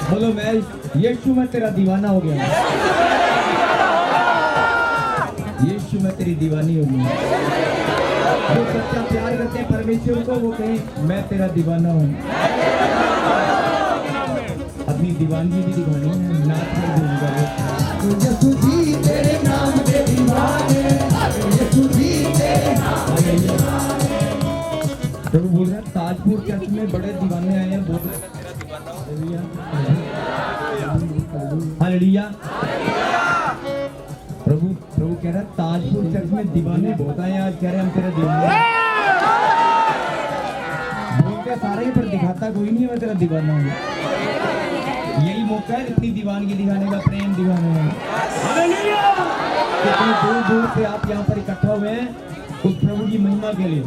बोलो मैं यीशु मैं तेरा दीवाना हो गया। यीशु मैं तेरी दीवानी हो गई। जो सच्चा प्यार करते हैं परमेश्वर को वो कहें मैं तेरा दीवाना हूँ। अपनी दीवानगी भी दिखानी है, नाच कर दूंगा यीशु जी तेरे नाम के दीवाने, यीशु जी तेरे नाम के दीवाने। तो बोल रहे हैं ताजपुर चर्च में बड़े दीवाने आए हैं, बोल रहे हैं तेरा दीवाना हूं। हालेलुया। प्रभु कह रहा है ताजपुर चर्च में दीवाने बहुत आए हैं, आज कह रहे हैं हम तेरा दीवाना। बोलते सारे ही पर दिखाता कोई नहीं है मैं तेरा दीवाना हूँ। यही मौका है इतनी दीवानगी दिखाने का, प्रेम दिखाने का। कितनी दूर दूर से आप यहाँ पर इकट्ठा हुए हैं उस प्रभु की महिमा के लिए।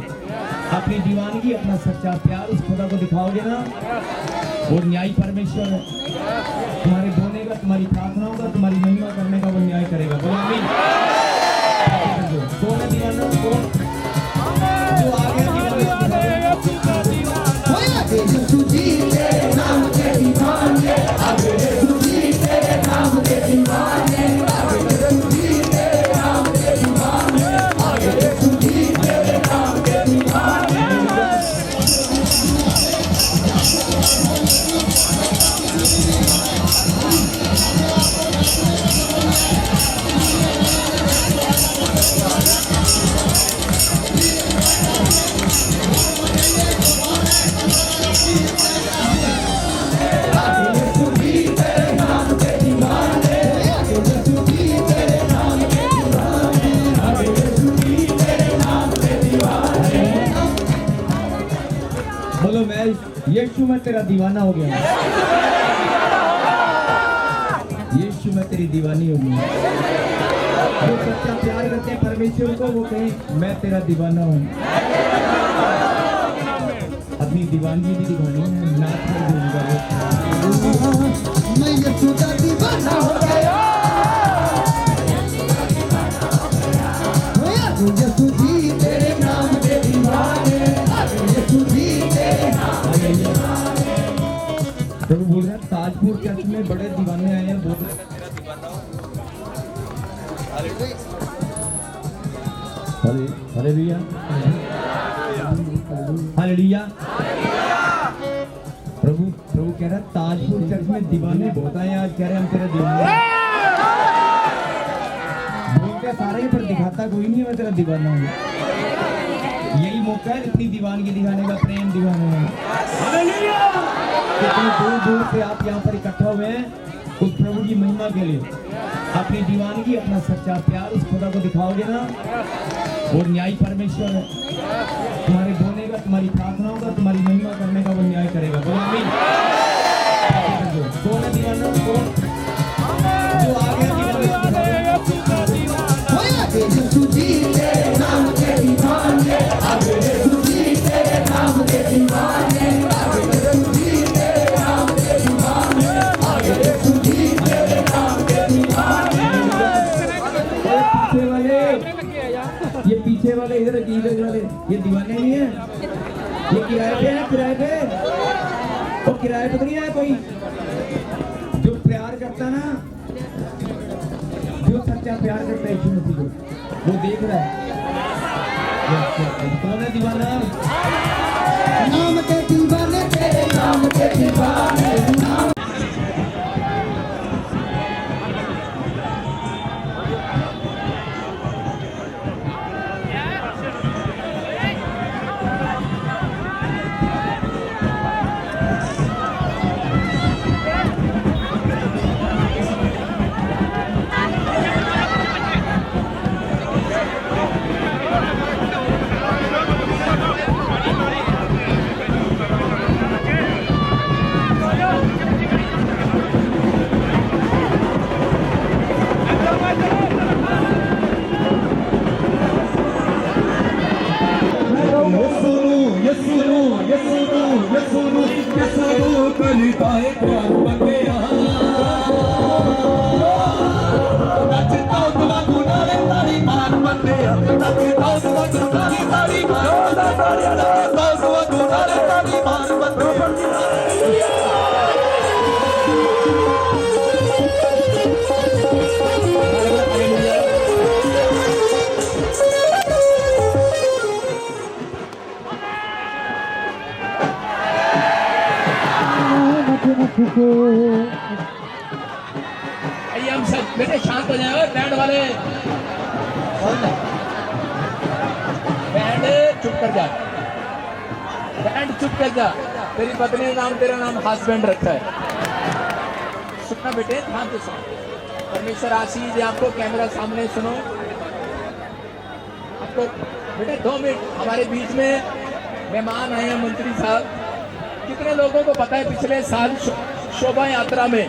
अपनी दीवानगी, अपना सच्चा प्यार उस खुदा को दिखाओगे ना, और न्याय परमेश्वर है। तुम्हारे बोलने का, तुम्हारी प्रार्थनाओं का, तुम्हारी महिमा करने का वो न्याय करेगा। बोलो आमीन। कौन है दीवाना? कौन जो आ गया यीशु जी तेरे नाम के दीवाने, यीशु जी तेरे नाम के दीवाने, यीशु जी तेरे नाम के दीवाने, यीशु जी तेरे नाम के दीवाने। बोलो मैं यीशु मैं तेरा दीवाना हो गया। यीशु मैं तेरी दीवानी हो गई। जो सच्चा प्यार करते हैं परमेश्वर को वो कहें मैं तेरा दीवाना हूँ। अपनी दीवानगी भी दिखानी है, नाच कर दूंगा मैं यीशु का दीवाना हो गया। यीशु जी तेरे नाम के दीवाने, यीशु जी तेरे नाम के दीवाने। तो बोल रहे हैं ताजपुर चर्च में बड़े दीवाने आए हैं, बोल रहे हैं तेरा दीवाना हूं। हालेलुया। हालेलुया। प्रभु कह रहा है ताजपुर चर्च में दीवाने बहुत आए हैं, आज कह रहे हैं हम तेरा दीवाना। बोलते सारे ही पर दिखाता कोई नहीं है मैं तेरा दीवाना हूँ। यही मौका है इतनी दीवानगी दिखाने का, प्रेम दिखाने का। कितनी दूर दूर से आप यहाँ पर इकट्ठा हुए हैं उस प्रभु की महिमा के लिए। अपनी दीवानगी, अपना सच्चा प्यार उस खुदा को दिखाओगे ना, और न्याय परमेश्वर है। तुम्हारे बोलने का, तुम्हारी प्रार्थनाओं का, तुम्हारी महिमा करने का वो न्याय करेगा। बोलो आमीन। कौन है दीवाना? कौन जो आ गया यीशु जी तेरे नाम के दीवाने, यीशु जी तेरे नाम के दीवाने, यीशु जी तेरे नाम के दीवाने, यीशु जी तेरे नाम के दीवाने। पीछे वाले इधर वाले ये दीवाने नहीं है, ये किराए पे है। किराए पे वो किराए पे तो नहीं है कोई। जो प्यार करता ना, जो सच्चा प्यार करता है यीशु मसीह को, वो देख रहा है। कौन है दीवाना? नाम के दीवाने, तेरे नाम के दीवाने। बजाए बैंड वाले। बैंड चुप कर जा, बैंड चुप कर जा। तेरी पत्नी ने नाम, तेरा नाम हस्बैंड रखा है। सुनना बेटे, ध्यान से सुनो। परमेश्वर आशीष दे आपको। कैमरा सामने सुनो। आपको बेटे 2 मिनट, हमारे बीच में मेहमान आए हैं मंत्री साहब। कितने लोगों को पता है पिछले साल शोभा यात्रा में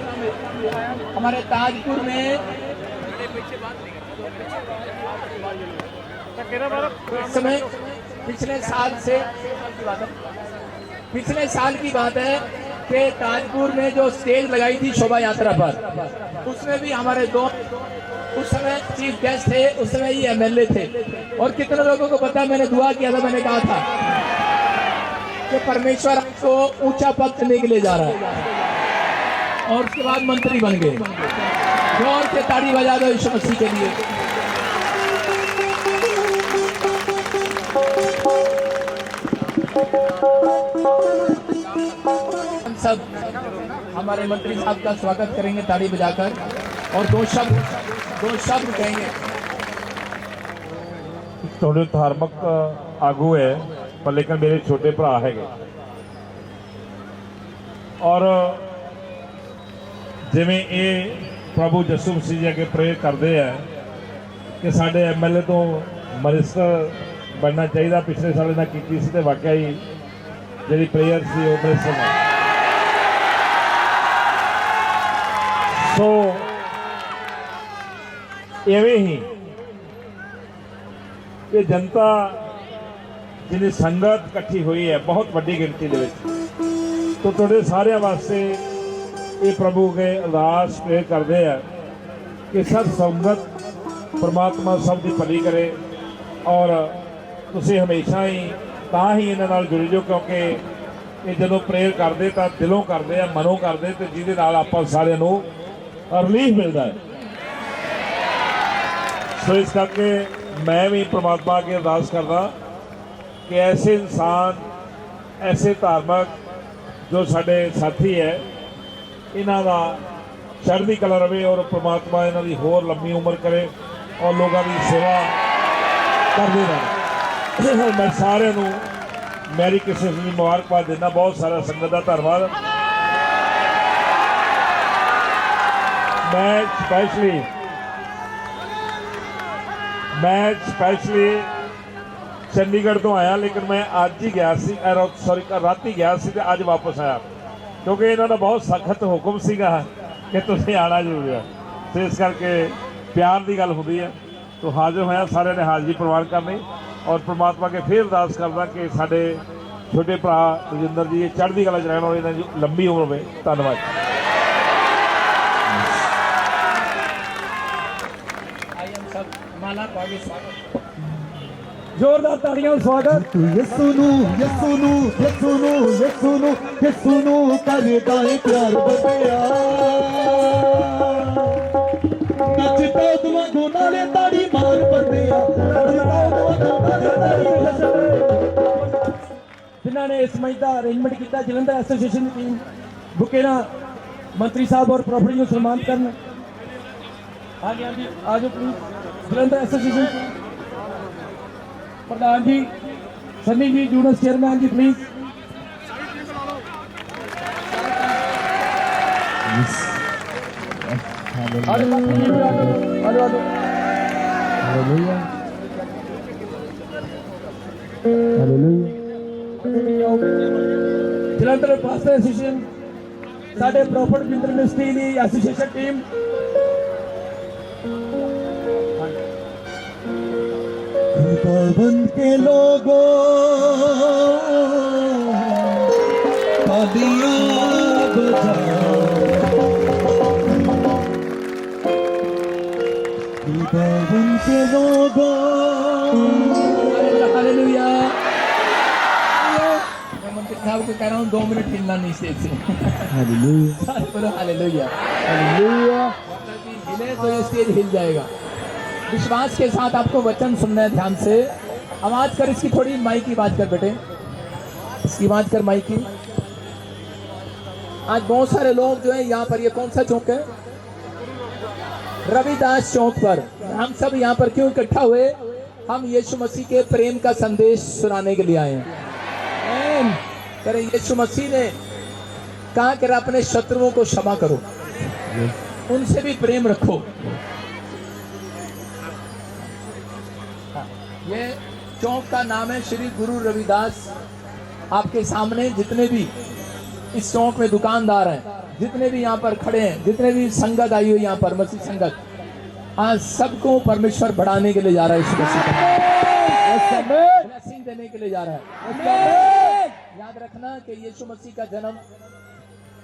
हमारे ताजपुर में इस समय पिछले साल की बात है कि ताजपुर में जो स्टेज लगाई थी शोभा यात्रा पर, उसमें भी हमारे दो उस समय चीफ गेस्ट थे, उस समय ये एमएलए थे। और कितने लोगों को पता है, मैंने दुआ किया था, मैंने कहा था कि परमेश्वर आपको ऊंचा पद देने के लिए जा रहा है। और उसके बाद मंत्री बन गए। जोर से ताड़ी बजा दो यीशु मसीह के लिए। हम सब हमारे मंत्री साहब का स्वागत करेंगे ताड़ी बजाकर और दो शब्द कहेंगे। थोड़े धार्मिक आगू है पर लेकिन मेरे छोटे भरा है और जिमें ये प्रभु जस्सू मसीह जी अगे प्रेयर करते हैं कि साढ़े एमएलए तो मिनिस्टर बनना चाहिए। पिछले साल इन्हें की सी, वाकई ही जी प्रेयर सी वो मिनिस्टर ने। सो इवें ही ये जनता जिन्हें संगत इकट्ठी हुई है बहुत वड्डी गिनती दे विच, तो थोड़े सारे वास्ते ये प्रभु के अरदास प्रेयर करते हैं कि सब संगत परमात्मा सब की भली करे और तुसी हमेशा ही तां ही इन्हां नाल जुड़ जाओ, क्योंकि ये जदों प्रेयर करते तो दिलों करते हैं, मनों करते, तो जिहदे नाल आपां सारिआं नूं रिलीफ मिलता है। सो इस करके मैं भी परमात्मा अगे अरदास करदा कि ऐसे इंसान, ऐसे धार्मिक जो साडे साथी है, इन्हां दा चढ़दी कला रहे और परमात्मा इन्हां दी होर लंबी उम्र करे और लोगों की सेवा करते रहे। मैं सारे नूं मैरी क्रिसमस की मुबारकबाद देना। बहुत सारा संगत का धन्यवाद। मैं स्पैशली चंडीगढ़ तो आया, लेकिन मैं अज ही गया सी, सॉरी राती गया सी, अज वापस आया, क्योंकि इन्हों का बहुत सख्त हुक्म सीगा कि तुसीं आना जरूर है। तो इस करके प्यार की गल होती है, तो हाजिर होया सारे ने हाजिरी प्रवान करनी और परमात्मा के फिर अरदास करदा कि साडे छोटे भरा रजिंदर जी चढ़दी कला च रहण और इन्हां दी लंबी उम्र होवे। धन्यवाद। माला पागे स्वागत, जोरदार तालियां स्वागत। यसुनु यसुनु यसुनु यसुनु यसुनु करदा है प्यार बंदिया, नचदा तुम दोनों ने ताड़ी मार बंदिया, जिन्होंने इस मैच का अरेंजमेंट किया, जलंधर एसोसीएशन की टीम बुकेना मंत्री साहब और प्रॉपर्टी को सम्मानित करना। हाँ जी, हाँ जी, आ जाओ प्लीज। जलंधर एसोसिएशन प्रधान जी सनी जी, जूनस chairman ji please. Jalandhar pastor association साढ़े प्रॉपर्टी इंडस्ट्री की एसोसिएशन टीम, बन के लोगों तालियां बजाओ, बन के लोगों। हालेलुया। मैं मंत्री साहब को कह रहा हूँ 2 मिनट हिलना नहीं स्टेज से। हालेलुया बोलो हालेलुया। हालेलुया। हिले तो ये स्टेज हिल जाएगा। विश्वास के साथ आपको वचन सुनना है, ध्यान से आवाज कर। इसकी थोड़ी माइक की बात कर बेटे, इसकी बात कर माइक की। आज बहुत सारे लोग जो है यहाँ पर, ये कौन सा चौक है, रविदास चौक पर हम सब यहाँ पर क्यों इकट्ठा हुए? हम यीशु मसीह के प्रेम का संदेश सुनाने के लिए आए हैं। करे यीशु मसीह ने कहा कि अपने शत्रुओं को क्षमा करो, उनसे भी प्रेम रखो। ये चौक का नाम है श्री गुरु रविदास। आपके सामने जितने भी इस चौक में दुकानदार हैं, जितने भी यहाँ पर खड़े हैं, जितने भी संगत आई हुई यहाँ पर मसीह संगत, आज सबको परमेश्वर बढ़ाने के लिए जा रहा है। यीशु मसीह ब्लेसिंग देने के लिए जा रहा है। याद रखना कि यीशु मसीह का जन्म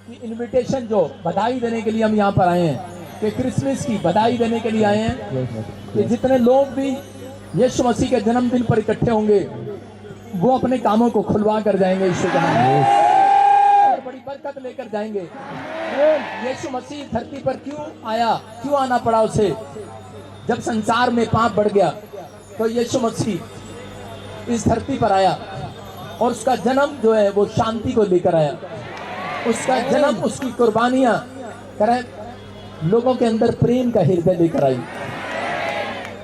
की इनविटेशन, जो बधाई देने के लिए हम यहाँ पर आए हैं, कि क्रिसमस की बधाई देने के लिए आए हैं, कि जितने लोग भी यीशु मसीह के जन्मदिन पर इकट्ठे होंगे वो अपने कामों को खुलवा कर जाएंगे यीशु के नाम में, और बड़ी बरकत लेकर जाएंगे। यीशु मसीह धरती पर क्यों आया, क्यों आना पड़ा उसे? जब संसार में पाप बढ़ गया तो यीशु मसीह इस धरती पर आया, और उसका जन्म जो है वो शांति को लेकर आया। उसका जन्म, उसकी कुर्बानियां करें लोगों के अंदर प्रेम का हृदय लेकर आई,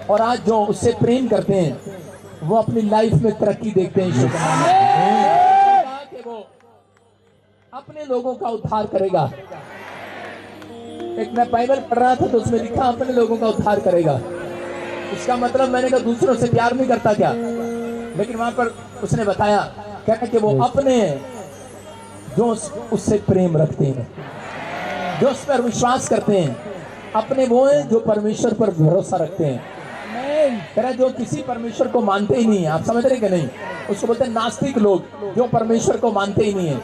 और आज जो उससे प्रेम करते हैं वो अपनी लाइफ में तरक्की देखते हैं। यीशु का नाम है कि वो अपने लोगों का उद्धार करेगा। एक मैं बाइबल पढ़ रहा था तो उसमें लिखा अपने लोगों का उद्धार करेगा। इसका मतलब मैंने कहा दूसरों से प्यार नहीं करता क्या? लेकिन वहां पर उसने बताया क्या कि वो अपने जो उससे प्रेम रखते हैं, जो उस पर विश्वास करते हैं, अपने वो हैं जो परमेश्वर पर भरोसा रखते हैं। जो किसी परमेश्वर को मानते ही नहीं है, आप समझ रहे कि नहीं? उसको बोलते हैं नास्तिक लोग, जो परमेश्वर को मानते ही नहीं है।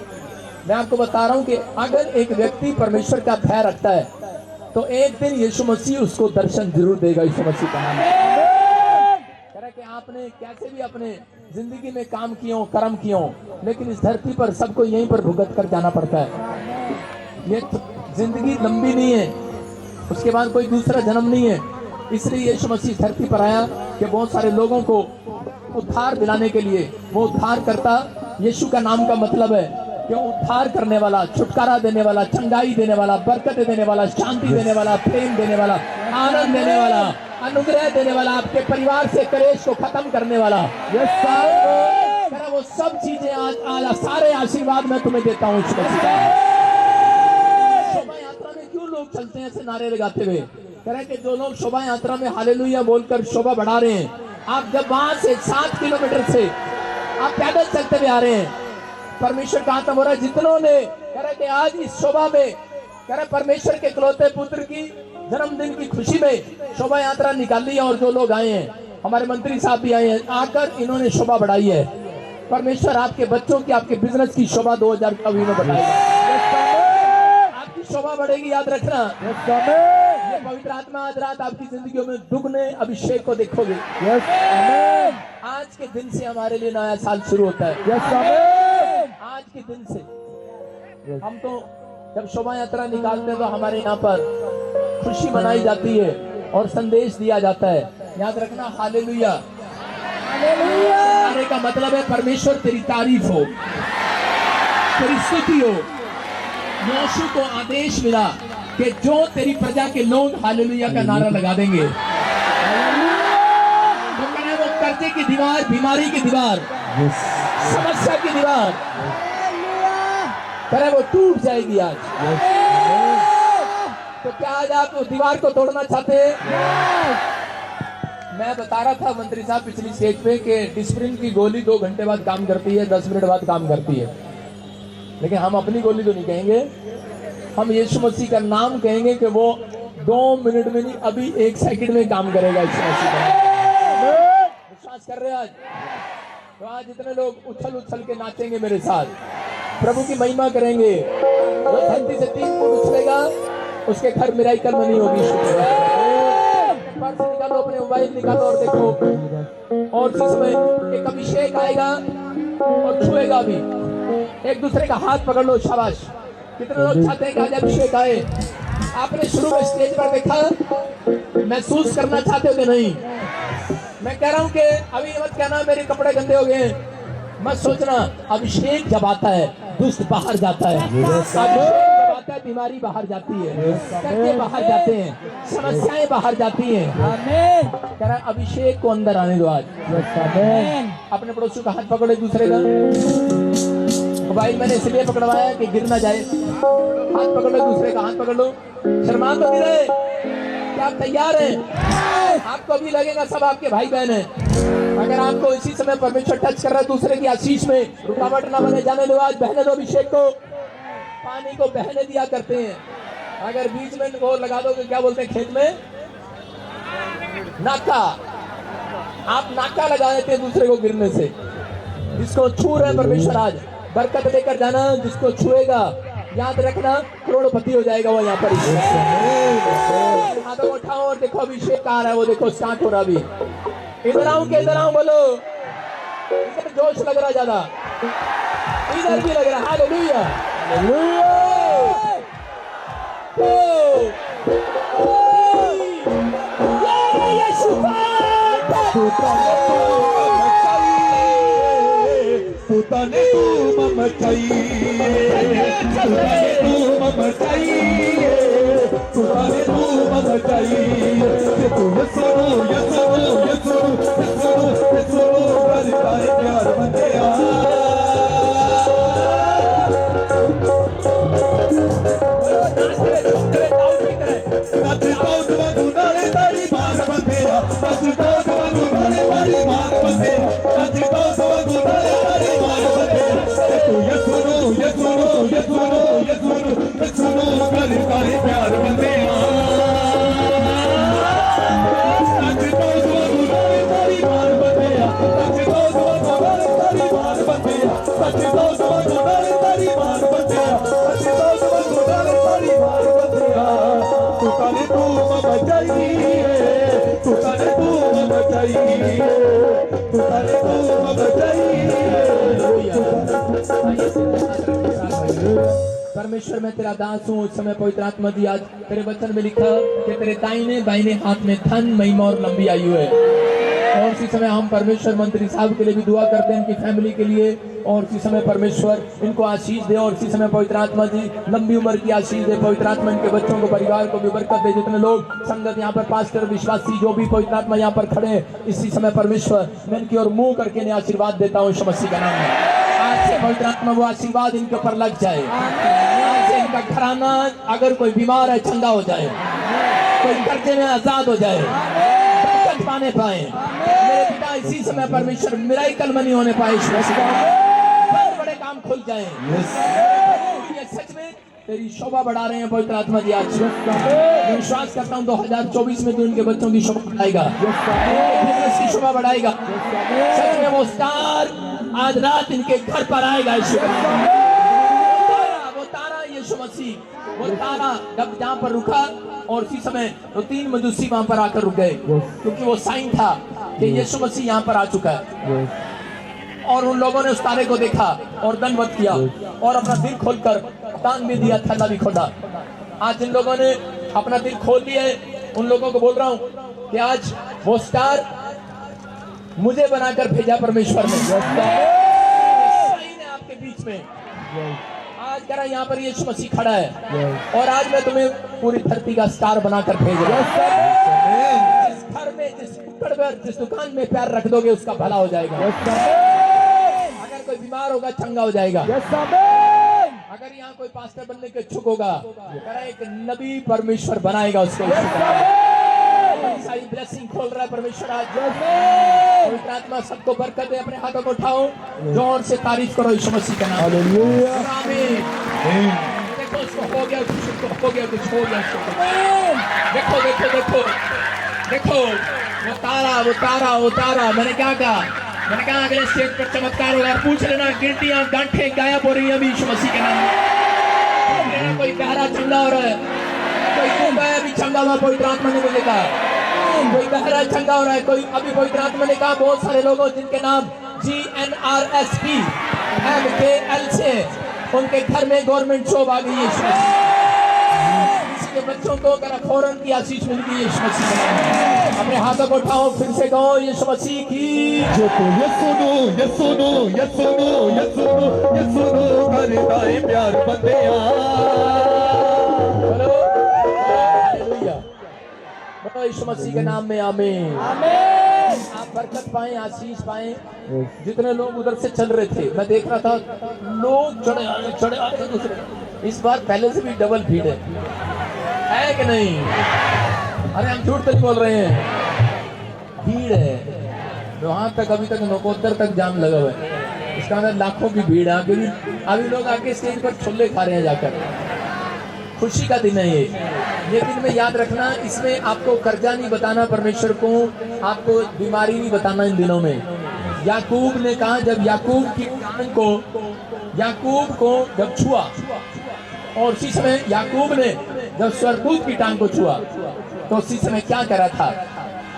मैं आपको बता रहा हूं कि अगर एक व्यक्ति परमेश्वर का भय रखता है तो एक दिन यीशु मसीह उसको दर्शन जरूर देगा। यीशु मसीह का नाम है कि आपने कैसे भी अपने जिंदगी में काम किए हो, कर्म किए हो, लेकिन इस धरती पर सबको यहीं पर भुगत कर जाना पड़ता है। ये जिंदगी लंबी नहीं है, उसके बाद कोई दूसरा जन्म नहीं है। इसलिए यीशु मसीह धरती पर आया कि बहुत सारे लोगों को उद्धार दिलाने के लिए। वो उद्धार करता, यीशु का नाम का मतलब है कि उद्धार करने वाला, छुटकारा देने वाला, चंगाई देने वाला, बरकत देने वाला, शांति देने वाला, प्रेम देने वाला, आनंद देने वाला, अनुग्रह देने वाला, आपके परिवार से कलेश को खत्म करने वाला। वो सब चीजें आज सारे आशीर्वाद मैं तुम्हें देता हूँ। शोभा यात्रा में क्यों लोग चलते हैं ऐसे नारे लगाते हुए? कह रहे कि जो लोग शोभा यात्रा में हालेलुया बोलकर शोभा बढ़ा रहे हैं, आप जब वहां से 7 किलोमीटर से आप पैदल चलते हुए आ रहे हैं, परमेश्वर का आत्मा हो रहा है। जितनों ने कह रहे कि आज इस शोभा में कह रहे परमेश्वर के इकलौते पुत्र की जन्मदिन की खुशी में शोभा यात्रा निकाली है, और जो लोग आए हैं, हमारे मंत्री साहब भी आए हैं, आकर इन्होंने शोभा बढ़ाई है। परमेश्वर आपके बच्चों की, आपके बिजनेस की शोभा 2024 में बढ़ाएगा। आपकी शोभा बढ़ेगी, याद रखना। ये पवित्र आत्मा आज रात आपकी जिंदगियों में दुगने अभिषेक को देखोगे। आज के दिन से हमारे लिए नया साल शुरू होता है। आज के दिन से हम तो जब शोभा यात्रा निकालते हैं तो हमारे यहाँ पर खुशी मनाई जाती है और संदेश दिया जाता है। याद रखना, हालेलुया। हालेलुया का मतलब है परमेश्वर तेरी तारीफ हो, तेरी स्तुति हो। यीशु को आदेश मिला कि जो तेरी प्रजा के लोग हालेलुया का नारा लगा देंगे, तो कहना वो कर्जे की दीवार, बीमारी की दीवार, समस्या की दीवार करे वो टूट जाएगी आज। तो क्या आज आप दीवार को तोड़ना चाहते हैं? मैं बता रहा था मंत्री साहब पिछली स्टेज पे कि डिस्प्रिन की गोली 2 घंटे बाद काम करती है, 10 मिनट बाद काम करती है, लेकिन हम अपनी गोली तो नहीं कहेंगे। हम यीशु मसीह का नाम कहेंगे कि वो 2 मिनट में नहीं, अभी 1 सेकंड में काम करेगा। यीशु मसीह का विश्वास कर रहे हैं आज? तो आज इतने लोग उछल उछल के नाचेंगे मेरे साथ, प्रभु की महिमा करेंगे। जो धरती से 3 फुट उछलेगा उसके घर मिराकल नहीं होगी। पर्स निकालो, अपने मोबाइल निकालो और देखो, और जिसमें एक अभिषेक आएगा और छुएगा भी। एक दूसरे का हाथ पकड़ लो, शाबाश। कितने लोग चाहते हैं कि आज अभिषेक आए? आपने शुरू में स्टेज पर देखा, महसूस करना चाहते हो कि नहीं? मैं कह रहा हूं कि अभी मत कहना मेरे कपड़े गंदे हो गए, मत सोचना। अभिषेक जब आता है दुष्ट बाहर जाता है। अभिषेक जब जाता है, बीमारी बाहर जाती है, कर्जे बाहर जाते हैं, समस्याएं बाहर जाती हैं। कह रहा अभिषेक को अंदर आने दो आज। अपने पड़ोसी का हाथ पकड़ो, दूसरे का मोबाइल मैंने इसलिए पकड़वाया कि गिर ना जाए। हाथ पकड़ लो, दूसरे का हाथ पकड़ लो, शर्मा तो नहीं रहे। क्या आप तैयार हैं? आपको भी लगेगा सब आपके भाई बहन हैं। अगर आपको इसी समय परमेश्वर टच कर रहा है, दूसरे की आशीष में रुकावट ना बने, जाने दो, आज बहने दो अभिषेक को। पानी को बहने दिया करते हैं। अगर बीच में वो लगा दो, क्या बोलते हैं खेत में, नाका, आप नाका लगा देते हैं दूसरे को गिरने से। जिसको छू रहे परमेश्वर आज बरकत लेकर जाना, जिसको छुएगा याद रखना करोड़पति हो जाएगा वो यहाँ पर। हाथों को उठाओ और देखो अभिषेक आ रहा है, वो देखो स्टार्ट हो रहा अभी। इधर आऊं के इधर आऊं बोलो, इधर जोश लग रहा ज्यादा, इधर भी लग रहा। Hallelujah hallelujah. तूने तू मम चाहिए, तूने तू मम चाहिए, तूने तू मम चाहिए। तू ये सुनो ये सुनो ये सुनो ये सुनो ये सुनो करता है प्यार बंदिया। नचता तू नाले तारी मार बंदिया, नचता तू नाले तारी मार बंदिया, नचता तू नाले तारी मार बंदिया। तू ये सुनो ये सुनो ये सुनो ये सुनो ये सुनो करता है प्यार बंदिया। नचता तू नाले तारी मार बंदिया, नचता तू नाले तारी मार बंदिया, नचता तू नाले तारी मार बंदिया, नचता तू नाले तारी मार बंदिया। तू ताने तू मम चाहिए, तू ताने तू मम चाहिए, तू ताने तू मम चाहिए। परमेश्वर मैं तेरा दास हूँ। उस समय पवित्र आत्मा जी आज तेरे वचन में लिखा कि तेरे दाहिने बाइने हाथ में धन, महिमा और लंबी आयु है। और इसी समय हम परमेश्वर मंत्री साहब के लिए भी दुआ करते हैं, इनकी फैमिली के लिए। और इसी समय परमेश्वर इनको आशीष दे, और इसी समय पवित्र आत्मा जी लंबी उम्र की आशीष दे। पवित्र आत्मा इनके बच्चों को, परिवार को भी बरकत दे। जितने लोग संगत यहाँ पर, पास्टर, विश्वासी जो भी पवित्र आत्मा यहाँ पर खड़े हैं, इसी समय परमेश्वर मैं इनकी ओर मुंह करके इन्हें आशीर्वाद देता हूँ यीशु मसीह का नाम में। आज से पवित्र आत्मा वो आशीर्वाद इनके ऊपर लग जाए। आज से इनका घराना, अगर कोई बीमार है चंगा हो जाए, कोई कर्जे में आजाद हो जाए, बरकत पाने पाए। मेरे पिता इसी समय परमेश्वर मिराकल मनी होने पाए, बड़े बड़े काम खुल जाए। ये सच में तेरी शोभा बढ़ा रहे हैं पवित्र आत्मा जी। आज मैं विश्वास करता हूँ 2024 में तो इनके बच्चों की शोभा बढ़ाएगा, बिजनेस की शोभा बढ़ाएगा। सच में वो स्टार आज रात इनके घर पर आएगा। वो तारा यीशु मसीह, वो तारा जब जहाँ पर रुका, और इसी समय तो 3 मजूसी वहां पर आकर रुक गए, क्योंकि वो साइन था कि यीशु मसीह यहाँ पर आ चुका है। और उन लोगों ने उस तारे को देखा और दंडवत किया और अपना दिल खोलकर दान भी दिया, थैला भी खोला। आज जिन लोगों ने अपना दिल खोल दिया है, उन लोगों को बोल रहा हूँ कि आज वो स्टार मुझे बनाकर भेजा परमेश्वर ने। साइन है आपके बीच में। आज कह रहा यहाँ पर यीशु मसीह खड़ा है, और आज मैं तुम्हें पूरी धरती का स्टार बनाकर भेज रहा हूं। जिस घर में, जिस नुक्कड़ पर, जिस दुकान में प्यार रख दोगे उसका भला हो जाएगा। अगर कोई बीमार होगा चंगा हो जाएगा। अगर यहाँ कोई पास्टर बनने के इच्छुक होगा, कह रहा एक नबी परमेश्वर बनाएगा उसको। सारी ब्लेसिंग खोल रहा है परमेश्वर आज। पवित्र आत्मा सबको बरकत दे। अपने हाथों को उठाओ, जोर से तारीफ करो यीशु मसीह का नाम। आमीन। देखो उसको हो गया कुछ, उसको हो गया कुछ, हो गया। देखो देखो देखो देखो, वो तारा वो तारा वो तारा। मैंने क्या कहा? मैंने कहा अगले स्टेज पर चमत्कार होगा। पूछ लेना, गिनतियां गांठें गायब हो रही है अभी यीशु मसीह के नाम में। कोई गहरा चंगा हो रहा है, कोई गूंगा है अभी चंगा हुआ पवित्र आत्मा ने मुझे कहा। कोई गहरा चंगा हो रहा है, कोई अभी पवित्र आत्मा ने कहा। बहुत सारे लोगों जिनके नाम GNRSP MKL से, उनके घर में गवर्नमेंट जॉब आ गई है। किसी के बच्चों को करा फौरन की आशीष मिल गई है। अपने हाथों को उठाओ, फिर से कहो यीशु मसीह की। ये सुनो ये सुनो ये सुनो ये सुनो ये सुनो करता है प्यार बंदिया। बोलो यीशु मसीह के नाम में आमीन। आप बरकत पाएं, आशीष पाएं। जितने लोग उधर से चल रहे थे, मैं देख रहा था लोग चढ़े आते दूसरे। इस बार पहले से भी डबल भीड़ है कि नहीं? अरे हम झूठ तो नहीं बोल रहे हैं, भीड़ है। वहां तक अभी तक नकोत्तर तक जाम लगा हुआ है। इसका अंदर लाखों की भीड़ है। अभी लोग आके स्टेज पर छोले खा रहे हैं जाकर। खुशी का दिन है ये दिन में याद रखना। इसमें आपको कर्जा नहीं बताना परमेश्वर को, आपको बीमारी नहीं बताना इन दिनों में। याकूब ने कहा, जब याकूब को जब छुआ, और उसी समय याकूब ने जब स्वर्गदूत की टांग को छुआ, तो उसी समय क्या कह रहा था?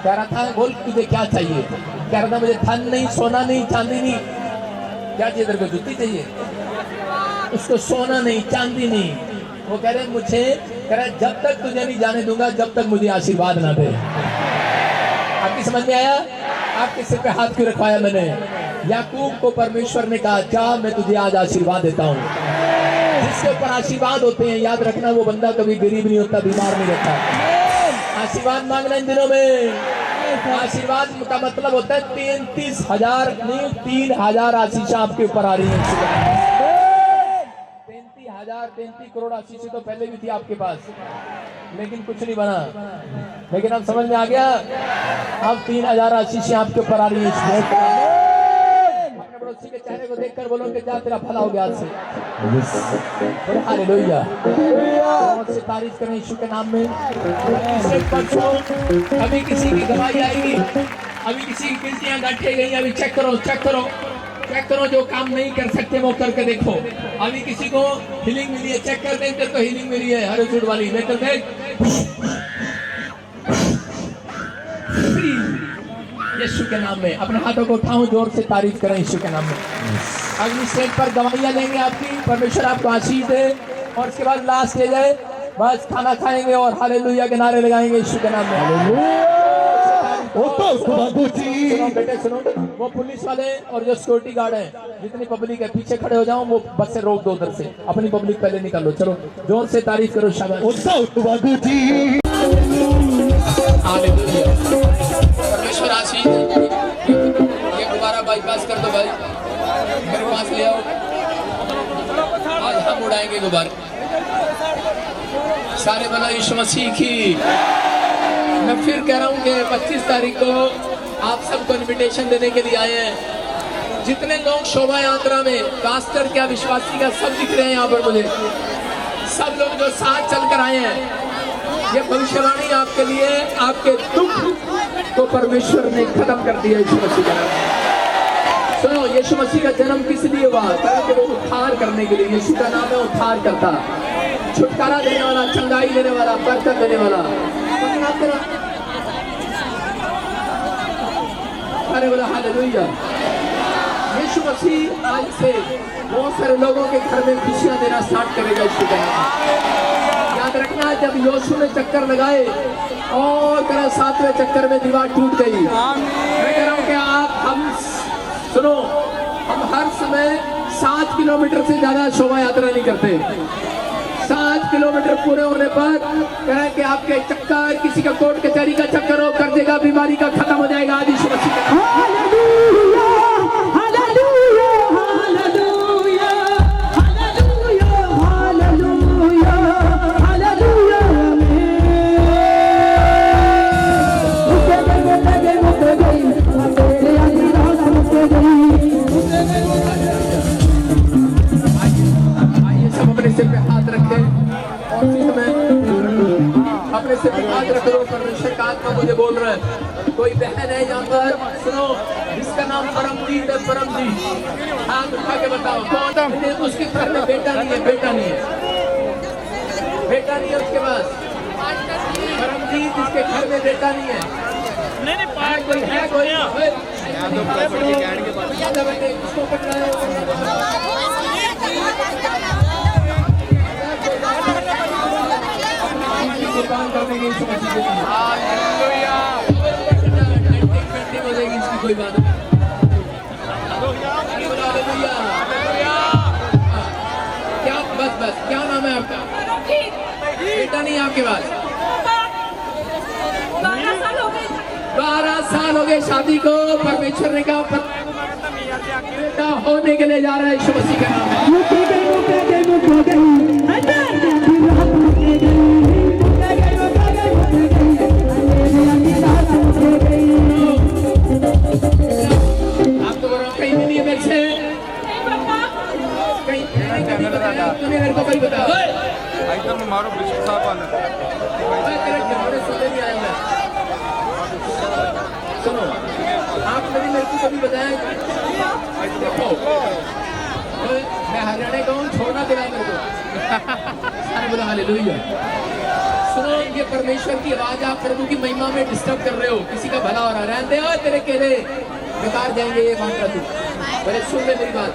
कह रहा था, बोल तुझे क्या चाहिए? कह रहा था, मुझे धन नहीं, सोना नहीं, चांदी नहीं। क्या चाहिए तेरे को? जूती चाहिए? उसको सोना नहीं, चांदी नहीं। वो कह रहे मुझे, कह रहा जब तक तुझे नहीं जाने दूंगा जब तक मुझे आशीर्वाद ना दे। आपकी समझ में आया? आपके सिर पे हाथ क्यों रखवाया मैंने? याकूब को परमेश्वर ने कहा, जा मैं तुझे आज आशीर्वाद देता हूँ। जिसके ऊपर आशीर्वाद होते हैं, याद रखना, वो बंदा कभी गरीब नहीं होता, बीमार नहीं रहता। आशीर्वाद मांगना इन दिनों में। आशीर्वाद का मतलब होता है 33,000 नहीं, 3,000 आशीष आपके ऊपर आ रही है। 33 करोड़ आशीष तो पहले भी थी आपके पास, लेकिन कुछ नहीं बना। लेकिन अब समझ में आ गया, अब 3,000 आशीष आपके ऊपर आ रही है। अपने पड़ोसी के चेहरे को देखकर बोलो कि जा तेरा भला हो गया आज से। हालेलुया। बहुत से तारीफ करें यीशु के नाम में। अभी किसी की गवाही आएगी, अभी किसी की किस्तियां गांठे गई, अभी चेक करो जो काम नहीं कर सकते वो करके देखो। अभी किसी को हीलिंग मिली है, चेक कर देख, तेरे को हीलिंग मिली है, हरे सूट वाली लेकर देख। यीशु के नाम में अपने हाथों को उठाओ, जोर से तारीफ करें यीशु के नाम में। अगली स्टेज पर गवाहियां लेंगे आपकी, परमेश्वर आपको आशीष दे। और उसके बाद लास्ट स्टेज है, बस खाना खाएंगे और हालेलुया के नारे लगाएंगे यीशु के नाम में। सुनो बेटे सुनो, वो पुलिस वाले और जो सिक्योरिटी गार्ड हैं, जितनी पब्लिक है पीछे खड़े हो जाओ, वो बस से रोक दो उधर से। अपनी पब्लिक पहले निकालो। चलो जोर से तारीफ करो। शाबाश। परमेश्वर आशीष। ये दोबारा बाईपास कर दो भाई, मेरे पास ले आओ। आज हम उड़ाएंगे गुब्बारे। सारे बोलो यीशु मसीह की। मैं फिर कह रहा हूँ कि 25 तारीख को आप सबको इनविटेशन देने के लिए आए हैं। जितने लोग शोभा यात्रा में, पास्टर क्या विश्वासी का, सब दिख रहे हैं यहाँ पर मुझे। सब लोग जो साथ चलकर आए हैं, ये भविष्यवाणी आपके लिए, आपके दुख को परमेश्वर ने खत्म कर दिया यीशु मसीह का नाम। सुनो, यीशु मसीह का जन्म किस लिए हुआ? ताकि वो उद्धार करने के लिए। यीशु का नाम है उद्धार करता, छुटकारा देने वाला, चंगाई देने वाला, बरकत देने वाला। अरे बोला हालेलुया। यीशु मसीह आज से बहुत सारे लोगों के घर में खुशियां देना स्टार्ट करेगा यीशु का नाम। याद रखना, जब यीशु ने चक्कर लगाए और करा 7वें चक्कर में दीवार टूट गई। मैं कह रहा हूँ कि हम सुनो, हम हर समय 7 किलोमीटर से ज्यादा शोभा यात्रा नहीं करते। 7 किलोमीटर पूरे होने पर कहें कि आपके चक्कर, किसी का कोर्ट कचहरी का चक्कर हो, कर देगा, बीमारी का खत्म हो जाएगा। आज यीशु मसीह का सिर पे हाथ रखें और अपने सिर पे हाथ रख लो। परमेश्वर का आत्मा मुझे बोल रहा है। कोई बहन है यहाँ पर, सुनो, जिसका नाम परमजीत है। परमजीत, हाथ उठा के बताओ कौन? उसके घर में बेटा नहीं है, बेटा नहीं है, बेटा नहीं है उसके पास। परमजीत, इसके घर में बेटा नहीं है। नहीं कोई है, कोई उसको पकड़ा है। करने की हो जाएगी इसकी कोई बात नहीं। क्या बस क्या नाम है आपका? बेटा नहीं आपके पास? 12 साल हो गए शादी को, परमेश्वर ने कहा बेटा होने के लिए जा रहा है यीशु मसीह का नाम है। आप तो बोल रहे हो कहीं भी नहीं है मेरे से, कहीं कभी बताया तूने मेरे को कहीं बताया एकदम मारो बिस्कुट साहब आने तेरे कैमरे सुनने नहीं आया मैं। सुनो, आपने भी मेरे को कभी बताया देखो मैं हरियाणा का हूँ, छोड़ना देना मेरे को। सारे बोला हालेलुया। सुनो, ये परमेश्वर की आवाज आप प्रभु की महिमा में डिस्टर्ब कर रहे हो, किसी का भला हो रहा है, रहने दे तेरे केले बेकार जाएंगे ये मान रहा तू। पहले सुन ले मेरी बात।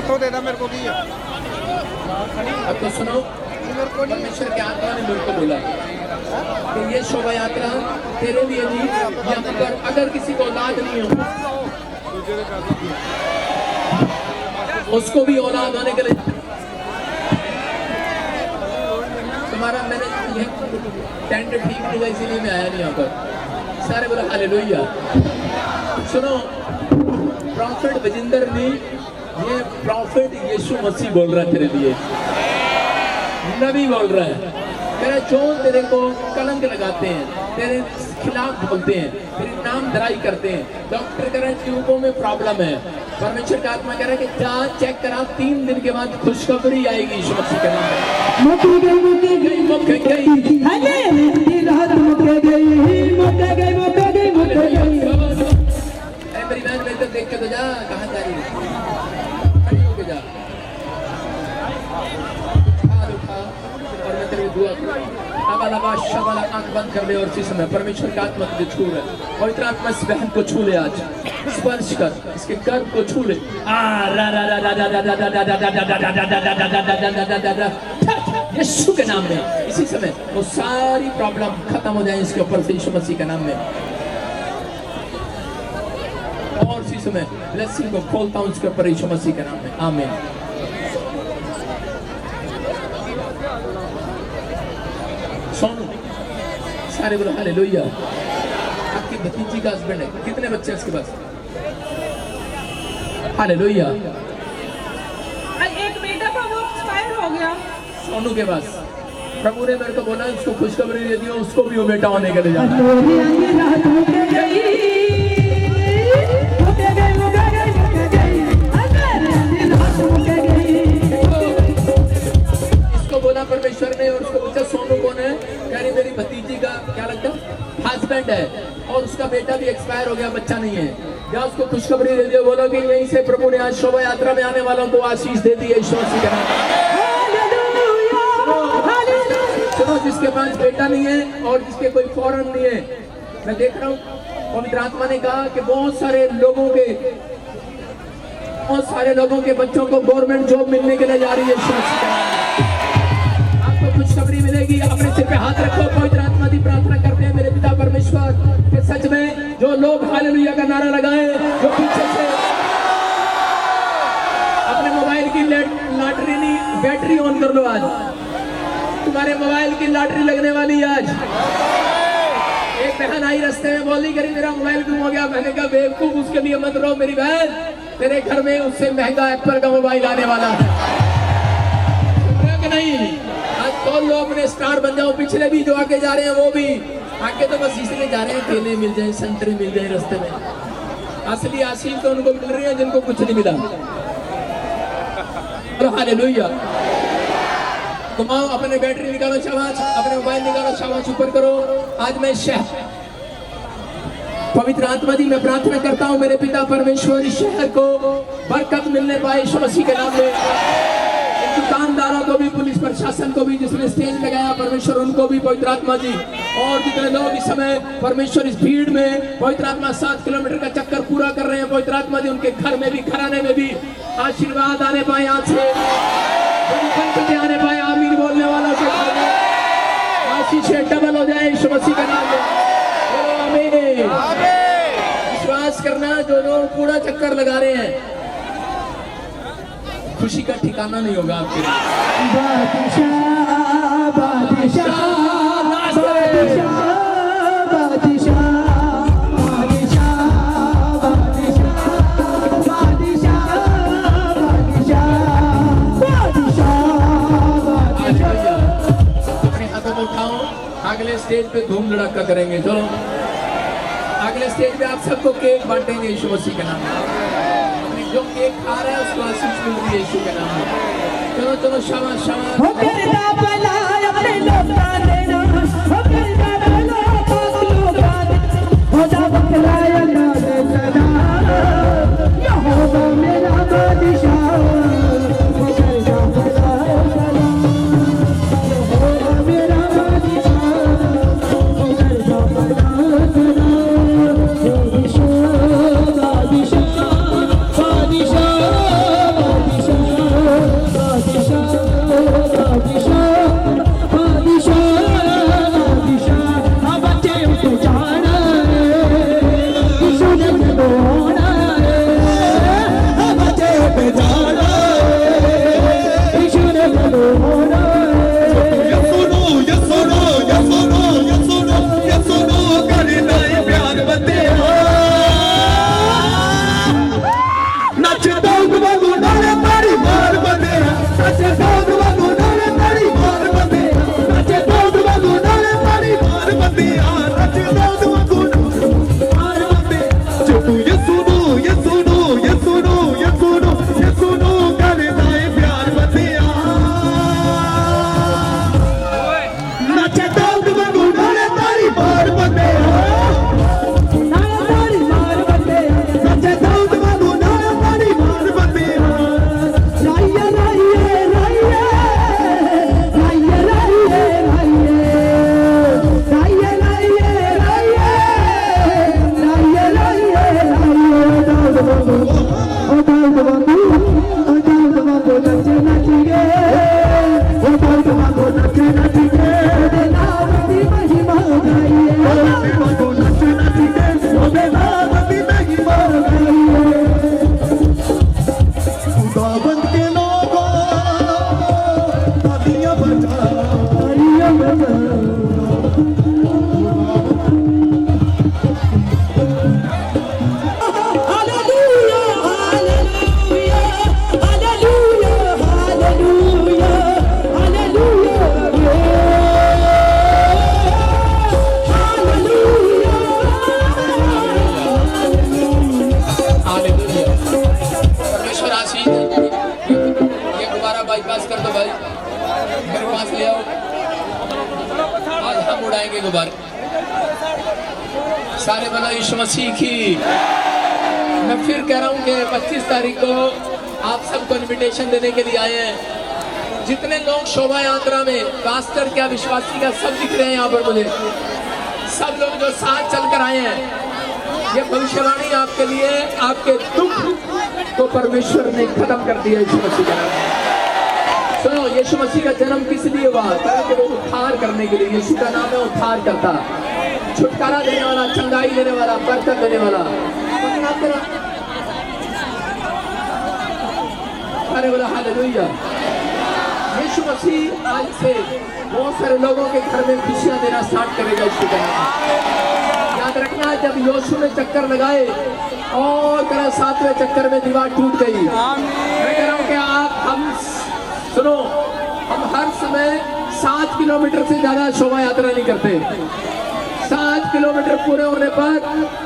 तो देना मेरे को भी अब तो सुनो, परमेश्वर के आत्मा ने मेरे को बोला कि ये शोभा यात्रा तेरे लिए नहीं, यहाँ पर अगर किसी को औलाद नहीं हो उसको भी औलाद होने के लिए तुम्हारा मैंने ये टेंट ठीक नहीं था इसीलिए मैं आया नहीं यहाँ पर। सारे बोला हालेलुया। सुनो, प्रॉफिट बजिंदर ने ये प्रॉफिट यीशु मसीह बोल रहा है तेरे लिए, नबी बोल रहा है। कह रहा जो तेरे को कलंक लगाते हैं, तेरे खिलाफ बोलते हैं, तेरे नाम धराई करते हैं, डॉक्टर कह रहा है ट्यूबों में प्रॉब्लम है, परमेश्वर का आत्मा कह रहा है कि जा चेक करा, 3 दिन के बाद खुशखबरी आएगी यीशु मसीह के नाम में। मेरी बहन मेरे को देख के तो जा, कहाँ जा रही है, खड़ी होके जा, और मैं तेरे दुआ शबाला आंख बंद कर ले और इसी समय परमेश्वर का आत्मा तुझे छू रहा है। पवित्र आत्मा इस बहन को छू ले, आज स्पर्श कर, इसके गर्भ को छू ले। यीशु के नाम में इसी समय वो सारी प्रॉब्लम खत्म हो जाए इसके ऊपर से यीशु मसीह के नाम में। और इसी समय ब्लेसिंग को खोलता हूँ इसके ऊपर यीशु मसीह के नाम में, आमीन। सोनू, सारे बोलो हालेलुया। आपकी भतीजी का हस्बैंड है, कितने बच्चे हैं इसके पास? हालेलुया। एक बेटा था वो एक्सपायर हो गया। सोनू के पास प्रभु ने मेरे को बोला उसको खुशखबरी दे दी, उसको भी वो बेटा होने के लिए जाना। इसको बोला परमेश्वर ने और उसको पूछा सोनू कौन है, कह रही मेरी भतीजी का क्या लगता है हस्बैंड है, और उसका बेटा भी एक्सपायर हो गया, बच्चा नहीं है। या उसको खुशखबरी दे दिया, बोला कि यहीं से प्रभु ने आज शोभा यात्रा में आने वालों को आशीष दे दी है यीशु मसीह के नाम में। सुनो, जिसके पास बेटा नहीं है और जिसके कोई फौरन नहीं है, मैं देख रहा हूँ पवित्र आत्मा ने कहा कि बहुत सारे लोगों के बच्चों को गवर्नमेंट जॉब मिलने के लिए जा रही है यीशु मसीह के नाम में। आपको खुशखबरी मिलेगी, अपने सिर पे हाथ रखो, पवित्र आत्मा की प्रार्थना करते हैं मेरे पिता परमेश्वर कि सच में जो लोग हालेलुया का नारा लगाए, जो पीछे से अपने मोबाइल की लॉटरी नहीं बैटरी ऑन कर लो, आज तुम्हारे मोबाइल की लॉटरी लगने वाली है। आज एक बहन आई रास्ते में, बोली करी मेरा मोबाइल गुम हो गया। मैंने कहा बेवकूफ, उसके लिए मत रहो मेरी बहन, तेरे घर में उससे महंगा एप्पल का मोबाइल आने वाला है कि नहीं। आज तो लोग अपने स्टार बन जाओ, पिछले भी जो आगे जा रहे हैं वो भी आगे तो बस इसलिए जा रहे हैं केले मिल जाए, संतरे मिल जाए रास्ते में। असली आशीष तो उनको मिल रही है जिनको कुछ नहीं मिला। हालेलुया। घुमाओ, अपने बैटरी निकालो शाबाश, अपने मोबाइल निकालो शाबाश, ऊपर करो। आज मैं पवित्र आत्मा जी मैं प्रार्थना करता हूँ मेरे पिता परमेश्वर, इस शहर को बरकत मिलने पाए यीशु मसीह के नाम में। इन दुकानदारों को भी, पुलिस प्रशासन को भी, जिसने स्टेज लगाया परमेश्वर उनको भी पवित्र आत्मा जी, और जितने लोग इस समय परमेश्वर इस भीड़ में पवित्र आत्मा 7 किलोमीटर का चक्कर पूरा कर रहे हैं पवित्र आत्मा जी, उनके घर में भी, घराने में भी आशीर्वाद आने पाए, यहाँ से आने पाए। आमीन बोलने वाला से आशीष डबल हो जाए यीशु मसीह का नाम में। विश्वास करना, जो लोग पूरा चक्कर लगा रहे हैं, खुशी का ठिकाना नहीं होगा आपके लिए। अपने हाथों में उठाओ, अगले स्टेज पे धूम धड़ाका करेंगे। चलो अगले स्टेज पे आप सबको केक बांटेंगे यीशु मसीह के नाम में। जो केक खा रहा है उसको आशीष मिल रही है यीशु के नाम में। चलो चलो शाबाश शाबाश। हो करदा भला अपने लोकां दे नाल, हो करदा भला पाक लोकां दे, हो जा बखलाया ना दे सदा, यहोवा मेरा बादशाह, हो करदा भला सदा, यहोवा मेरा बादशाह, हो करदा भला सदा, बादशाह बादशाह बाईपास कर दो भाई, मेरे पास ले आओ। आज हम उड़ाएंगे गुब्बारे। सारे बोलो यीशु मसीह की। मैं फिर कह रहा हूँ कि 25 तारीख को आप सबको इनविटेशन देने के लिए आए हैं। जितने लोग शोभा यात्रा में पास्टर क्या विश्वासी का सब दिख रहे हैं यहाँ पर मुझे, सब लोग जो साथ चलकर आए हैं, ये भविष्यवाणी आपके लिए, आपके दुख को परमेश्वर ने खत्म कर दिया यीशु मसीह का नाम। सुनो, यीशु मसीह का जन्म किस लिए हुआ? ताकि वो उद्धार करने के लिए। यीशु का नाम है उद्धार करता, छुटकारा देने वाला, चंगाई देने वाला, बरकत देने वाला। अरे बोला हालेलुया। यीशु मसीह आज से बहुत सारे लोगों के घर में खुशियां देना स्टार्ट करेगा यीशु का नाम। याद रखना, जब यीशु ने चक्कर लगाए और करा 7वें चक्कर में दीवार टूट गई। मैं कह रहा हूँ कि हम सुनो, हम हर समय 7 किलोमीटर से ज्यादा शोभा यात्रा नहीं करते। 7 किलोमीटर पूरे होने पर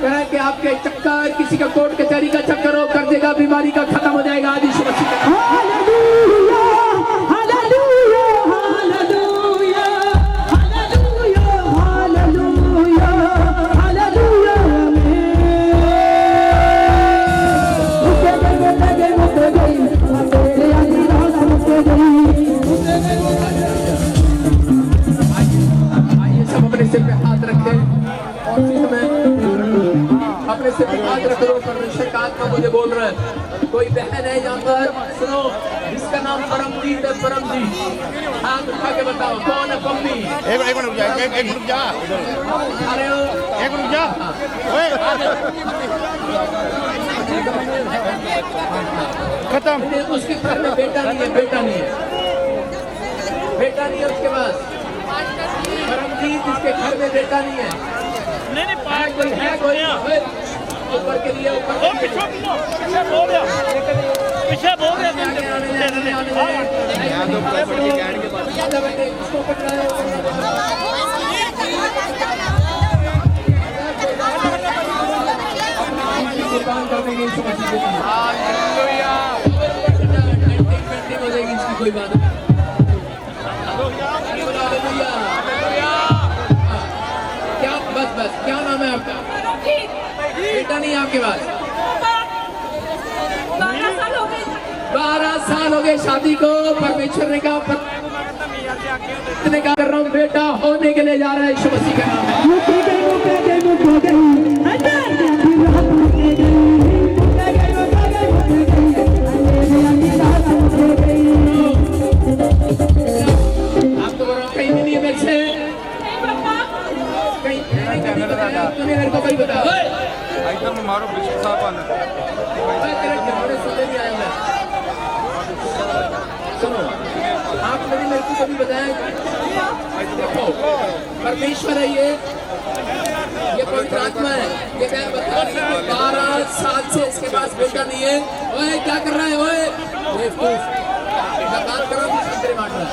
कह कि आपके चक्कर, किसी का कोर्ट कचहरी का चक्कर हो, कर देगा, बीमारी का खत्म हो जाएगा। आज यीशु मसीह का सिर पे हाथ रखे और अपने सिर पे हाथ रख लो। परमेश्वर का आत्मा मुझे बोल रहा है, कोई बहन है यहाँ पर, सुनो, जिसका नाम परमजीत है। परमजीत, हाथ उठा के बताओ कौन है? पम्मी, एक मिनट रुक जा, एक रुक जा, अरे एक रुक जा। खत्म। उसके घर में बेटा नहीं है, बेटा नहीं है, बेटा नहीं है उसके पास। चीज जिसके घर में बेटा नहीं है, नहीं नहीं है कोई ऊपर के लिए ऊपर के लिए। पीछे बोल रहे इसको पकड़ा कुर्बान करने की हो जाएगी इसकी कोई बात नहीं। क्या बस क्या नाम है आपका? बेटा नहीं आपके पास? 12 साल हो गए शादी को। परमेश्वर ने कहा कर रहा हूँ बेटा होने के लिए जा रहा है। यीशु मसीह का नाम है। आप तो बोलो कहीं भी नहीं है मेरे से, कहीं तूने मेरे को कहीं बताया मारो बिस्कुट साहब वाला सुनने नहीं आया मैं। सुनो आपने भी मेरे को कभी बताया? देखो परमेश्वर है ये पवित्र आत्मा है। ये मैं बता रही हूँ 12 साल से इसके पास बेटा नहीं है। ओए क्या कर रहा है? ओए बेवकूफ, मैं बात कर रहा हूँ संतरे बांट रहा है।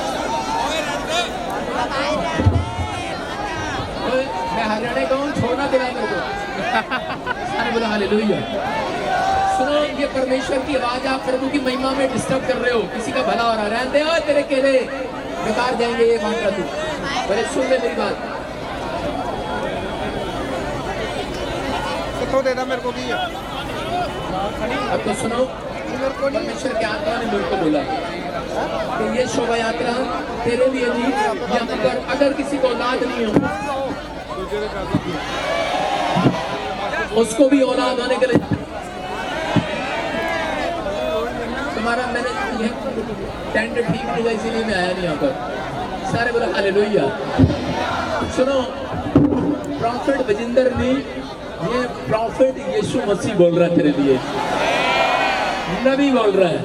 मैं हरियाणा का हूँ, छोड़ना दिला मेरे को। सारे बोला हालेलुया। सुनो ये परमेश्वर की आवाज आप प्रभु की महिमा में डिस्टर्ब कर रहे हो। किसी का भला हो रहा है, रहने दे तेरे केले बेकार जाएंगे। ये बांट रहा तू, पहले सुन ले मेरी बात। कितों देना मेरे को भी है। अब तो सुनो परमेश्वर के आत्मा ने मेरे को बोला कि ये शोभा यात्रा तेरे लिए नहीं, यहाँ पर अगर किसी को औलाद नहीं हो उसको भी औलाद होने के लिए तुम्हारा मैंने ये टेंट ठीक नहीं था इसीलिए मैं आया नहीं यहाँ पर। सारे बोला हालेलुया। सुनो प्रॉफिट बजिंदर ने ये प्रॉफिट यीशु मसीह बोल रहा है तेरे लिए, नबी बोल रहा है।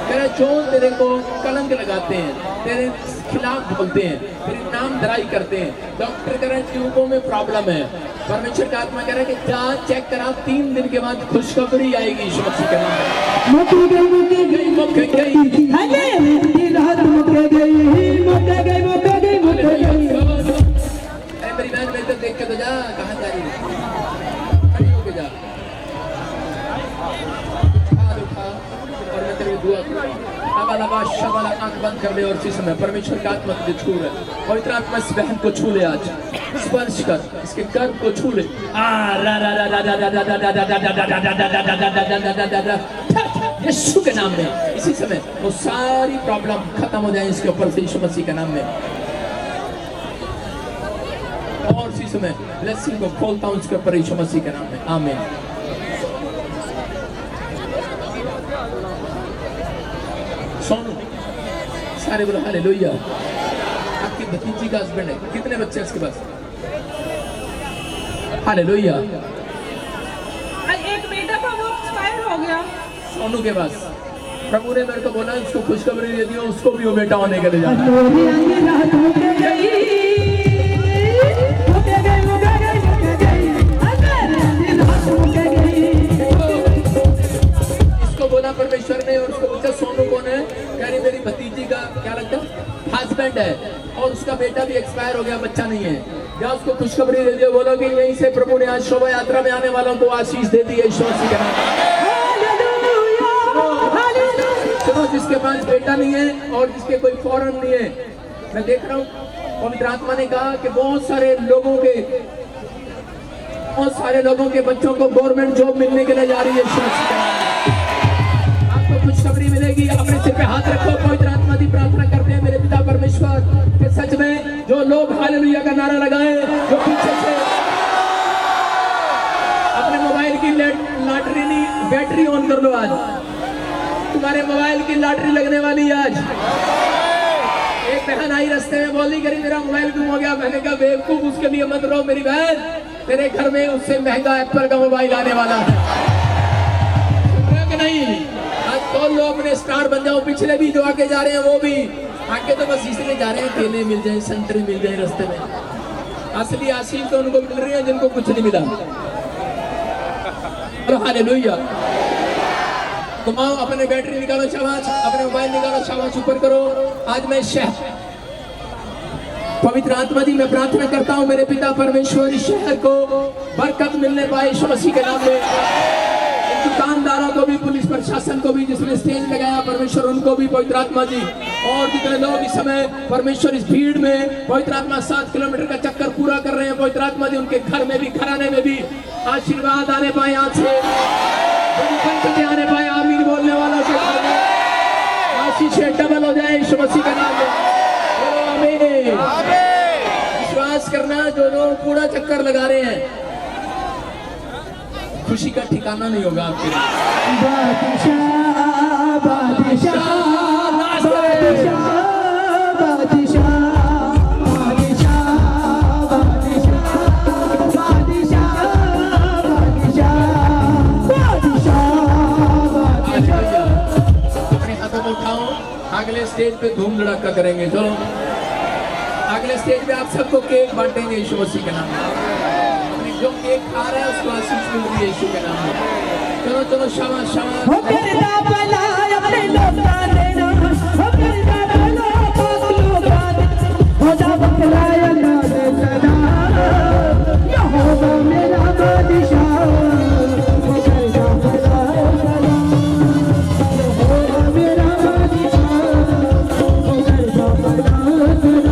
कह रहा जो तेरे को कलंक लगाते हैं, तेरे खिलाफ बोलते हैं, तेरे नाम धराई करते हैं। डॉक्टर कह रहा है ट्यूबों में प्रॉब्लम है। परमेश्वर का आत्मा कह रहा है कि जा चेक करा, 3 दिन के बाद खुशखबरी आएगी। यीशु मसीह के नाम में मेरी बहन मेरे को देख के तो जा, कहाँ जा रही है? खड़ी होके जा, हाथ उठा और मैं तेरे को दुआ करूँगा। शबाला आंख बंद कर दे और इसी समय परमेश्वर का आत्मा तुझे छू रहा है। पवित्र आत्मा इस बहन को छू ले, आज स्पर्श कर, इसके गर्भ को छू ले। यीशु के नाम में इसी समय वो सारी प्रॉब्लम खत्म हो जाए इसके ऊपर से, यीशु मसीह के नाम में। और इसी समय ब्लेसिंग को खोलता हूँ इसके ऊपर यीशु मसीह के नाम में। आमीन। सोनू सारे बोलो हालेलुया। आपकी भतीजी का हस्बैंड है, कितने बच्चे हैं इसके पास? हालेलुया। एक बेटा था वो एक्सपायर हो गया। सोनू के पास प्रभु ने मेरे को बोला उसको खुशखबरी दे दियो, उसको भी वो बेटा होने के लिए जाना। इसको बोला परमेश्वर ने और उसको पूछा सोनू कौन है? कह रही मेरी भतीजी का क्या लगता है हस्बैंड है और उसका बेटा भी एक्सपायर हो गया, बच्चा नहीं है। या उसको खुशखबरी दे दियो, बोलो कि यहीं से प्रभु ने आज शोभा यात्रा में आने वालों को आशीष दे दी है। यीशु मसीह के नाम में। सुनो जिसके पास बेटा नहीं है और जिसके कोई फौरन नहीं है, मैं देख रहा हूँ पवित्र आत्मा ने कहा कि बहुत सारे लोगों के बच्चों को गवर्नमेंट जॉब मिलने के लिए जा रही है। आपको खुशखबरी मिलेगी। अपने सिर पे हाथ रखो, पवित्र आत्मा की प्रार्थना करते हैं मेरे पिता परमेश्वर के सच में जो लोग हालेलुया का नारा लगाए, जो पीछे से अपने मोबाइल की लॉटरी नहीं बैटरी ऑन कर लो। आज तुम्हारे मोबाइल की लॉटरी लगने वाली है। आज एक बहन आई रास्ते में बोली करी मेरा मोबाइल गुम हो गया। मैंने कहा बेवकूफ, उसके लिए मत रो मेरी बहन, तेरे घर में उससे महंगा एप्पल का मोबाइल आने वाला है। नहीं आज तो लोग अपने स्टार बन जाओ। पिछले भी जो आगे जा रहे हैं वो भी आगे तो बस इसलिए जा रहे हैं केले मिल जाए, संतरे मिल जाए रास्ते में। असली आशीष तो उनको मिल रही है जिनको कुछ नहीं मिला। हालेलुया। घुमाओ, अपने बैटरी निकालो शाबाश, अपने मोबाइल निकालो शाबाश, ऊपर करो। आज मैं पवित्र आत्मा जी, मैं प्रार्थना करता हूँ मेरे पिता परमेश्वर इस शहर को बरकत मिलने पाए यीशु मसीह के नाम में। दुकानदारों को भी, पुलिस प्रशासन को भी, जिसने स्टेज लगाया परमेश्वर उनको भी पवित्र आत्मा जी, और जितने लोग इस समय परमेश्वर इस भीड़ में पवित्र आत्मा 7 किलोमीटर का चक्कर पूरा कर रहे हैं पवित्र आत्मा जी, उनके घर में भी, घराने में भी आशीर्वाद आने पाए, आज से बरकतें आने पाए। आमीन बोलने वालों के घर में आशीषें डबल हो जाए यीशु मसीह के नाम में। विश्वास करना, जो लोग पूरा चक्कर लगा रहे हैं खुशी का ठिकाना नहीं होगा आपके लिए। अपने हाथों को उठाओ, अगले स्टेज पे धूम धड़ाका करेंगे। चलो अगले स्टेज पे आप सबको केक बांटेंगे यीशु मसीह के नाम में। जो केक खा रहा है उसको आशीष मिल रही है यीशु के नाम में। चलो चलो शाबाश शाबाश। हो करदा भला अपने लोका देना, हो करदा भला पाक लोका देना, हो जा बखलाया ना दे सदा, यहोवा मेरा बादशाह, हो करदा भला सदा, यहोवा मेरा बादशाह, हो करदा भला सदा,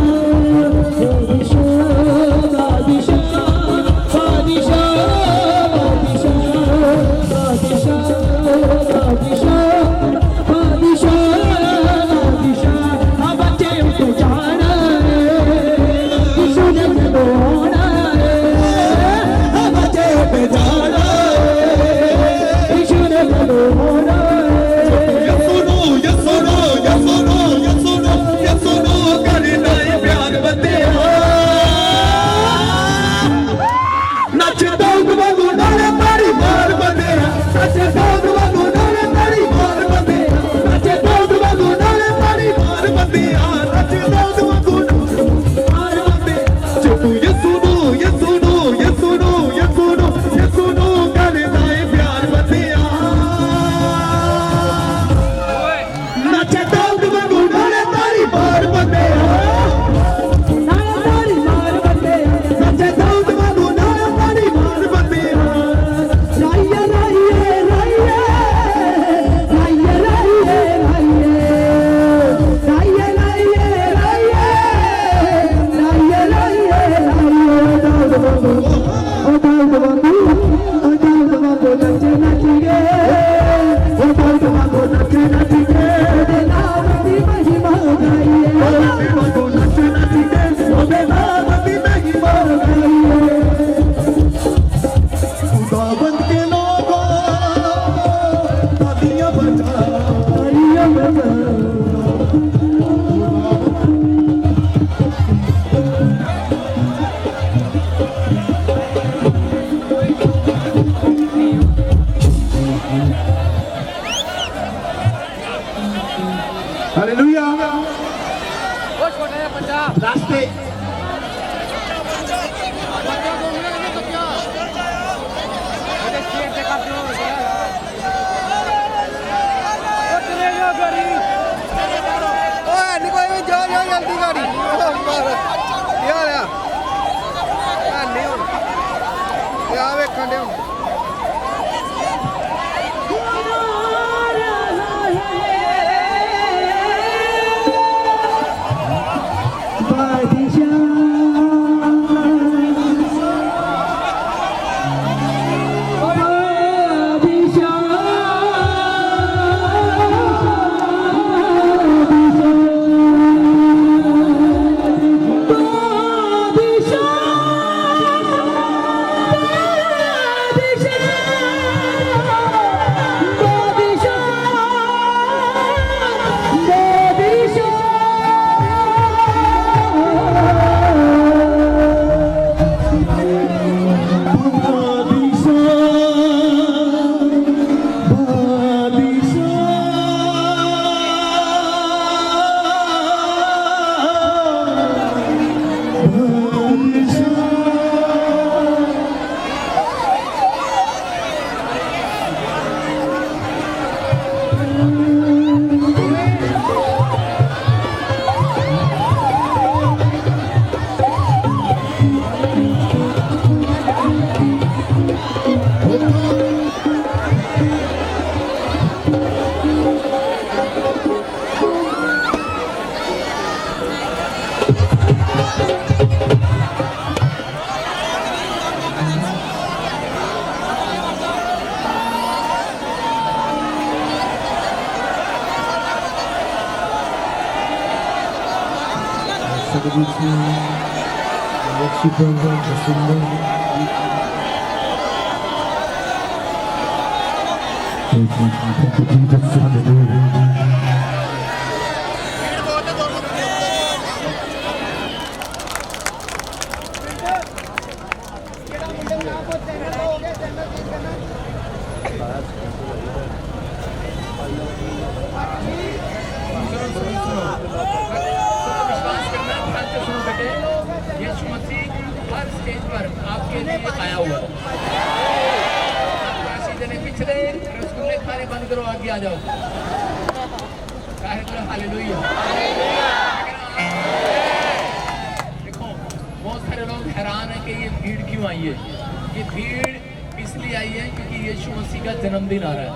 रास्ते जल्दी गाड़ी यार वेखण दे This विश्वास करना, ध्यान से सुनो बेटे, यीशु मसीह हर स्टेज पर आपके लिए आया हुआ है। काशी जने पिछले रसगुल्ले खाने बंद करो, आगे आ जाओ। हालेलुया। देखो बहुत सारे लोग हैरान हैं कि ये भीड़ क्यों आई है। ये भीड़ इसलिए आई है क्योंकि यीशु मसीह का जन्मदिन आ रहा है।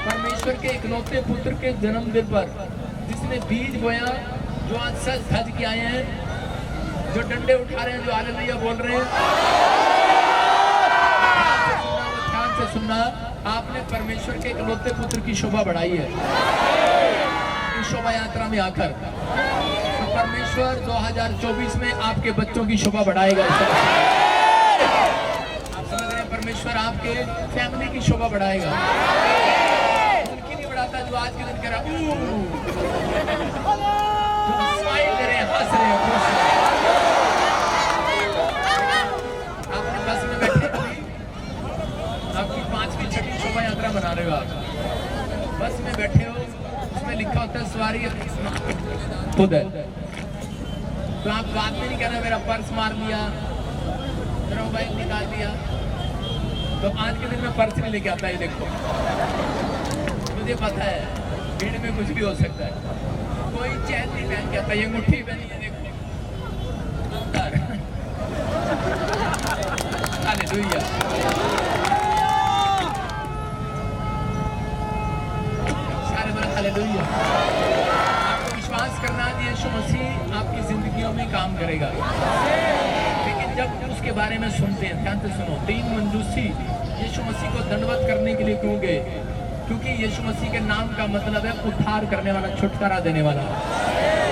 परमेश्वर के इकलौते पुत्र के जन्मदिन पर जिसने बीज बोया, जो आज सज धज के आए हैं, जो डंडे उठा रहे हैं, जो हालेलुया बोल रहे हैं, ध्यान से सुनना, आपने परमेश्वर के इकलौते पुत्र की शोभा बढ़ाई है इस शोभा यात्रा में आकर। तो परमेश्वर 2024 में आपके बच्चों की शोभा बढ़ाएगा। आप समझ रहे हैं, परमेश्वर आपके फैमिली की शोभा बढ़ाएगा। उनकी नहीं बढ़ाता जो आज के दिन कह रहा स्माइल दे रहे हैं, हंस रहे हैं, खुश हैं। आपने बस में बैठे कभी आपकी 5वीं 6वीं शोभा यात्रा बना रहे हो, आप बस में बैठे हो, उसमें लिखा होता है सवारी खुद है। तो आप बाद में नहीं कहना मेरा पर्स मार लिया, मेरा मोबाइल निकाल दिया। तो आज के दिन में पर्स नहीं लेके आता है। देखो मुझे पता है भीड़ में कुछ भी हो सकता है, कोई चैन नहीं पहन के आता, ये मुट्ठी पहनी है, देखो। हालेलुया। सारे बोले हालेलुया। आपको विश्वास करना है यीशु मसीह आपकी जिंदगियों में काम करेगा, लेकिन जब उसके बारे में सुनते हैं, ध्यान से सुनो, 3 मंजूसी यीशु मसीह को दंडवत करने के लिए क्यों गए? क्योंकि यीशु मसीह के नाम का मतलब है उद्धार करने वाला, छुटकारा देने वाला,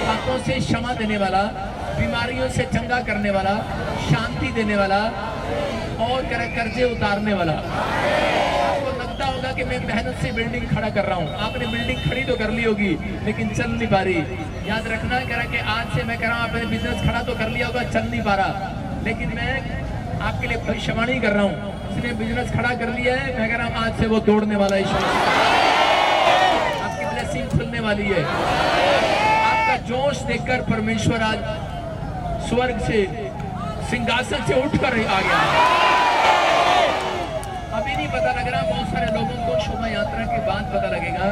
पापों से क्षमा देने वाला, बीमारियों से चंगा करने वाला, शांति देने वाला और कर्जे उतारने वाला। आपको लगता होगा कि मैं मेहनत से बिल्डिंग खड़ा कर रहा हूँ। आपने बिल्डिंग खड़ी तो कर ली होगी लेकिन चल नहीं पा रही। याद रखना कह रहा कि आज से मैं कह रहा हूँ आपने बिजनेस खड़ा तो कर लिया होगा, चल नहीं पा रहा, लेकिन मैं आपके लिए भविष्यवाणी कर रहा हूँ, उसने बिजनेस खड़ा कर लिया है, मैं कह रहा हूँ आज से वो दौड़ने वाला है, आपकी ब्लेसिंग खुलने वाली है। आपका जोश देखकर परमेश्वर आज स्वर्ग से, सिंहासन से उठकर आ गया। अभी नहीं पता लग रहा, बहुत सारे लोगों को शोभा यात्रा के बाद पता लगेगा।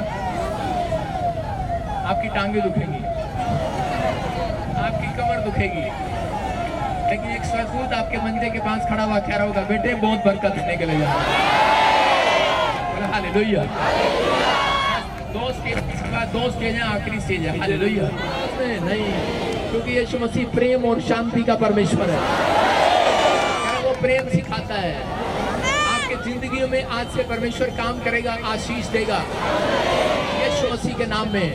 आपकी टांगे दुखेंगी, आपकी कमर दुखेगी, लेकिन एक स्वर्गदूत आपके मंदिर के पास खड़ा हुआ कह रहा होगा बेटे बहुत बरकत देने के लिए जा। हालेलुया। 2 स्टेज है, आखिरी स्टेज है। हालेलुया। नहीं, क्योंकि यीशु मसीह प्रेम और शांति का परमेश्वर है। वो प्रेम सिखाता है। आपके जिंदगी में आज से परमेश्वर काम करेगा, आशीष देगा यीशु मसीह के नाम में।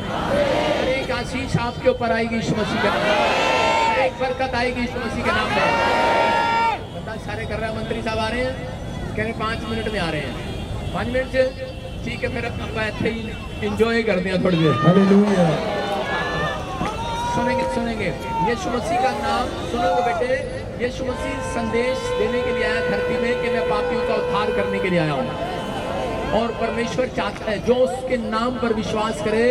एक आशीष आपके ऊपर आएगी यीशु मसीह के नाम में, एक बरकत आएगी यीशु मसीह के नाम में। बता सारे कर रहा है, मंत्री साहब आ रहे हैं, कह रहे 5 मिनट में आ रहे हैं। 5 मिनट से ठीक है, फिर अपना ऐसे ही इंजॉय कर दिया थोड़ी देर। हालेलुया। सुनेंगे यीशु मसीह का नाम सुनोगे बेटे। यीशु मसीह संदेश देने के लिए आया धरती में कि मैं पापियों का उद्धार करने के लिए आया हूँ, और परमेश्वर चाहता है जो उसके नाम पर विश्वास करे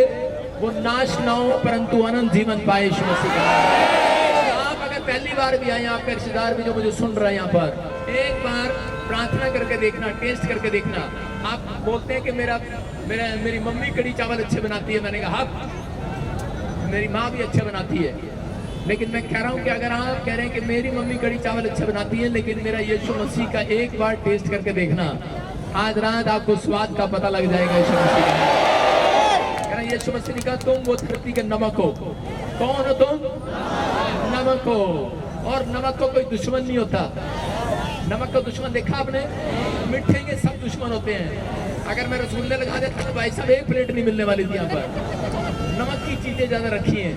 वो नाश ना हो परंतु अनंत जीवन पाए। यीशु मसीह का आप अगर पहली बार भी आए, आपके रिश्तेदार भी जो मुझे सुन रहे हैं यहाँ पर, एक बार प्रार्थना करके देखना, टेस्ट करके देखना। आप बोलते हैं कि मेरी मम्मी कड़ी चावल अच्छे बनाती है, मैंने कहा मेरी माँ भी अच्छे बनाती है, लेकिन मैं कह रहा हूँ कि अगर आप कह रहे हैं कि मेरी मम्मी कड़ी चावल अच्छे बनाती है लेकिन मेरा यीशु मसीह का एक बार टेस्ट करके देखना, आज रात आपको स्वाद का पता लग जाएगा। यीशु मसीह का यीशु मसीह ने कहा तुम वो धरती के नमक हो। कौन हो तुम? नमक हो। और नमक को कोई दुश्मन नहीं होता। नमक का दुश्मन देखा आपने? मिठे के सब दुश्मन होते हैं। अगर मैं रसगुल्ले लगा देता तो भाई साहब 1 प्लेट नहीं मिलने वाली थी यहाँ पर। नमक की चीजें ज्यादा रखी हैं।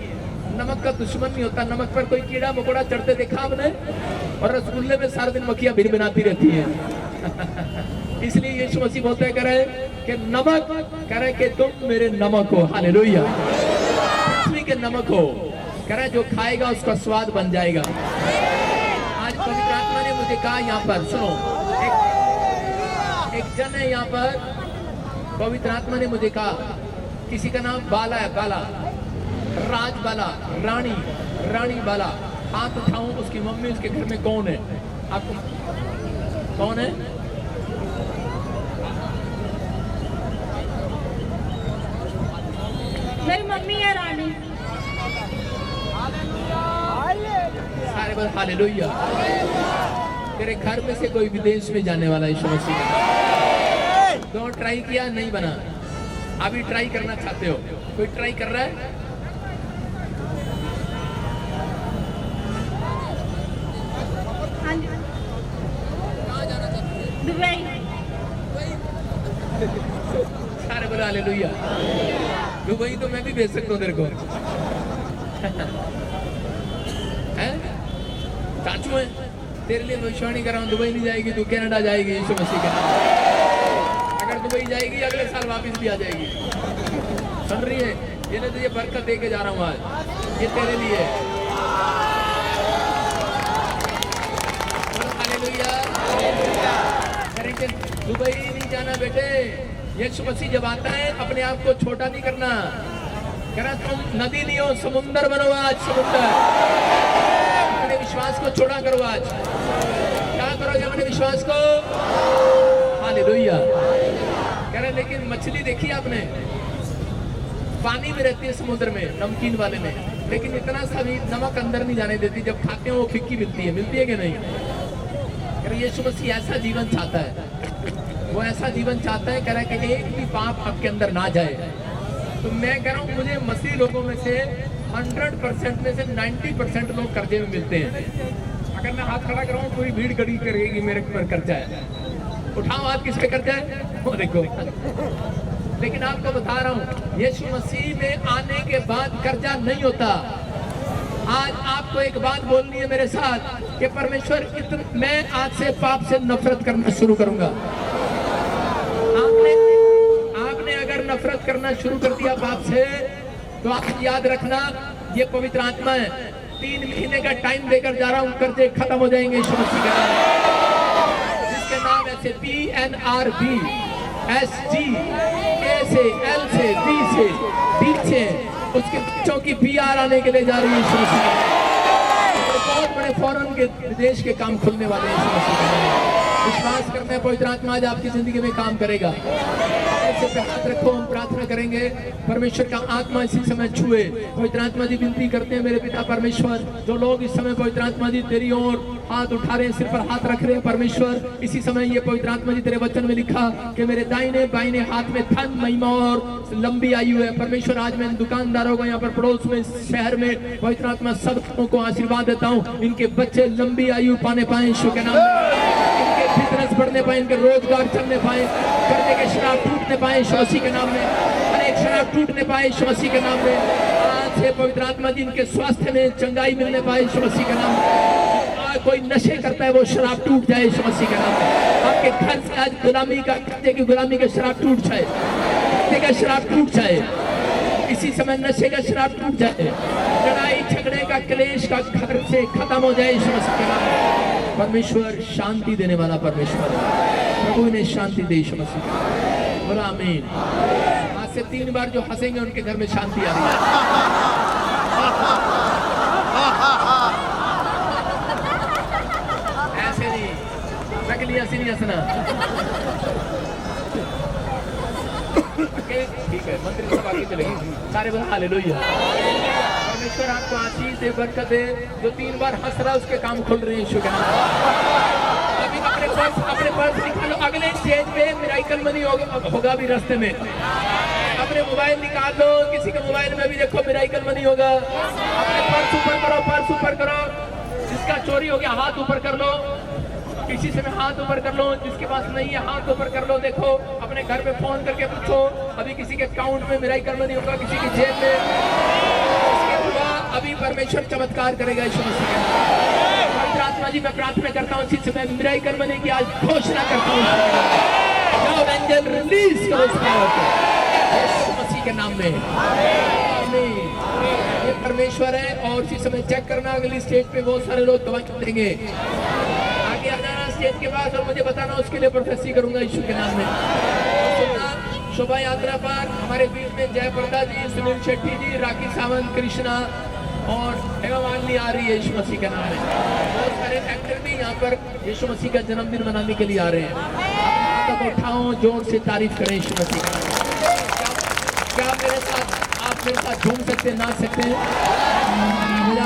नमक का दुश्मन नहीं होता। नमक पर कोई कीड़ा मकोड़ा चढ़ते देखा आपने? और रसगुल्ले में सारा दिन मक्खियां भिनभिनाती रहती हैं। इसलिए यीशु मसीह बोलते कह रहे कि नमक, कह रहे कि तुम मेरे नमक हो। हालेलुया। पृथ्वी के नमक हो, कह रहे जो खाएगा उसका स्वाद बन जाएगा। आज पवित्र आत्मा ने मुझे कहा यहाँ पर सुनो, एक जन है यहाँ पर, पवित्र आत्मा ने मुझे कहा किसी का नाम बाला है, बाला, राज बाला, रानी बाला। हाथ उठाऊं, उसकी मम्मी उसके घर में कौन है? आपको कौन है? मेरी मम्मी है रानी। सारे बोल हालेलुया। तेरे घर में से कोई विदेश में जाने वाला यीशु मसीह का। तो ट्राई किया, नहीं बना, अभी ट्राई करना चाहते हो? कोई ट्राई कर रहा है? हाँ जी। कहाँ जाना चाहते हो? दुबई। सारे बोल हालेलुया। दुबई तो मैं भी भेज सकता हूँ तेरे को। हैं? चाचू है, तेरे लिए भविष्यवाणी कर रहा हूँ, दुबई नहीं जाएगी तू, कनाडा जाएगी यीशु मसीह के नाम। अगर दुबई जाएगी अगले साल वापस भी आ जाएगी। सुन रही है? ये नहीं तो ये बरकत दे के जा रहा हूँ आज, ये तेरे लिए। हालेलुया। करेंगे दुबई नहीं जाना बेटे। यीशु मसीह जब आता है अपने आप को छोटा नहीं करना। कह रहा तुम नदी नहीं हो, समुंदर बनो आज, समुंदर। अपने विश्वास को छोड़ा करो आज। क्या करोगे अपने विश्वास को? हालेलुया। कह रहे लेकिन मछली देखी आपने? पानी में रहती है, समुद्र में, नमकीन वाले में, लेकिन इतना सा भी नमक अंदर नहीं जाने देती। जब खाते हैं वो फिक्की मिलती है कि नहीं? कह रहे यीशु मसीह ऐसा जीवन चाहता है, वो ऐसा जीवन चाहता है। कह रहा है कि एक भी पाप आपके अंदर ना जाए। तो मैं कह रहा हूँ मुझे मसीह लोगों में से 100% में से 90% लोग कर्जे में मिलते हैं। अगर मैं हाथ खड़ा कराऊं पूरी भीड़ खड़ी करेगी मेरे पर कर्जा है। उठाओ हाथ, किस पे कर्जा है? वो देखो। लेकिन आपको बता रहा हूँ यीशु मसीह में आने के बाद कर्जा नहीं होता। आज आपको एक बात बोलनी है मेरे साथ कि परमेश्वर मैं आज से पाप से नफरत करना शुरू करूंगा। आपने अगर नफरत करना शुरू कर दिया पाप से, तो आप याद रखना ये पवित्र आत्मा है, 3 महीने का टाइम देकर जा रहा हूं, कर्जे खत्म हो जाएंगे यीशु मसीह के नाम। जिसके नाम ऐसे PNRB, SG, A से, L से, D से, D से, उसके बच्चों की PR आने के लिए जा रही है यीशु मसीह। बहुत बड़े फॉरेन के विदेश के काम खुलने वाले हैं यीशु मसीह के नाम। विश्वास करना है पवित्र आत्मा आज आपकी जिंदगी में काम करेगा। ऐसे पे हाथ रखो, हम प्रार्थना करेंगे परमेश्वर का आत्मा इसी समय छुए। पवित्र आत्मा जी विनती करते हैं मेरे पिता परमेश्वर, जो लोग इस समय पवित्र आत्मा जी तेरी ओर हाथ उठा रहे हैं, सिर पर हाथ रख रहे हैं परमेश्वर, इसी समय ये पवित्र आत्मा जी तेरे वचन में लिखा कि मेरे दाहिने बाइने हाथ में धन, महिमा और लंबी आयु है। परमेश्वर आज मैं इन दुकानदारों को यहाँ पर पड़ोस में, शहर में, पवित्र आत्मा सब को आशीर्वाद देता हूँ। इनके बच्चे लंबी आयु पाने पाए यीशु के नाम में, इनके बिजनेस बढ़ने पाए, इनके रोजगार चलने पाए, कर्जे के शराब टूटने पाए यीशु मसीह के नाम में, अनेक शराब टूटने पाए यीशु मसीह के नाम में। आज से पवित्र आत्मा जी इनके स्वास्थ्य में चंगाई मिलने पाए यीशु मसीह के नाम में। कोई नशे करता है वो शराब टूट जाए यीशु मसीह के नाम में। आपके घर से आज गुलामी का, कर्जे की गुलामी का शराब टूट जाए, कर्जे का शराब टूट जाए, इसी समय नशे का शराब टूट जाए, लड़ाई झगड़े का, क्लेश का घर से खत्म हो जाए यीशु मसीह के नाम में। परमेश्वर शांति देने वाला परमेश्वर है, प्रभु ने शांति दे यीशु मसीह। बोला आमीन। आज से 3 बार जो हंसेंगे उनके घर में शांति आ रही है। ऐसे नहीं, नकली हंसी नहीं हंसना। ठीक है, मंत्री सब आगे चलेगी, सारे बोल हालेलुया। परमेश्वर आपको आशीष दे, बरकत दे। जो 3 बार हंस रहा उसके काम खुल रहे हैं यीशु के नाम। अभी अपने पर्स निकालो, अगले स्टेज पे मिराकल मनी होगा भी रास्ते में। अपने मोबाइल निकाल लो, किसी के मोबाइल में भी देखो मिराकल मनी होगा। अपने पर्स ऊपर करो, पर्स ऊपर करो। जिसका चोरी हो गया हाथ ऊपर कर लो, किसी से हाथ ऊपर कर लो, जिसके पास नहीं है हाथ ऊपर कर लो। देखो अपने घर पे फोन करके पूछो, अभी किसी के अकाउंट में मिराकल मनी होगा, किसी की जेब में। उसके बाद अभी परमेश्वर चमत्कार करेगा यीशु मसीह के नाम। पवित्र आत्मा जी मैं प्रार्थना करता हूँ इसी समय मिराकल बने की आज घोषणा करता हूँ। जाओ एंजल रिलीज करो इस पावर को यीशु मसीह के नाम में। आमीन। ये परमेश्वर है। और इसी समय चेक करना अगली स्टेज पे बहुत सारे लोग गवाही देंगे। आगे आ जाना स्टेज के पास और मुझे बताना, उसके लिए प्रोफेसी करूंगा यीशु के नाम में। शोभा यात्रा पर हमारे बीच में जय प्रदा जी, सुनील शेट्टी जी, राखी सावंत, कृष्णा और हेमा मालिनी आ रही है यीशु मसीह के नाम में। बहुत सारे एक्टर भी यहाँ पर यीशु मसीह का जन्मदिन मनाने के लिए आ रहे हैं। तब उठाओ, जोर से तारीफ करें यीशु मसीह का। क्या आप मेरे साथ झूम सकते हैं, नाच सकते हैं?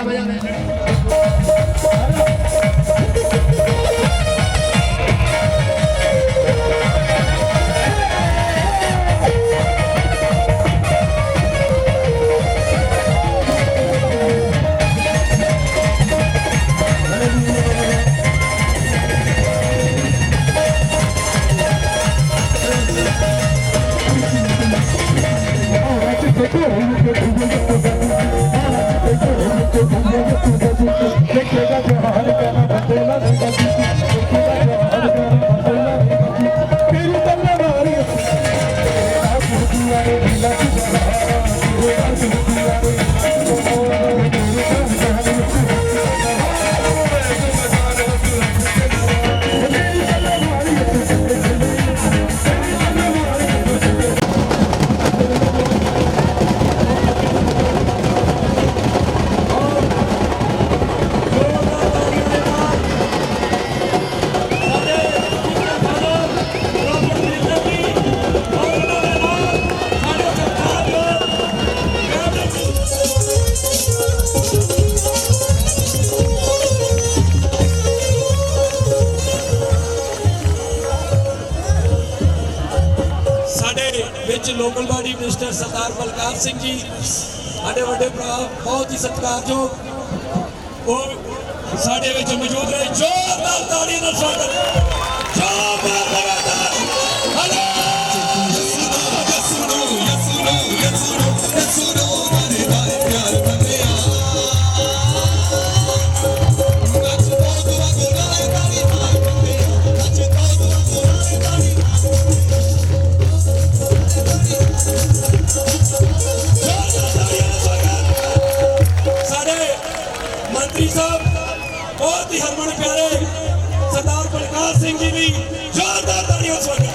बजा लोकल बॉडी मिनिस्टर सरदार बलकार सिंह जी, साढ़े वड्डे भरा बहुत ही सत्कारयोग और साढ़े विच मौजूद रहे। जोरदार ताड़ी नाल स्वागत। मंत्री साहब बहुत ही हरमन प्यारे सरदार बलकार सिंह जी भी जोरदार तालियों से स्वागत।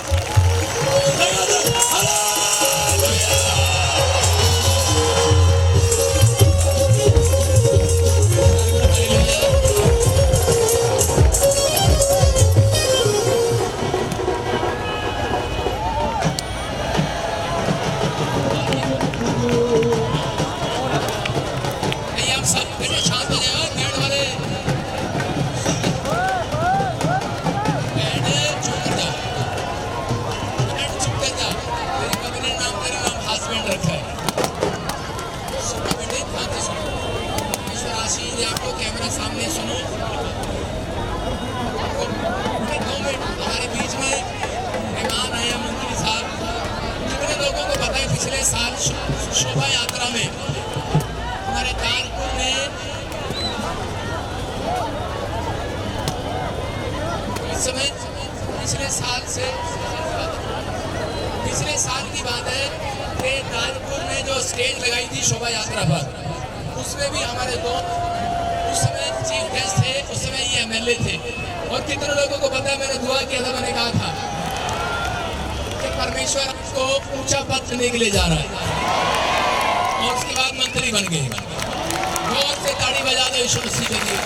पिछले साल शोभा यात्रा में हमारे कानपुर में इस समय पिछले साल की बात है कि कानपुर में जो स्टेज लगाई थी शोभा यात्रा पर, उसमें भी हमारे दो उस समय चीफ गेस्ट थे, उस समय ये एमएलए थे। और कितने लोगों को पता है मैंने दुआ किया था, मैंने कहा था कि परमेश्वर को ऊंचा पद देने के लिए जा रहा है और उसके बाद मंत्री बन गए। जोर से ताड़ी बजा दो यीशु मसीह के लिए।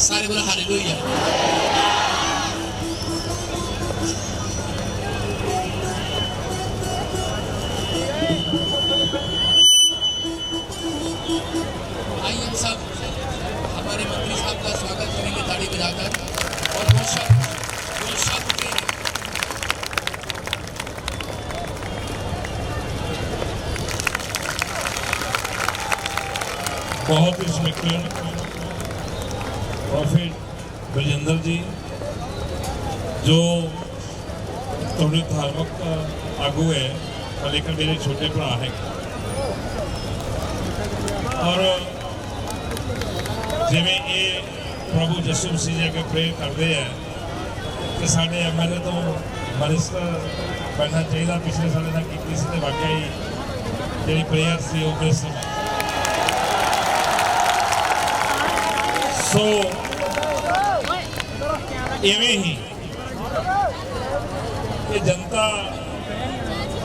सारे बोला हालेलुया। आइए हम सब हमारे मंत्री साहब का स्वागत करेंगे ताड़ी बजाकर और वो शब्द के बहुत ही स्मिक्रिंग प्रॉफिट बलजिंदर जी जो थोड़े धार्मिक आगू है और लेकिन मेरे छोटे भरा है और जिमें ये प्रभु यसू मसीह जी अगे प्रेयर करते हैं कि साढ़े MLA तो मिनिस्टर बनना चाहिए। पिछले साल ना की वाकई जी प्रेयर से वो मिनिस्टर सो इवें ही ये जनता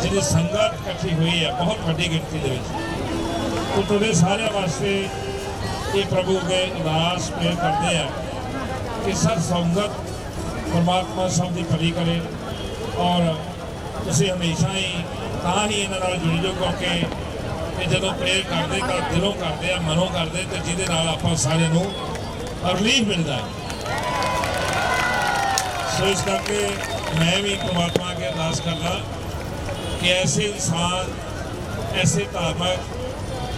जी संगत इकट्ठी हुई है बहुत बड़ी गिनती के तो तुहाडे सारे वास्ते ये प्रभु के अरदास प्रेयर करते हैं कि सब संगत परमात्मा सब की भली करे और तुसीं हमेशा ही ही इन्हां नाल जुड़ी जाओ क्योंकि जो प्रेयर करते तो दिलों करते हैं मनों करते तो जिहदे नाल आपां सारे नूं रिलीफ मिलता है। सो इस करके मैं भी परमात्मा के अरदास करना कि ऐसे इंसान ऐसे धार्मिक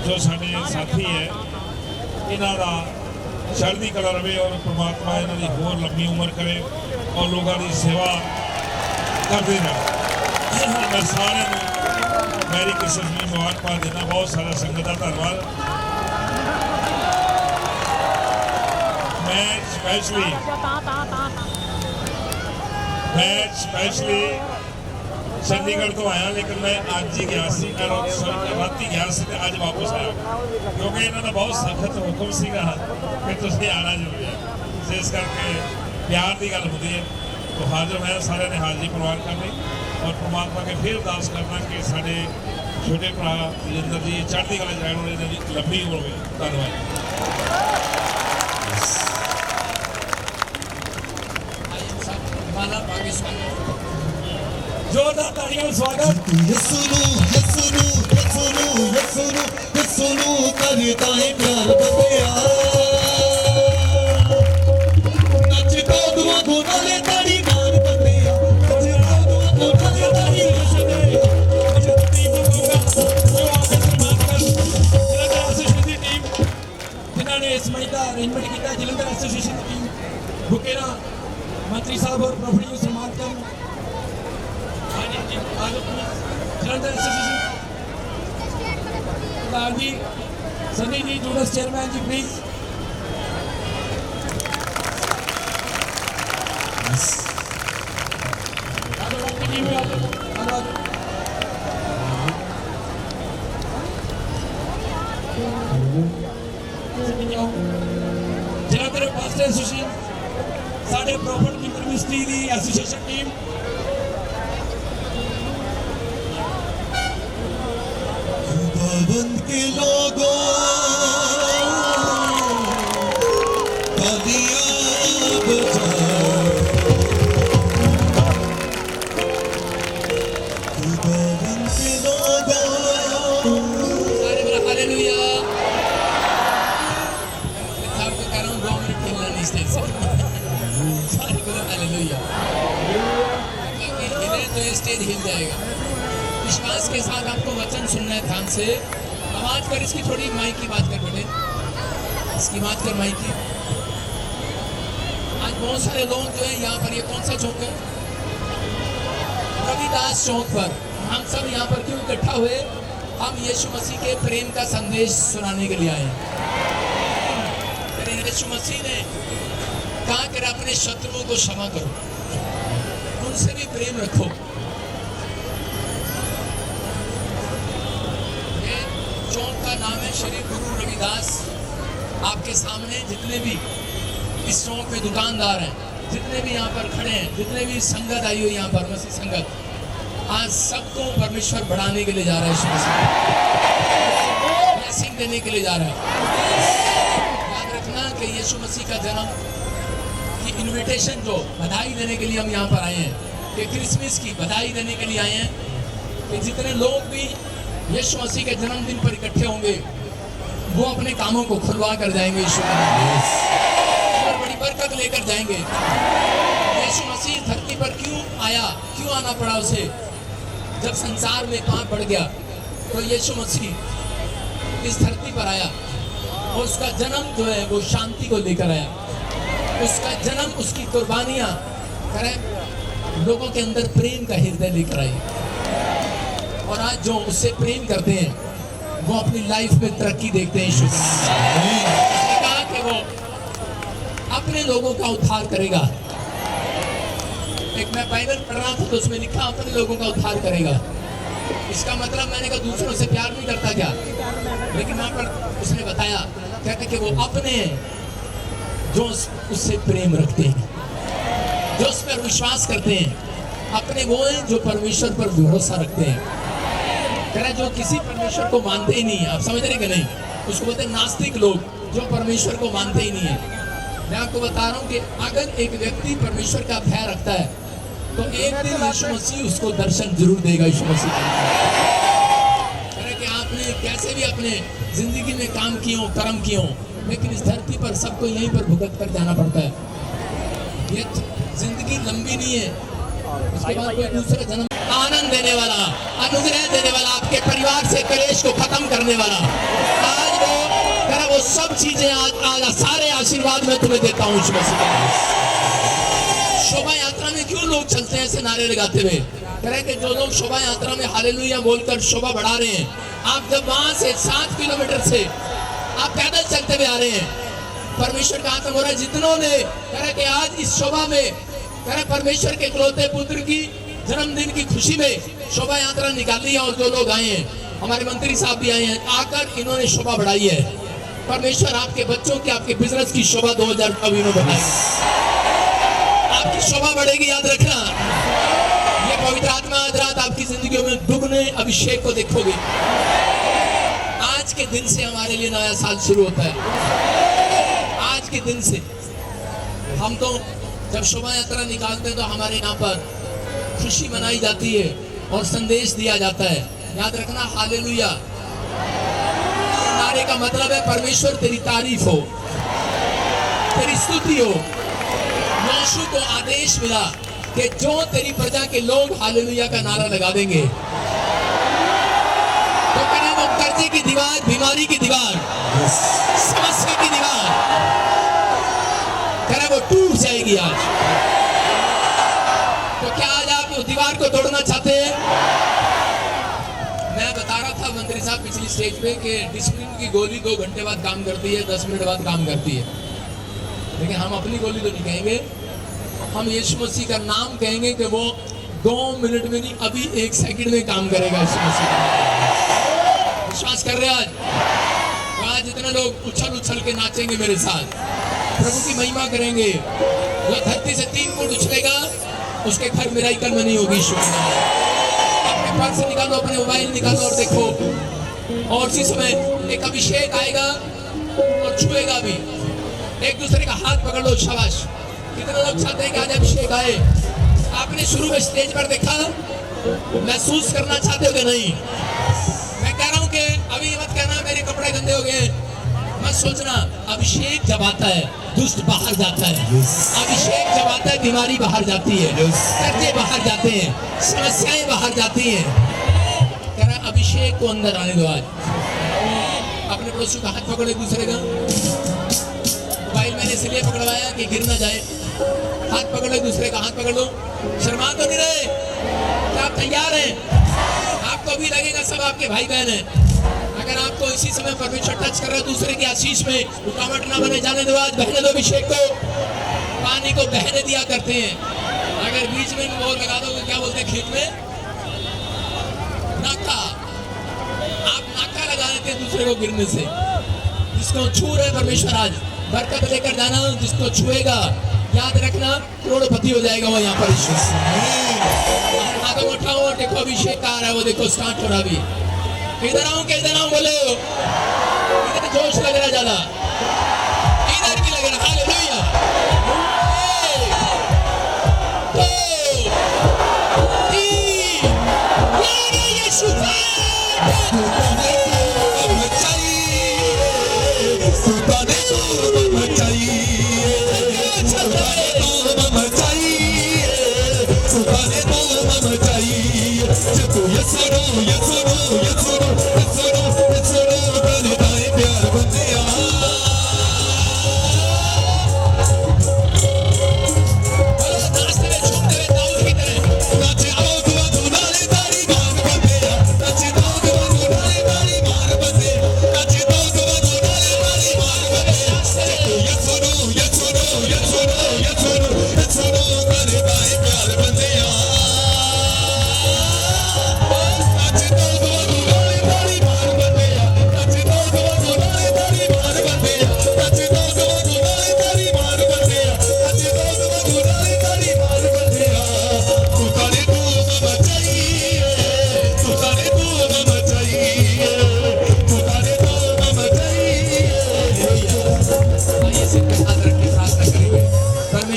जो साडे साथी है इन्हां दा चढ़दी कला रहे और परमात्मा इन्हां दी होर लंबी उम्र करे और लोगों की सेवा करते रहे। मैं सारे मैरी क्रिसमस की मुबारकबाद देना बहुत सारा संगत का धन्यवाद। मैं स्पैशली चंडीगढ़ तो आया लेकिन मैं अज ही गया रात गया अज वापस आया क्योंकि इन्होंने बहुत सख्त हुक्म सीगा कि तुसीं आना जरूरी है। इस करके प्यार की गल होती है तो हाजिर मैं सारे ने हाजिरी प्रवान करनी और परमात्मा के फिर अरदास करना कि साढ़े छोटे भरा बलजिंदर जी चढ़ती कला च रहण वाले लंबी उम्र होवे। धन्यवाद। जोरदार तालियों में स्वागत। यसुनु यसुनु यसुनु यसुनु यसुनु करता है प्यार बंदिया नच को दुआ गुना ले ताड़ी मान बंदिया नच को दुआ गुना ले ताड़ी रशदे मुझे टीम दूंगा जो आपसे सम्मान कर जलंधर एसोसिएशन की टीम जिन्होंने इस मैच का अरेंजमेंट किया जलंधर एसोसिएशन की टीम बुकेरा मंत्री साहब और प्रॉफिट को सम्मान कर जलंधर एसोसिएशन लाल जी सनी जी जूडस chairman ji please. Jalandhar pastor association साढ़े प्रॉफिट की मिनिस्ट्री की एसोसिएशन टीम बंद के लोगों तालियां बजाओ बंद के लोगों सारे बोला हालेलुया। मैं आपको कह रहा हूँ 2 मिनट खेलना नहीं स्टेज से सारे बोला हालेलुया क्योंकि हिले तो ये स्टेज हिल जाएगा। विश्वास के साथ आपको वचन सुनना है ध्यान से। आवाज कर इसकी थोड़ी माइक की बात कर बेटे इसकी बात कर माइक की। आज बहुत सारे लोग जो है यहाँ पर ये कौन सा चौक है रविदास चौक पर हम सब यहाँ पर क्यों इकट्ठा हुए हम यीशु मसीह के प्रेम का संदेश सुनाने के लिए आए हैं। यीशु मसीह ने कहा कि अपने शत्रुओं को क्षमा करो उनसे भी प्रेम रखो। चौक का नाम है श्री गुरु रविदास। आपके सामने जितने भी इस चौक पे दुकानदार हैं जितने भी यहाँ पर खड़े हैं जितने भी संगत आई हुई यहाँ पर मसीह संगत आज सबको परमेश्वर बढ़ाने के लिए जा रहा है। ब्लेसिंग देने के लिए जा रहा है। याद रखना कि यीशु मसीह का जन्म की इनविटेशन जो बधाई देने के लिए हम यहाँ पर आए हैं कि क्रिसमस की बधाई देने के लिए आए हैं कि जितने लोग भी यीशु मसीह के जन्मदिन पर इकट्ठे होंगे वो अपने कामों को खुलवा कर जाएंगे यीशु और बड़ी बरकत लेकर जाएंगे। यीशु मसीह धरती पर क्यों आया क्यों आना पड़ा उसे जब संसार में पाप बढ़ गया तो यीशु मसीह इस धरती पर आया और उसका जन्म जो है वो शांति को लेकर आया। उसका जन्म, उसकी कुर्बानियां करें, लोगों के अंदर प्रेम का हृदय लेकर आई। और आज जो उससे प्रेम करते हैं वो अपनी लाइफ में तरक्की देखते हैं। उसने कहा कि वो अपने लोगों का उद्धार करेगा। एक मैं बाइबल पढ़ रहा था तो उसमें लिखा अपने लोगों का उद्धार करेगा। इसका मतलब मैंने कहा दूसरों से प्यार नहीं करता क्या? लेकिन वहां पर उसने बताया, कहते कि वो अपने जो उससे प्रेम रखते हैं, जो उस पर विश्वास करते हैं, अपने वो हैं जो परमेश्वर पर भरोसा रखते हैं। कह रहा जो किसी परमेश्वर को मानते ही नहीं है, आप समझ रहे कि नहीं? उसको बोलते हैं नास्तिक लोग, जो परमेश्वर को मानते ही नहीं है। मैं आपको बता रहा हूँ कि अगर एक व्यक्ति परमेश्वर का भय रखता है तो एक दिन यीशु मसीह उसको दर्शन जरूर देगा। यीशु मसीह कह रहे कि आपने कैसे भी अपने जिंदगी में काम किए हो, कर्म किए हो, लेकिन इस धरती पर सबको यहीं पर भुगत कर जाना पड़ता है। ये जिंदगी लंबी नहीं है, उसके बाद कोई दूसरा जन्म। आनंद देने वाला, अनुग्रह देने वाला, आपके परिवार से कलेश को खत्म करने वाला, आज वो सब चीजें आज सारे आशीर्वाद में तुम्हें देता हूँ। शोभा यात्रा में क्यों लोग चलते हैं ऐसे नारे लगाते हुए? कह रहे कि जो लोग शोभा यात्रा में हालेलुया बोलकर शोभा बढ़ा रहे हैं, आप जब वहां से 7 किलोमीटर से आप पैदल चलते हुए आ रहे हैं, परमेश्वर का आत्मा हो रहा है। जितनों ने कह रहे कि आज इस शोभा में कह रहे परमेश्वर के इकलौते पुत्र की जन्मदिन की खुशी में शोभा यात्रा निकाली है, और जो लोग आए हैं, हमारे मंत्री साहब भी आए हैं, आकर इन्होंने शोभा बढ़ाई है। परमेश्वर आपके बच्चों की, आपके बिजनेस की शोभा 2024 में बढ़ाई, आपकी शोभा बढ़ेगी। याद रखना, ये पवित्र आत्मा आज रात आपकी जिंदगियों में दुगने अभिषेक को देखोगे। आज के दिन से हमारे लिए नया साल शुरू होता है। आज के दिन से हम तो जब शोभा यात्रा निकालते हैं तो हमारे यहाँ पर खुशी मनाई जाती है और संदेश दिया जाता है। याद रखना, हालेलुया नारे का मतलब है परमेश्वर तेरी तारीफ हो, तेरी स्तुति हो। यीशु को आदेश मिला कि जो तेरी प्रजा के लोग हालेलुया का नारा लगा देंगे तो कहना वो कर्जे की दीवार, बीमारी की दीवार, समस्या की दीवार कहना वो टूट जाएगी आज। तो क्या आज आप उस दीवार को तोड़ना चाहते हैं? मैं बता रहा था मंत्री साहब पिछली स्टेज पे कि डिस्प्रिन की गोली 2 घंटे बाद काम करती है, 10 मिनट बाद काम करती है, लेकिन हम अपनी गोली तो नहीं कहेंगे। हम यीशु मसीह का नाम कहेंगे कि वो 2 मिनट में नहीं, अभी 1 सेकंड में काम करेगा। यीशु मसीह विश्वास कर रहे हैं? आज आज इतने लोग उछल उछल के नाचेंगे मेरे साथ, प्रभु की महिमा करेंगे। जो धरती से 3 फुट उछलेगा उसके घर मिराकल में नहीं होगी। अपने पर्स निकालो, अपने मोबाइल निकालो और देखो, और इसी समय एक अभिषेक आएगा और छुएगा भी। एक दूसरे का हाथ पकड़ लो, शाबाश। कितने लोग चाहते हैं कि आज अभिषेक आए? आपने शुरू में स्टेज पर देखा, महसूस करना चाहते हो कि नहीं? मैं कह रहा हूं कि अभी मत कहना मेरे कपड़े गंदे हो गए, मत सोचना। अभिषेक जब आता है दुष्ट बाहर जाता है, अभिषेक जब आता है बीमारी बाहर जाती है, कर्जे बाहर जाते हैं, समस्याएं बाहर जाती हैं। कह रहा अभिषेक को अंदर आने दो। आज अपने पड़ोसी का हाथ पकड़ो, एक दूसरे का। मोबाइल मैंने इसलिए पकड़वाया कि गिर ना जाए। हाथ पकड़ लो, दूसरे का हाथ पकड़ लो। शर्मा तो नहीं रहे? क्या आप तैयार हैं? आपको भी लगेगा सब आपके भाई बहन हैं। अगर आपको इसी समय परमेश्वर टच कर रहा है, दूसरे की आशीष में रुकावट ना बने, जाने दो। आज बहने दो अभिषेक को। पानी को बहने दिया करते हैं। अगर बीच में वो लगा दो, क्या बोलते हैं खेत में, नाका। आप नाका लगा देते हैं दूसरे को गिरने से। जिसको छू रहे परमेश्वर आज बरकत लेकर जाना, जिसको छुएगा याद रखना करोड़पति हो जाएगा वो। यहाँ पर हाथों को उठाओ, देखो अभिषेक आ रहा है, वो देखो स्टार्ट हो रहा। भी इधर आऊं के इधर आऊं बोलो, इधर जोश लग रहा ज्यादा, इधर भी लग रहा। हालेलुया।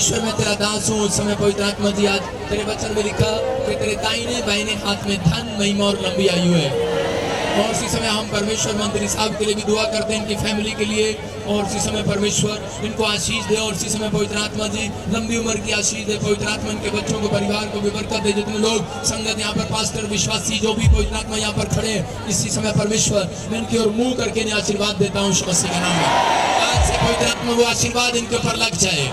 परमेश्वर मैं तेरा दास हूँ। उस समय पवित्र आत्मा जी आज तेरे वचन में लिखा कि तेरे दाहिने बाहिने हाथ में धन, महिमा और लंबी आयु है। और उसी समय हम परमेश्वर मंत्री साहब के लिए भी दुआ करते हैं, इनकी फैमिली के लिए। और उसी समय परमेश्वर इनको आशीष दे। और उसी समय पवित्र आत्मा जी लंबी उम्र की आशीष दे। पवित्र आत्मा इनके बच्चों को, परिवार को भी बरकत दे। जितने लोग संगत यहाँ पर, पास्टर, विश्वासी, जो भी पवित्र आत्मा यहाँ पर खड़े हैं, इसी समय परमेश्वर मैं इनकी ओर मुंह करके इन्हें आशीर्वाद देता हूँ यीशु मसीह के नाम में। आज से पवित्र आत्मा वो आशीर्वाद इनके ऊपर लग जाए।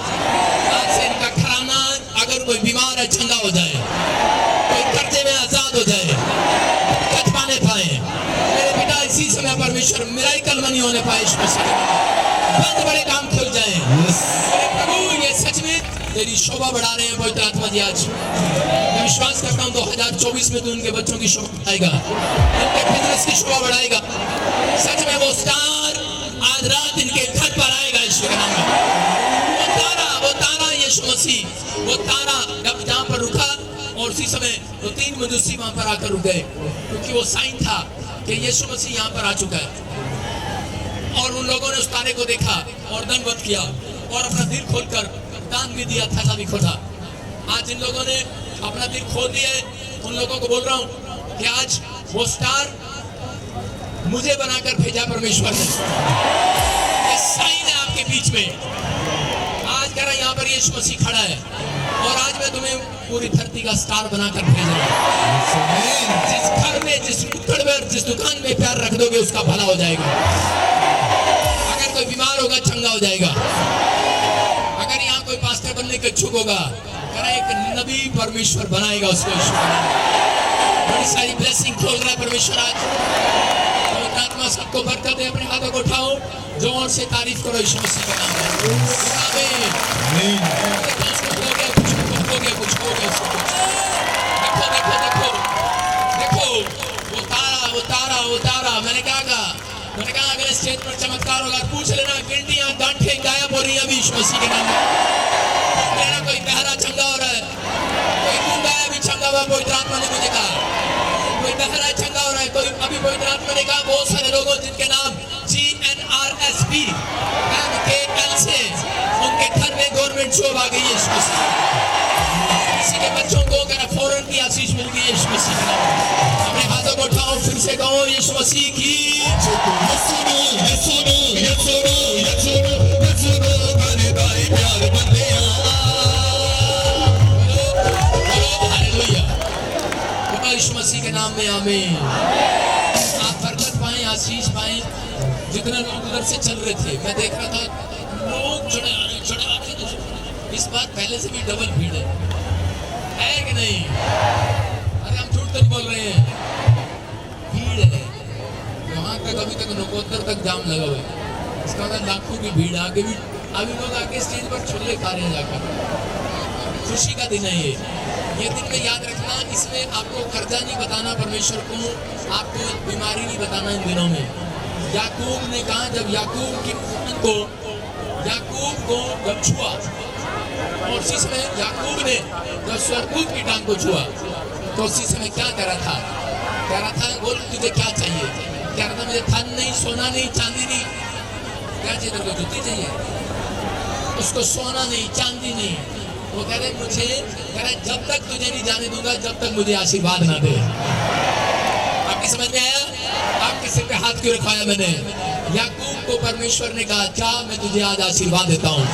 आज से इनका घराना, अगर कोई बीमार है, चंगा हो जाए, कोई कर्जे में आजाद हो जाए, बरकत पाने पाए। मेरे बेटा इसी समय परमेश्वर मिराकल नहीं होने पाए यीशु मसीह के नाम में। बंद बड़े काम खुल जाए। मेरे प्रभु ये सच में तेरी शोभा बढ़ा रहे हैं पवित्र आत्मा जी। आज मैं विश्वास करता हूँ 2024 में तो उनके बच्चों की शोभा बढ़ाएगा, उनके बिजनेस की शोभा बढ़ाएगा। सच में वो स्टार आज रात इनके घर पर आएगा यीशु के नाम में। वो तारा यीशु मसीह, वो तारा जब जहाँ पर रुका और उसी समय वो 3 मजूसी वहां पर आकर रुक गए, क्योंकि वो साइन था कि यीशु मसीह यहाँ पर आ चुका है। और उन लोगों ने उस तारे को देखा और दंडवत किया और अपना दिल खोलकर दान भी दिया, थैला भी खोला। आज इन लोगों ने अपना दिल खोल दिया है। उन लोगों को बोल रहा हूँ कि आज वो स्टार मुझे बनाकर भेजा परमेश्वर ने। ये साइन है आपके बीच में। आज कह रहा यहाँ पर यीशु मसीह खड़ा है और आज मैं तुम्हें पूरी धरती का स्टार बनाकर भेज रहा हूँ। जिस घर में, जिस नुक्कड़ में, जिस दुकान में प्यार रख दोगे उसका भला हो जाएगा। अगर कोई बीमार होगा, चंगा हो जाएगा। अगर यहाँ कोई पास्टर बनने के इच्छुक होगा, एक नबी परमेश्वर बनाएगा उसको। बड़ी सारी ब्लेसिंग खोल रहा है परमेश्वर आज। आत्मा सबको बरकत दे। अपने हाथों को उठाओ, जोर से तारीफ करो यीशु मसीह के नाम में। आमीन। कुछ हो गया। देखो वो तारा। मैंने कहा अगर स्टेज पर चमत्कार होगा पूछ लेना, गिनटियां गांठे गायब हो रही है अभी यीशु मसीह के नाम में। लेना कोई बहरा चंगा हो रहा है, कोई गूंगा है अभी चंगा हुआ। पवित्र आत्मा ने मुझे कहा कोई बहरा चंगा हो रहा है। कोई अभी पवित्र आत्मा ने कहा बहुत सारे लोगों जिनके नाम GNRSP MKL से उनके घर में गवर्नमेंट जॉब आ गई है यीशु मसीह। किसी के बच्चों को अगर फौरन की आशीष मिल गई यीशु मसीह के नाम में। अपने हाथों को उठाओ, फिर से कहो यीशु मसीह की। यीशु मसीह के नाम में आमीन। आप बरकत पाएं, आशीष पाएं। जितने लोग उधर से चल रहे थे, मैं देख रहा था लोग चढ़े आ रहे। इस बार पहले से भी डबल भीड़ है कि नहीं? अरे हम झूठ तो नहीं बोल रहे हैं, भीड़ है। वहां तक अभी तक नकोत्तर तक जाम लगा हुआ है। इसका मतलब लाखों की भीड़ आगे भी। अभी लोग आके स्टेज पर छोले खा रहे हैं जाकर। खुशी का दिन है ये दिन में याद रखना। इसमें आपको कर्जा नहीं बताना परमेश्वर को, आपको बीमारी नहीं बताना इन दिनों में। याकूब ने कहा, जब याकूब को जब छुआ और उसी समय याकूब ने जब स्वर्गदूत की टांग को छुआ तो उसी समय क्या कह रहा था बोल तुझे क्या चाहिए? कह रहा था मुझे धन नहीं, सोना नहीं, चांदी नहीं। क्या चाहिए तेरे को? जूती चाहिए। उसको सोना नहीं, चांदी नहीं। वो कह रहे मुझे, कह रहे जब तक तुझे नहीं जाने दूंगा जब तक मुझे आशीर्वाद ना दे। आपकी समझ में आया? आपके सिर पे हाथ क्यों रखाया मैंने? याकूब को परमेश्वर ने कहा क्या मैं तुझे आज आशीर्वाद देता हूँ।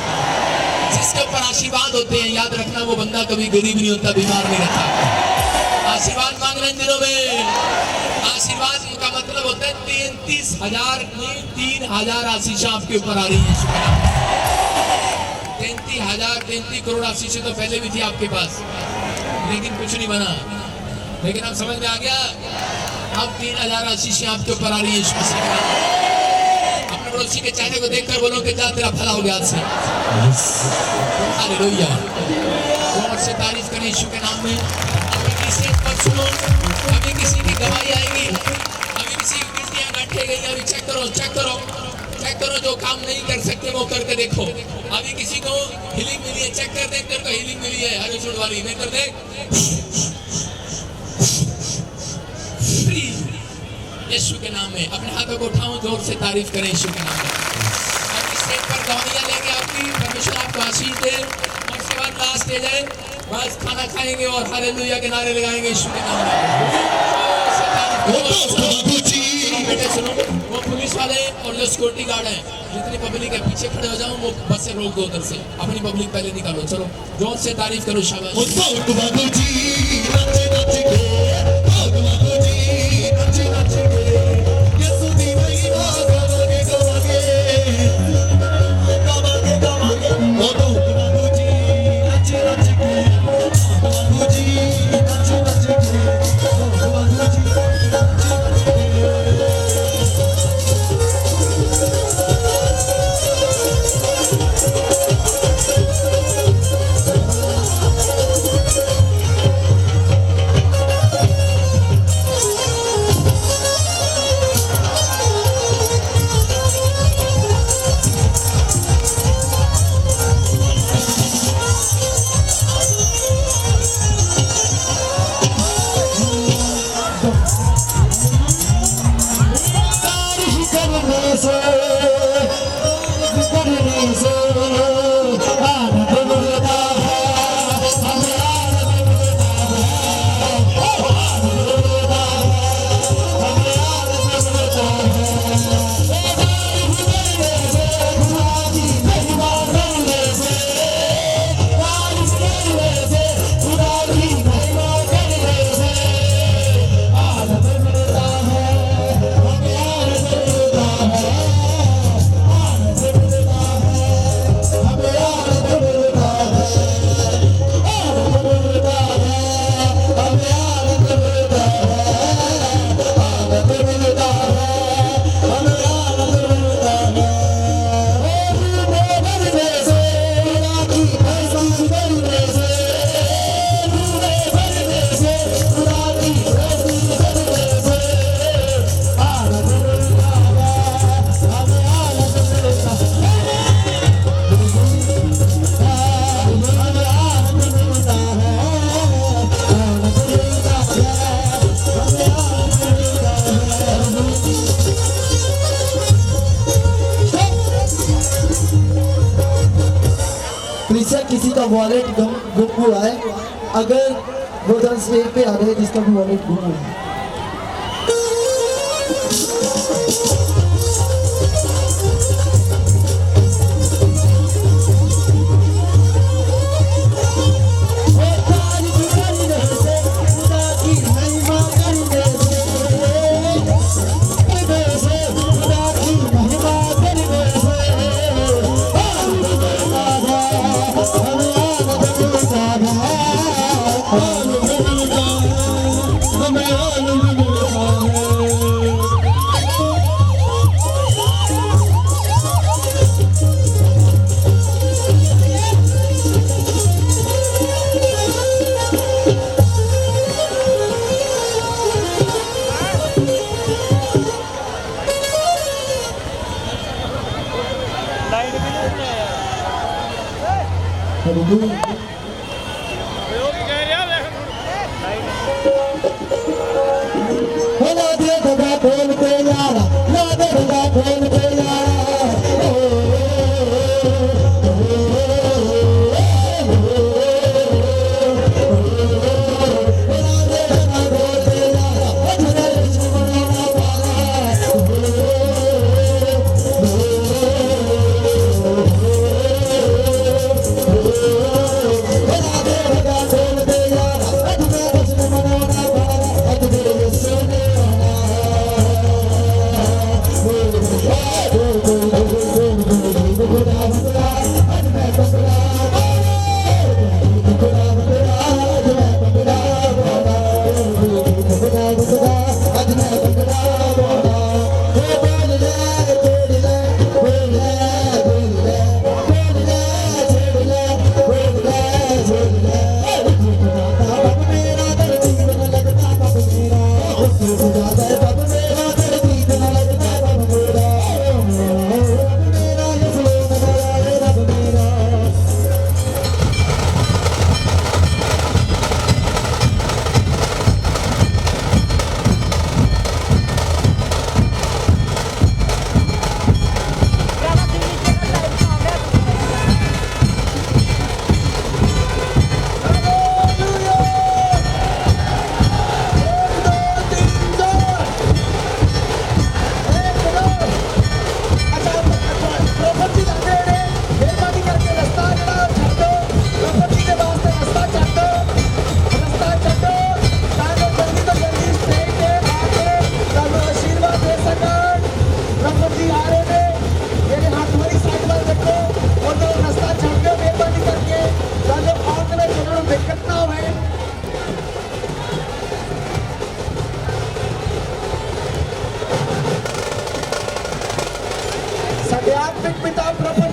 जिसके ऊपर आशीर्वाद होते हैं, याद रखना वो बंदा कभी गरीब नहीं होता, बीमार नहीं रहता। आशीर्वाद मांगना इन दिनों में। आशीर्वाद का मतलब होता है 33,000 नहीं 3,000 आशीषें आपके ऊपर आ रही है। 33 करोड़ आशीषें तो पहले भी थी आपके पास, लेकिन कुछ नहीं बना। लेकिन अब समझ में आ गया, अब 3,000 आशीषें आपके ऊपर आ रही है। अपने पड़ोसी के चेहरे को देखकर बोलो कि जा तेरा भला हो गया आज से। हालेलुया। और से तारीफ करें यीशु के नाम में। अभी किसी पर सुनो, अभी किसी की गवाही आएगी, अभी किसी की गिनतियां गंठे गई। अभी चेक करो जो काम नहीं कर सकते वो करके देखो। अभी किसी को हीलिंग मिली है, चेक कर देख, तेरे को हीलिंग मिली है हरे चूड़ वाली, नहीं कर देख फ्री यीशु के नाम में। अपने हाथों को उठाओ, जोर से तारीफ करें यीशु के नाम में। अब स्टेज पर गवाहियां लेंगे आपकी, परमेश्वर आपको आशीष दे। और लास्ट स्टेज है, बस खाना खाएंगे और हालेलुया के नारे लगाएंगे यीशु के नाम में। बेटे सुनो, वो पुलिस वाले और जो सिक्योरिटी गार्ड हैं, जितनी पब्लिक है पीछे खड़े हो जाओ, वो बस से रोक दो उधर से, अपनी पब्लिक पहले निकालो। चलो जोर से तारीफ करो, शाबाश। किसी का वॉलेट गुम हुआ है, अगर वो जन स्टेज पे आ रहे हैं जिसका भी वॉलेट गुम हुआ है। ट्रैफिक पिता प्रॉपर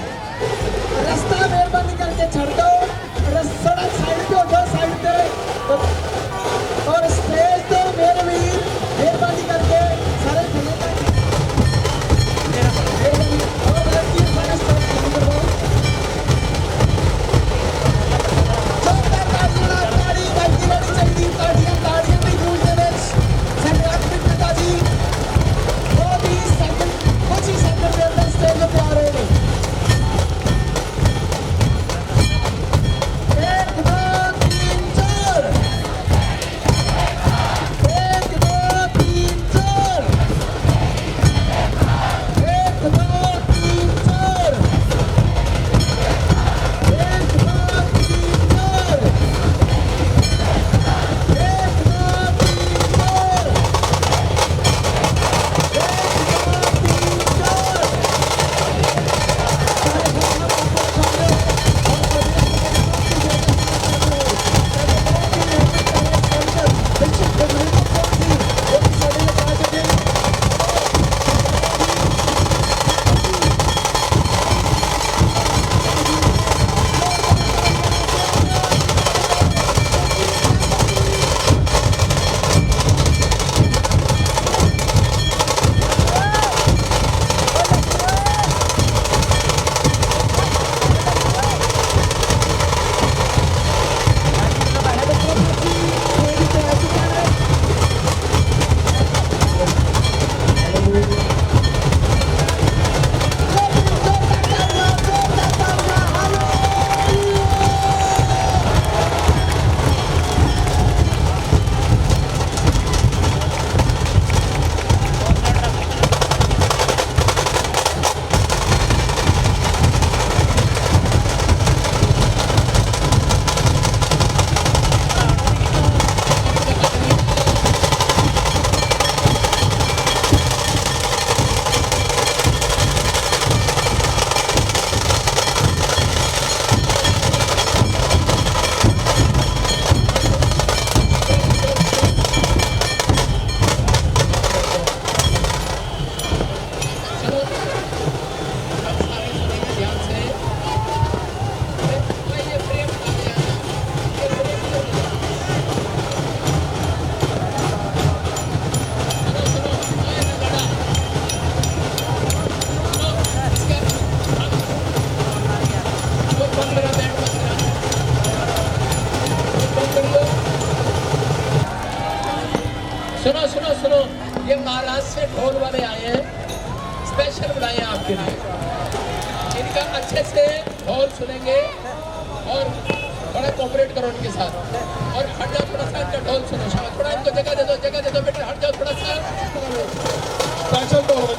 रास्ता मेहरबानी करके छड़ दो, सड़क साइड पे हो जाओ, साइड पे और स्टेज तो मेरे वीर मेहरबानी करके सारे खुले और लड़की सारे स्टॉप करवाओ। जोरदार तालियां ताड़ी बजती रहनी चाहिए, ताड़ियां ताड़ियां ਦੀ ਗੂੰਜ ਦੇ ਵਿੱਚ ਸਾਡੇ ਆਤਮਿਕ ਪਿਤਾ ਜੀ बहुत ही सेकंड कुछ ही सेकंड के अंदर स्टेज पे आ रहे हैं। एक दो तीन चार, एक दो तीन चार, एक दो तीन चार, एक दो तीन चार, एक दो तीन चार, सुनो सुनो सुनो, ये महाराष्ट्र से ढोल वाले आए हैं, स्पेशल बुलाए हैं आपके लिए। इनका अच्छे से ढोल सुनेंगे और बड़ा कोऑपरेट करो उनके साथ। और हट जाओ थोड़ा सा, इनका ढोल सुनो। शाबाश, थोड़ा इनको जगह दे दो बेटे, हट जाओ थोड़ा सा। स्पेशल ढोल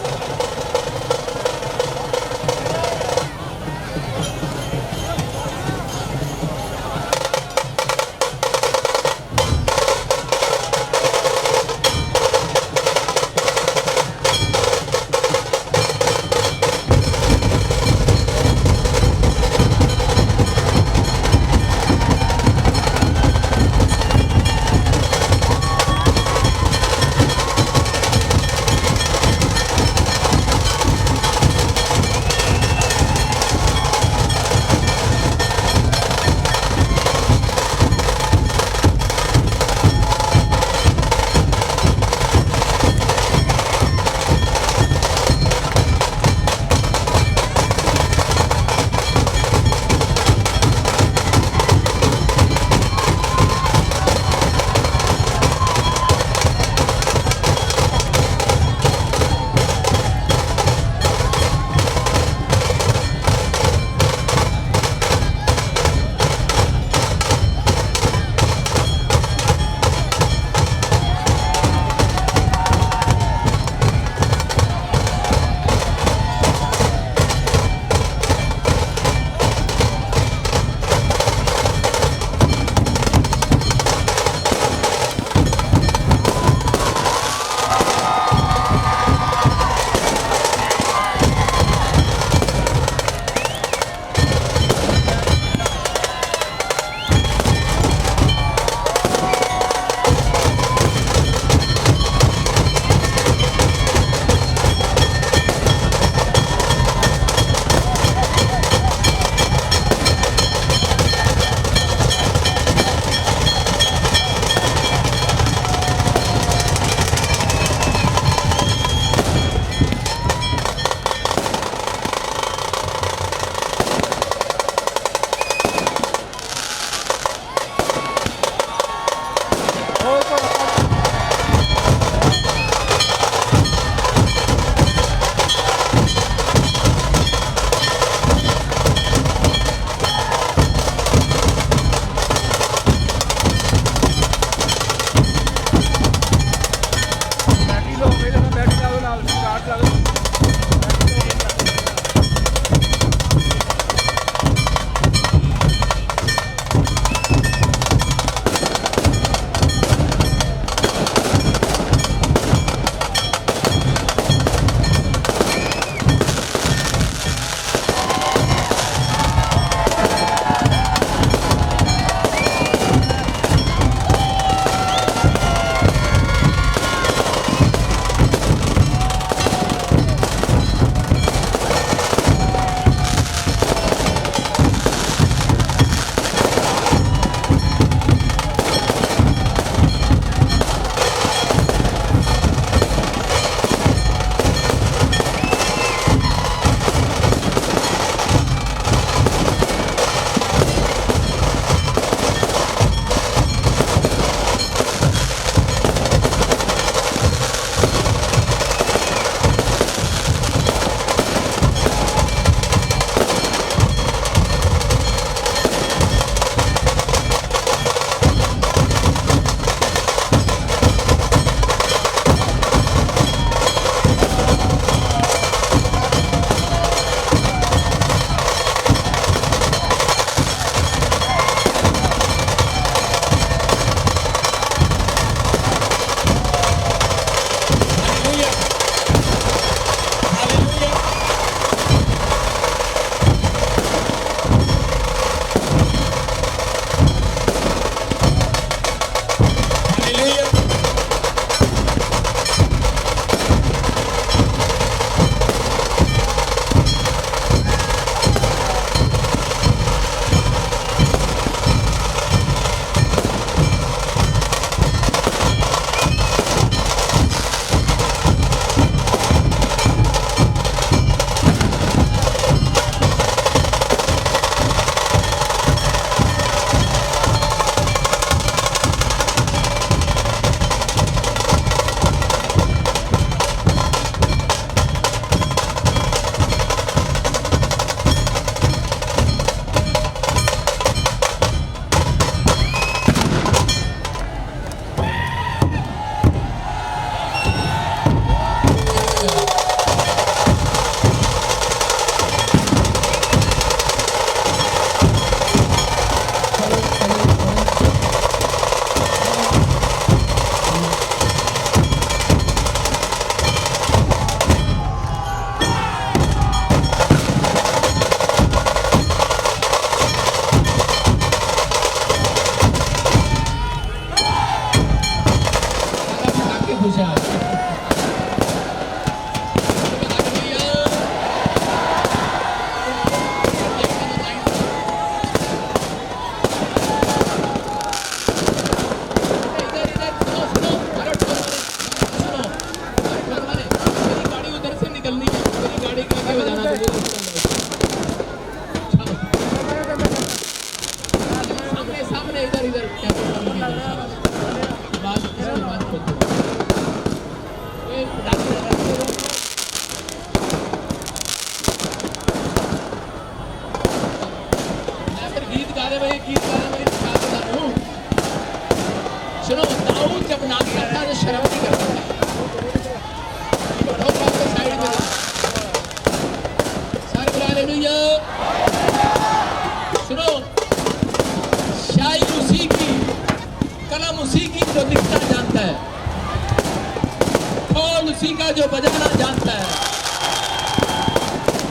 उसी का जो बजाना जानता है,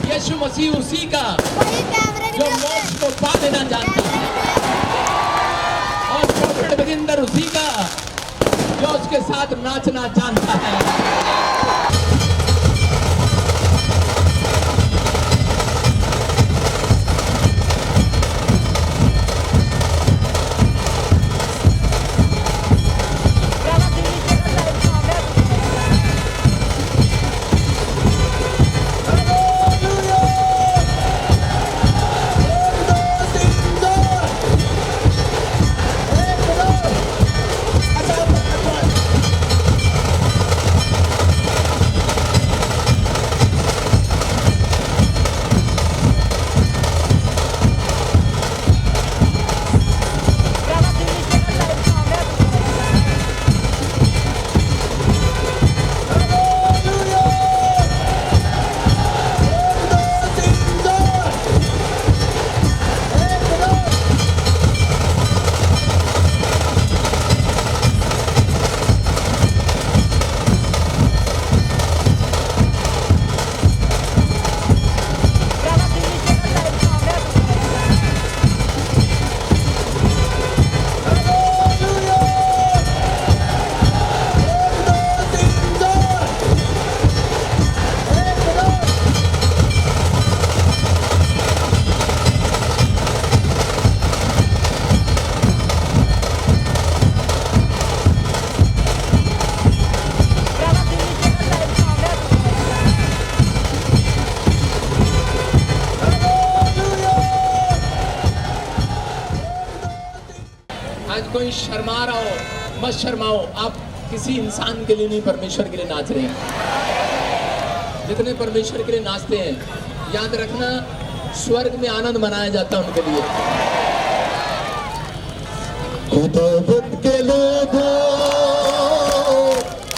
यीशु मसीह उसी का जो मोक्ष को पा लेना जानता है, और प्रॉफिट बगिंदर उसी का जो उसके साथ नाचना जानता है। आज कोई शर्मा रहा हो, मत शर्माओ। आप किसी इंसान के लिए नहीं, परमेश्वर के लिए नाच रहे हैं। जितने परमेश्वर के लिए नाचते हैं, याद रखना स्वर्ग में आनंद मनाया जाता है उनके लिए। खुदावंद के लोगों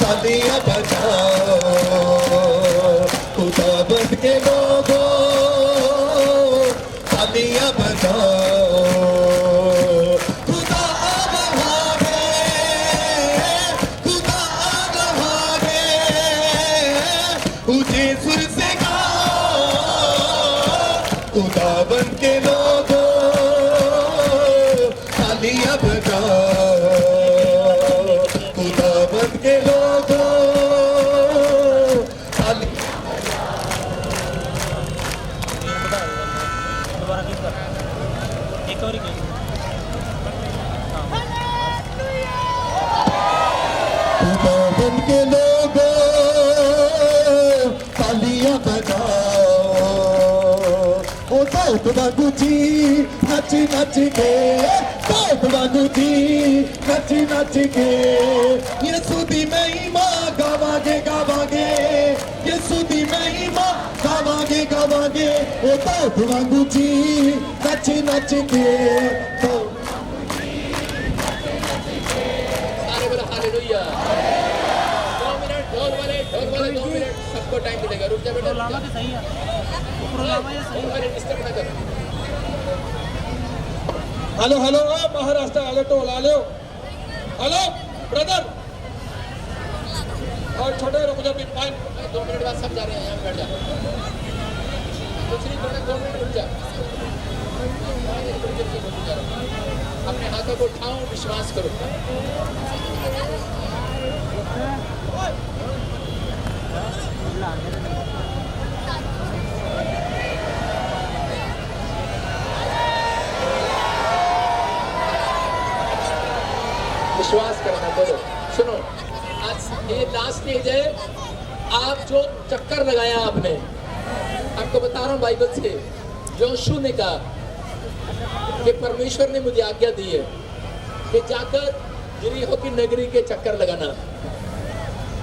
तालियां बजाओ, खुदावंद के लोगों तालियां बजाओ। ऊंचे सुर से गाओ, खुदावंद के लोगों तालियां बजाओ, खुदावंद के लोगों तालियां खुदावंद के लोगों तालियां बजाओ। ओ दाऊद वांगू जी नच नच के, दाऊद वांगू जी नच नच के, यीशु दी महिमा गावांगे गावांगे, यीशु दी महिमा गावांगे गावांगे। ओ दाऊद वांगू जी नच नच के, सारे बोलो हालेलुया। 2 मिनट ढोल वाले 2 मिनट सबको टाइम मिलेगा। रुक जा बेटा, लाना तो सही है, डिस्टर्ब ना करो। हेलो हेलो महाराष्ट्र आले टोल आले हो। हेलो ब्रदर और छोटे रुक जा, 2 मिनट बाद सब जा रहे हैं, यहाँ बैठ जा। कुछ नहीं करना, 2 मिनट रुक जा। अपने हाथों को उठाओ, विश्वास करो। विश्वास करना, बोलो। सुनो, आज ये लास्ट स्टेज है। आप जो चक्कर लगाया आपने, आपको बता रहा हूँ बाइबल से, योशू ने कहा कि परमेश्वर ने मुझे आज्ञा दी है कि जाकर यरीहो की नगरी के चक्कर लगाना,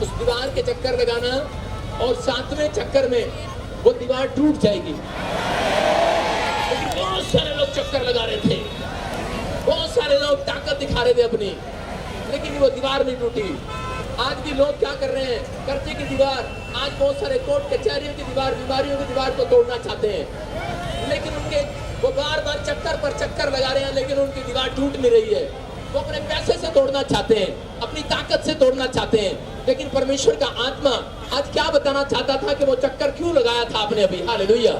उस दीवार के चक्कर लगाना, और 7वें चक्कर में वो दीवार टूट जाएगी। लेकिन बहुत सारे लोग चक्कर लगा रहे थे, बहुत सारे लोग ताकत दिखा रहे थे अपनी, लेकिन वो दीवार नहीं टूटी। आज भी लोग क्या कर रहे हैं, कर्जे की दीवार, आज बहुत सारे कोर्ट कचहरियों की दीवार, बीमारियों की दीवार को तोड़ना चाहते हैं, लेकिन उनके वो बार बार चक्कर पर चक्कर लगा रहे हैं, लेकिन उनकी दीवार टूट नहीं रही है। वो अपने पैसे से तोड़ना चाहते हैं, अपनी ताकत से तोड़ना चाहते हैं, लेकिन परमेश्वर का आत्मा आज क्या बताना चाहता था कि वो चक्कर क्यों लगाया था आपने अभी। हालेलुया।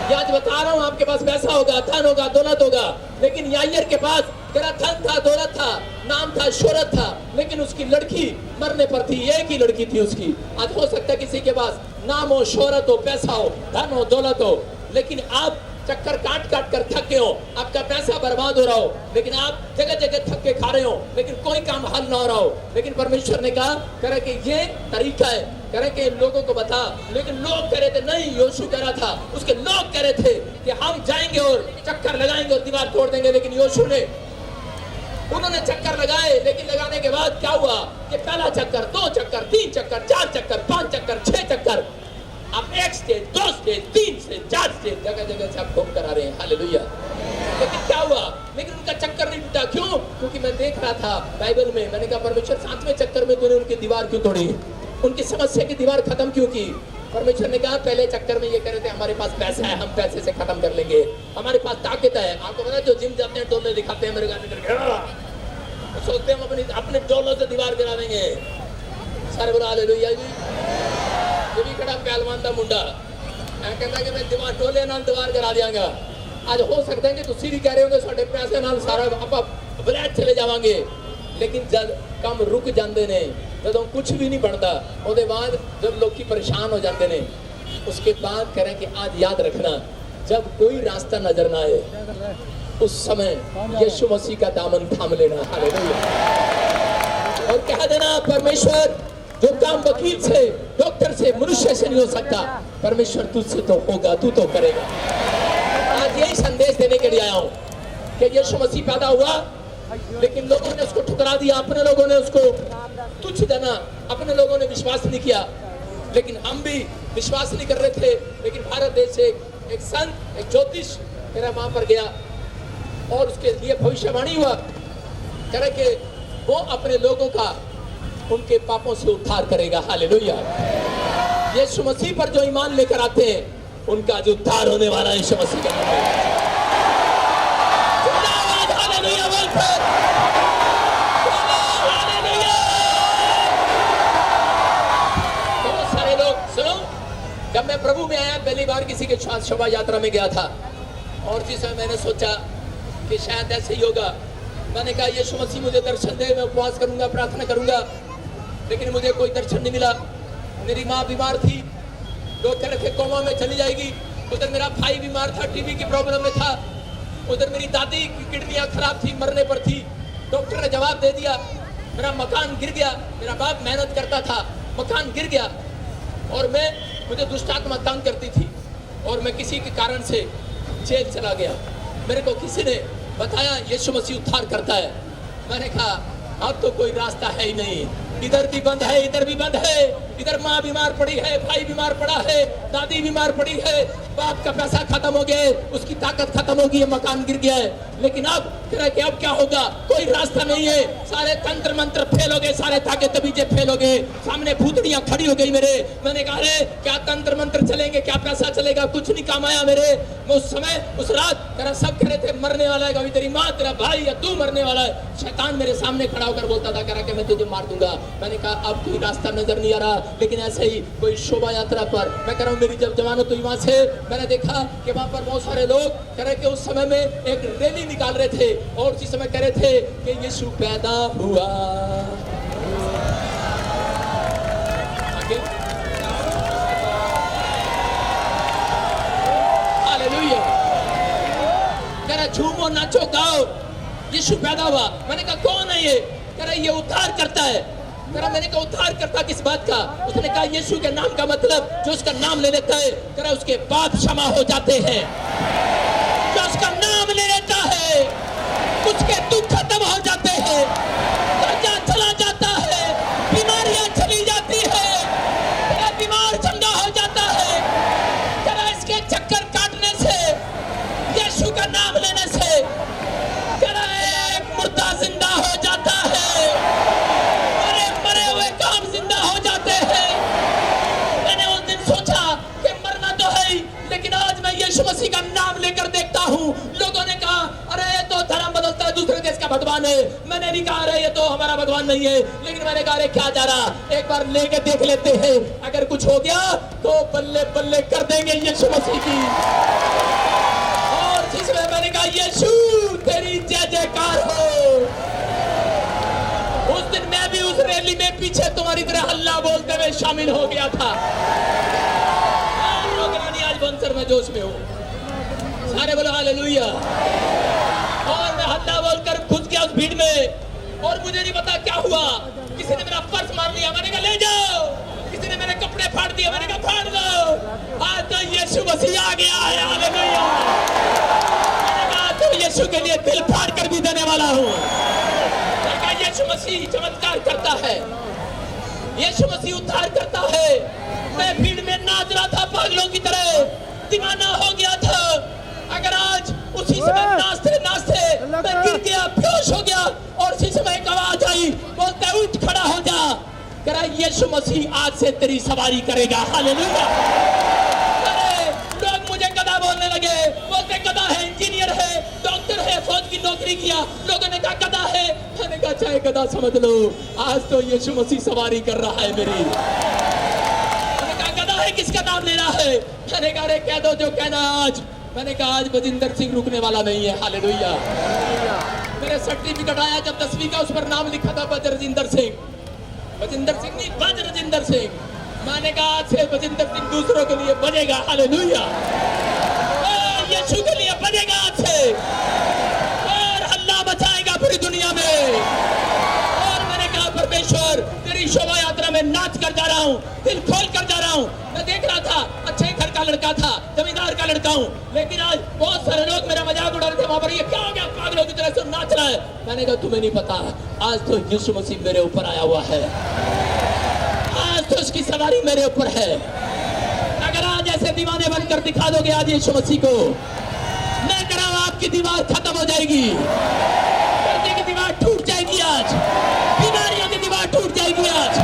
ये आज बता रहा हूँ, आपके पास पैसा होगा, धन होगा, दौलत होगा, लेकिन याईर के पास तेरा धन था, दौलत था, नाम था, शोहरत था, लेकिन उसकी लड़की मरने पर थी। एक ही लड़की थी उसकी। आज हो सकता है किसी के पास नाम हो, शोहरत हो, पैसा हो, धन हो, दौलत हो, लेकिन आप चक्कर काट काट कर थक गए हो, आपका पैसा बर्बाद हो रहा हो, लेकिन आप जगह जगह थक के खा रहे हो, लेकिन कोई काम हल ना हो रहा हो। लेकिन परमेश्वर ने कहा करे कि ये तरीका है, करे कि लोगों को बता। लेकिन लोग कह रहे थे नहीं, योशू कह रहा था, उसके लोग कह रहे थे कि हम जाएंगे और चक्कर लगाएंगे और दीवार तोड़ देंगे। लेकिन योशू ने उन्होंने चक्कर लगाए, लेकिन लगाने के बाद क्या हुआ कि पहला चक्कर, 2 चक्कर, 3 चक्कर, 4 चक्कर, 5 चक्कर, 6 चक्कर, आप 1 स्टेज, 2 स्टेज, 3 स्टेज, 4 स्टेज, जगह जगह से आप घूम कर आ रहे हैं। हालेलुया। लेकिन क्या हुआ, लेकिन उनका चक्कर नहीं टूटा। क्यों? क्योंकि मैं देख रहा था बाइबल में, मैंने कहा परमेश्वर 7वें चक्कर में तूने उनकी दीवार क्यों तोड़ी, उनकी समस्या की दीवार खत्म क्यों की। परमेश्वर ने कहा पहले चक्कर में ये कह रहे थे हमारे पास पैसा है, हम पैसे से खत्म कर लेंगे, हमारे पास ताकत है। आपको पता है जो जिम जाते हैं डोले दिखाते हैं, मेरे गाने करके सोचते हैं हम अपने डोलों से दीवार गिरा देंगे। सारे बोला हालेलुया जी। ये भी खड़ा पहलवान का मुंडा कहता है कि मैं दीवार टोले नाल दीवार गिरा दियांगा। आज हो सकता है कि तुसी भी कह रहे होगे साडे पैसे नाल सारा आप बलैत चले जावांगे, लेकिन जब काम रुक जाते ने, जब कुछ भी नहीं बनता, उसके बाद जब लोग परेशान हो जाते ने, उसके बाद करें कि आज याद रखना जब कोई रास्ता नजर ना आए उस समय यीशु मसीह का दामन थाम लेना। हालेलुया। और कह देना परमेश्वर जो काम वकील से, डॉक्टर से, मनुष्य से नहीं हो सकता, परमेश्वर तुझसे तो होगा, तू तो करेगा। आज यही संदेश देने के लिए आया हूँ कि यीशु मसीह पैदा हुआ, लेकिन लोगों ने उसको ठुकरा दिया, अपने लोगों ने उसको तुच्छ जाना, अपने लोगों ने विश्वास नहीं किया। लेकिन हम भी विश्वास नहीं कर रहे थे। लेकिन भारत देश से एक संत, एक ज्योतिष मेरा वहां पर गया और उसके लिए भविष्यवाणी हुआ, कह रहे कि वो अपने लोगों का उनके पापों से उद्धार करेगा। हालेलुया। यीशु मसीह पर जो ईमान लेकर आते हैं उनका जो उद्धार होने वाला है यीशु मसीह का नाम है। हालेलुया बोलकर हालेलुया। बहुत सारे लोग सुनो, जब मैं प्रभु में आया पहली बार किसी के साथ शोभा यात्रा में गया था और जिस समय मैंने सोचा कि शायद ऐसे ही होगा, मैंने कहा यीशु मसीह मुझे दर्शन दे, मैं उपवास करूंगा, प्रार्थना करूंगा, लेकिन मुझे कोई दर्शन नहीं मिला। मेरी माँ बीमार थी, लोग कह रहे थे कोमा में चली जाएगी। उधर मेरा भाई बीमार था, टीबी की प्रॉब्लम में था। उधर मेरी दादी की किडनियां खराब थी, मरने पर थी। डॉक्टर ने जवाब दे दिया, मेरा मकान गिर गया। मेरा बाप मेहनत करता था, मकान गिर गया और मुझे दुष्ट आत्मा तंग करती थी और मैं किसी के कारण से जेल चला गया। मेरे को किसी ने बताया यीशु मसीह उद्धार करता है। मैंने कहा अब तो कोई रास्ता है ही नहीं, इधर भी बंद है, इधर भी बंद है। इधर माँ बीमार पड़ी है, भाई बीमार पड़ा है, दादी बीमार पड़ी है, बाप का पैसा खत्म हो गया है, उसकी ताकत खत्म हो गई है, मकान गिर गया है। लेकिन अब कह कि अब क्या होगा, कोई रास्ता नहीं है। सारे तंत्र मंत्र फेल हो गए, सारे ताकत तबीजे फेल हो गए, सामने भूतड़ियां खड़ी हो गई मेरे। मैंने कहा अरे क्या तंत्र मंत्र चलेंगे, क्या पैसा चलेगा, कुछ नहीं काम आया मेरे। मैं उस समय उस रात तेरा सब कह रहे थे मरने वाला है, कभी तेरी माँ, तेरा भाई या तू मरने वाला है। शैतान मेरे सामने खड़ा होकर बोलता था कह रहा कि मैं तुझे मार दूंगा। मैंने कहा अब कोई रास्ता नजर नहीं आ रहा। लेकिन ऐसे ही कोई शोभा यात्रा पर मैं कह रहा हूँ, मेरी जब जमानत हुई वहां से मैंने देखा कि वहां पर बहुत सारे लोग कह रहे कि उस समय में एक रैली निकाल रहे थे और उसी समय कह रहे थे कि यीशु पैदा हुआ। हालेलुया। कह रहा झूमो नाचो गाओ, यीशु पैदा हुआ। मैंने कहा कौन है ये? कह रहा ये उद्धार करता है। मैंने कहा उद्धार करता किस बात का? उसने कहा यीशु के नाम का मतलब जो उसका नाम ले लेता है कह उसके पाप क्षमा हो जाते हैं। जो उसका नाम ले लेता है उसके दुख खत्म हो जाते हैं, कर्जा चला जाता है, बीमारियां चली जाती है, बीमार चंगा हो जाता है। कह इसके चक्कर काटने से, यीशु का नाम लेने से कह एक मुर्दा जिंदा हो जाता है, जिंदा हो जाते हैं। मैंने उस दिन सोचा कि मरना तो है ही, लेकिन आज मैं यीशु मसीह का नाम लेकर देखता हूँ। लोगों ने कहा अरे ये तो धर्म बदलता है, दूसरे देश का भगवान है। मैंने भी कहा अरे ये तो हमारा भगवान नहीं है। लेकिन लेकिन मैंने कहा अरे क्या जा रहा, एक बार लेके देख लेते हैं, अगर कुछ हो गया तो बल्ले बल्ले कर देंगे यीशु मसीह की। और जिसमें मैंने कहा यीशु तेरी जय जयकार हो। उस दिन मैं भी उस रैली में पीछे तुम्हारी तरह हल्ला बोलते हुए शामिल हो गया था। आज बंसर में जोश में हूँ, सारे बोलो हालेलुया। और मैं हल्ला बोलकर घुस गया उस भीड़ में, और मुझे नहीं पता क्या हुआ। किसी ने मेरा पर्स मार लिया, मैंने कहा ले जाओ। किसी ने मेरे कपड़े फाड़ दिए, मैंने कहा फाड़ दो। आज तो यीशु मसीह आ गया है, हालेलुया। मैंने कहा तो यीशु के लिए दिल फाड़ कर भी देने वाला हूँ। मैंने कहा यीशु मसीह चमत्कार करता है, यीशु मसीह उद्धार करता है। मैं भीड़ में नाच रहा था पागलों की तरह, दीवाना हो गया था। अगर आज उसी समय नाचते नाचते मैं गिर गया, बेहोश हो गया, और उसी समय एक आवाज आई, बोलते उठ खड़ा हो जा, कह रहा यीशु मसीह आज से तेरी सवारी करेगा, हालेलुया। अरे लोग मुझे गधा बोलने लगे, बोलते गधा है, इंजीनियर है, डॉक्टर है, फौज की नौकरी किया। लोगों ने कहा गधा है, मैंने कहा चाहे गधा समझ लो, आज तो यीशु मसीह सवारी कर रहा है मेरी। किसका नाम ले रहा है? मैंने कहा अरे कह दो जो कहना आज। मैंने कहा आज बजिंदर सिंह रुकने वाला नहीं है, हालेलुया। मेरे सर्टिफिकेट आया जब 10वीं का, उस पर नाम लिखा था बजरजिंदर सिंह। बजिंदर सिंह नहीं, बजरजिंदर सिंह। मैंने कहा आज से बजिंदर सिंह दूसरों के लिए बनेगा, हालेलुया। यीशु के लिए बनेगा आज से, और हल्ला मचाएगा पूरी दुनिया में। और मैंने कहा परमेश्वर तेरी शोभा यात्रा में नाच कर जा रहा हूँ, दिल खोल कर जा रहा हूँ। मैं देख रहा था अच्छे घर का लड़का था, जमींदार का लड़का हूँ, लेकिन आज बहुत सारे लोग मेरा मजाक उड़ा रहे थे वहां पर, ये क्या हो गया पागलों की तरह से नाच रहा है। मैंने कहा तुम्हें नहीं पता, आज तो यीशु मसीह मेरे ऊपर आया हुआ है, आज तो उसकी सवारी मेरे ऊपर है। अगर आज ऐसे दीवाने बनकर दिखा दोगे आज यीशु मसीह को, मैं कह रहा हूं आपकी दीवार खत्म हो जाएगी, पर्दे की दीवार टूट जाएगी, आज बीमारियों की दीवार टूट जाएगी, आज